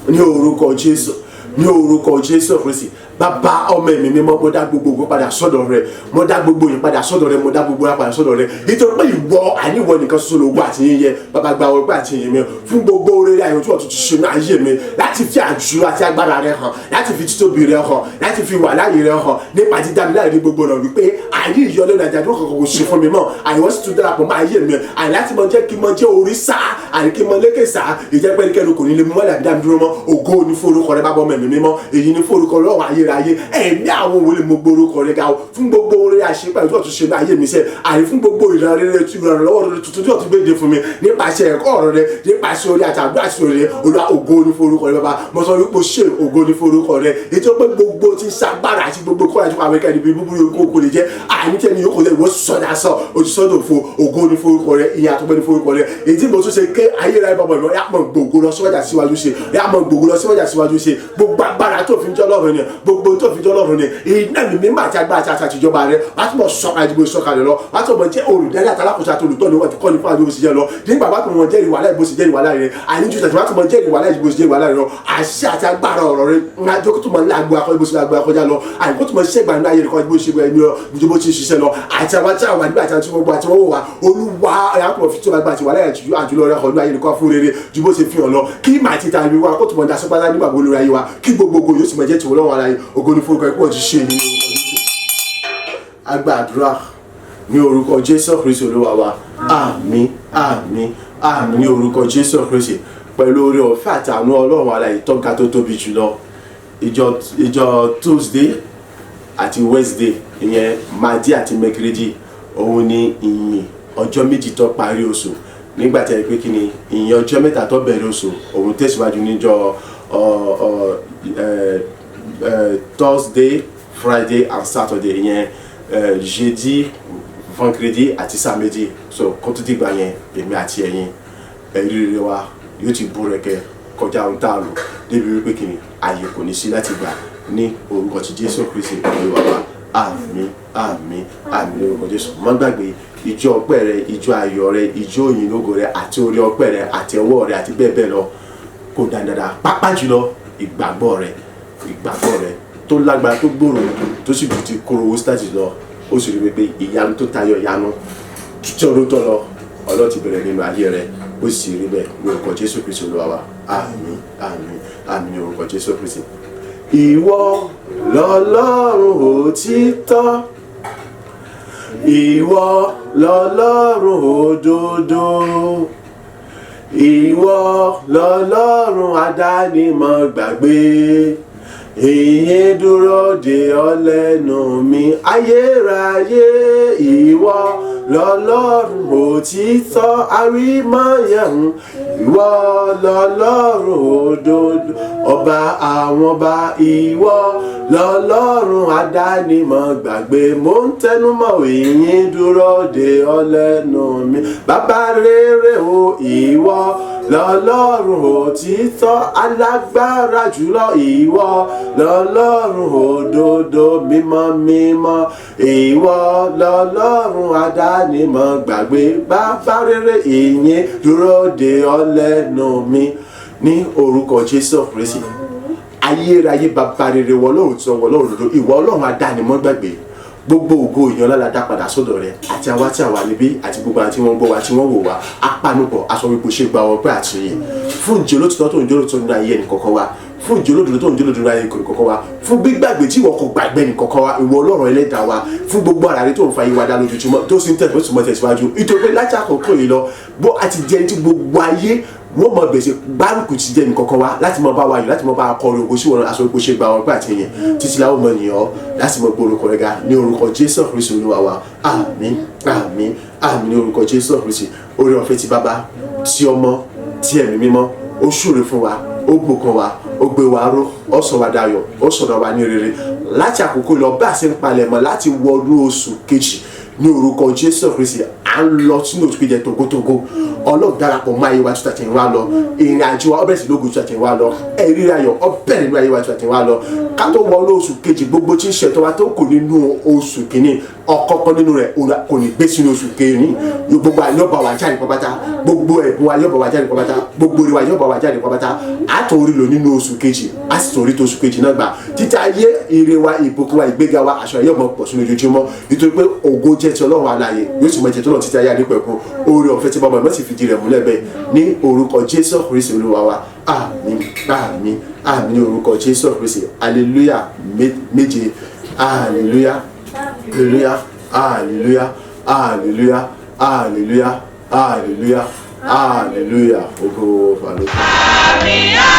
ní orúkọ Jésù ní orúkọ Jésù Kristi bàbá ọmọ ẹ̀mí mímọ́ mo dá gbogbo padà sọ́dọ̀ rẹ mo dá gbogbo yìí padà sọ́dọ̀ rẹ mo dá gbogbo padà sọ́dọ̀ rẹ nítorí pé ìwọ àníwọ nìkan ṣoṣo lóògùn àti yíyẹ bàbá gba ọgbà àti yìnyín mi fún gbogbo oore ayọ̀ tí wọ́n tún ti ṣe ní ayé mi láti fi àjùlọ àti agbára rẹ hàn láti fi títóbi rẹ hàn láti fi wà láàyè rẹ hàn nípa dídá mi láì ní gbogbo ọ̀nà wípé àìní ìyọlẹ́nu àjàdúrà kankan kò ṣe fún mi mọ́ àìwọ́n sì tún darapọ̀ mọ́ ayé mi àì láti mọ jẹ́ kí mọ jẹ́ orí sáà àì kí mọ lékè sáà ìjẹ́pẹ́ nìkẹ́ni kò ní lè mú mọ́lẹ̀ àbí dámi dúró mọ́ ògo ní forúkọ rẹ bábọ́ mẹ́mí mímọ́ èyí ní forúkọ lọ́wọ́ ayérayé ẹ̀mí àwọn wòlíì mo gbórúkọ rẹ ga o fún gbogbo orí àṣepẹ́ tí wọ́n tún ṣe ní ayé mi sẹ́ àì fún gbogbo ìran rere tí ìran lọ́wọ́ rere tuntun tí wọ́n tún gbéde fún mi nípasẹ̀ ẹ̀kọ́ ọ̀rọ̀ rẹ nípasẹ̀ orí àtàgbà àti orí olúwa ògo ní forúkọ rẹ bàbá mo sọ wípé ṣe ògo ní forúkọ rẹ ètò pé gbogbo ti ṣàgbára àti gbogbo kọ́ àti àwọn akẹ́kẹ́ níbi búburú kò lè jẹ́ àìní tẹ́ni yóò kò lè wọ́n sọ̀dá sọ òjísọ́dọ̀ fún ògo ní forúkọ rẹ ìyá àtọ́gbẹ́ ní forúkọ rẹ èyí tí mo tún ṣe ké ayérayé bàbá ìmọ̀ yà mọ̀ gbogbo lọ síwájà síwájú ṣe yà mọ̀ gbogbo lọ síwájà síwájú ṣe gbogbo agbára tó fi ń jọ́ lọ́rùn ni gbogbo tó fi ń jọ́ lọ́rùn ni iná mi mímọ́ àti agbára àti àtijọba rẹ wà á tún mọ̀ sọ́ka ìdìbò ìsọ̀kalẹ̀ lọ wà á tún mọ̀ jẹ́ olùdarí àtàlákòóso àti olùtọ́ni wọn ti kọ́ ní fún àdúgbò sí jẹ́ lọ nígbà wà á tún mọ̀ jẹ́rìí wàhálà ìbò sí jẹ́rìí wàhálà rẹ àníjú tẹ̀sí wà á tún mọ̀ jẹ́rìí wàhálà ìbò sí jẹ́rìí wàhálà rẹ lọ àṣẹ àti agbára ọ̀rọ̀ rẹ ńlájọ́ kó tún mọ̀ lágbo akọ́ ìbò sí lágbo akọ́já lọ àìkó tún mọ̀ ṣẹ́gbà ńlá ayé nìkan ìbò ṣe ẹni lọ ìjọba ti ṣiṣẹ́ lọ àti àwọn tí àwọn àdúgbò àti àwọn tí wọ́n gbọ́ àti wọ́n wò wá olúwa ẹ̀yàpọ̀ fi tó bá gbà àti wàhálà àjùlọ rẹ ọ̀nà ayé nìkan fún rere ju bó ṣe fi hàn lọ kí màá ti ta ìwé wa kó tún mọ̀ dasọ́ pátá nígbà gbogbo ayé wa kí gbogbo yóò sì mọ̀ jẹ́ tìwọ́ lọ́wọ́ ara yìí ògo ní forúkọ ẹ̀kọ́ ti ṣe ní agbàdúrà ní orúkọ Jésù Kristi Olúwa wa àmín àmín àmín ní orúkọ Jésù Kristi pẹ̀lú oore ọ̀fẹ́ àtàánú Ọlọ́run alààyè tọ́ka tó tóbi jùlọ ìjọ Tuesday àti Wednesday ìyẹn madi àti mẹkìrìdì òun ni ìyìn ọjọ́ méjì tó parí oṣù nígbà tí a pé kí ni ìyìn ọjọ́ mẹ́ta tó bẹ̀rẹ̀ oṣù òun tẹ̀síwájú níjọ́ Thursday Friday and Saturday ìyẹn jeudi vendredi àti samedi so kó tó dìgbà yẹn èmi àti ẹ̀yin ẹ̀rí rere wa yóò ti bú rẹ̀kẹ́ kọjá ohun tá a lò débi wípé kí ni ààyè kò ní sí láti gbà ní orúkọ ti Jésù Kristi Olúwa wa àmín àmín àmín orúkọ Jésù má gbàgbé ìjọ ọpẹ́ rẹ ìjọ ayọ̀ rẹ ìjọ òyìnlógo rẹ àti orí ọpẹ́ rẹ àti ọwọ́ rẹ àti bẹ́ẹ̀ bẹ́ẹ̀ lọ kó dáadáa pápá jùlọ ìgbàgbọ́ rẹ tó lágbára tó gbòòrò tó sì ju ti kóró owó sítájì lọ ó sì rí wípé ìyanu tó tayọ ìyanu tí ọdún tó lọ Ọlọ́run ti bẹ̀rẹ̀ nínú ayé rẹ ó sì rí bẹ́ẹ̀ ní orúkọ Jésù Kristi Olúwa wa àmín àmín àmín ní orúkọ Jésù Kristi. Ìwọ lọ́lọ́run òtítọ́ ìwọ lọ́lọ́run òdodo ìwọ lọ́lọ́run àdánimọ̀ gbàgbé ìyìn dúró de ọ lẹ́nu mi ayérayé ìwọ lọ́lọ́run òtítọ́ àrímáyẹ̀hún ìwọ lọ́lọ́run òdodo ọba àwọn ọba ìwọ lọ́lọ́run àdánimọ̀ gbàgbé mò ń tẹnumọ́ ìyìn dúró de ọ lẹ́nu mi bàbá rere o ìwọ lọ́lọ́run òtítọ́ alágbára jùlọ ìwọ lọ́lọ́run òdodo mímọ́ mímọ́ ìwọ lọ́lọ́run àdánimọ̀ gbàgbé bàbá rere ìyìn dúró de ọ lẹ́nu mi ní orúkọ Jésù Kristi ayérayé bàbá rere wọ Ọlọ́run tí wọ́n wọ Ọlọ́run lòdò ìwọ Ọlọ́run adánimọ́ gbàgbé gbogbo ògo ìyàn lọ́la dá padà sọ́dọ̀ rẹ̀ àti àwa tí a wà níbí àti gbogbo àwọn tí wọ́n ń gbọ́ wa tí wọ́n wò wá apanupọ̀ aṣọ wípé ṣe gba ọpẹ́ àtúnyìn fún ìjẹ́ olótìtọ́ tó ń jẹ́ olótìtọ́ nínú ayé ẹnìkọ̀ọ̀kan wa fún ìjẹ́ olódodo tó ń jẹ́ olódodo nínú ayé ẹnìkọ̀ọ̀kan wa fún gbígbàgbé tí ìwọ kò gbàgbé ẹnìkọ̀ọ̀kan wa ìwọ Ọlọ́run ẹlẹ́dàá wa fún gbogbo ara rẹ tó ń fa ìwà dá lójoojúmọ́ tó sì ń tẹ̀síwájú nítorí pé láti àkókò yìí lọ bó a ti jẹ́ ní ti gbogbo ayé wọ́n mọ bẹ̀sẹ̀ gbárùkù ti jẹ́ nìkankan wa láti mọ bá wa yìí láti mọ bá a kọrin ògo sí wọn aṣọ ipò ṣe gba wọn pé àti ẹ̀yìn títí láwọn ọmọ ènìyàn láti mọ gbé orúkọ rẹ̀ ga ní orúkọ Jésù Kristi Olúwa wa àmín àmín àmín ní orúkọ Jésù Kristi oore ọ̀fẹ́ ti bàbá ti ọmọ ti ẹ̀mí mímọ́ ó ṣúre fún wa ó gbókan wa ó gbé wa ró ó sọ wa dayọ̀ ó sọ̀rọ̀ wa ní rere láti àkókò lọ bá a ṣe ń palẹ̀mọ́ láti wọnú oṣù kejì ní orúkọ Jésù Kristi à ń lọ sínú oṣù kejì togotogo Ọlọ́run darapọ̀ mọ́ ayé wa tó tàtẹ̀ wá lọ ìrìn àjò wa ọbẹ̀ sí lógun tó tàtẹ̀ wá lọ ẹ̀rí ayọ̀ ọbẹ̀ nínú ayé wa tó tàtẹ̀ wá lọ ká tó wọnú oṣù kejì gbogbo tí ń ṣètò wa tó kù nínú oṣù kìíní ọ̀kọ̀ọ̀kan nínú rẹ̀ kò ní gbé sínú oṣù kẹrin gbogbo àyọ̀bọ̀ wa jáde pàpàtà gbogbo ẹ̀bùn àyọ̀bọ̀ wa jáde pàpàtà gbogbo ìwà àyọ̀bọ̀ wa jáde pàpàtà àtòrí lò nínú oṣù kejì a sì torí tó oṣù kejì náà gbà títa ayé ire wa ìbùkún wa ìgbéga wa aṣọ àyọ̀bọ̀ pọ̀ sínú ojoojúmọ́ nítorí pé ògo jẹ́ ti Ọlọ́run alààyè yóò sì mọ jẹ́ tọ́lọ̀ títa ayé àdépẹ̀kún oore ọ̀fẹ́ tí bàbá mi sì fìdí rẹ̀ múlẹ̀ bẹ́ẹ̀ ní orúkọ Jésù Kristi Olúwa wa àmín àmín àmín ní orúkọ Jésù Kristi hallelujah méje hallelujah hallelujah hallelujah hallelujah hallelujah hallelujah hallelujah ògo fàlọ́.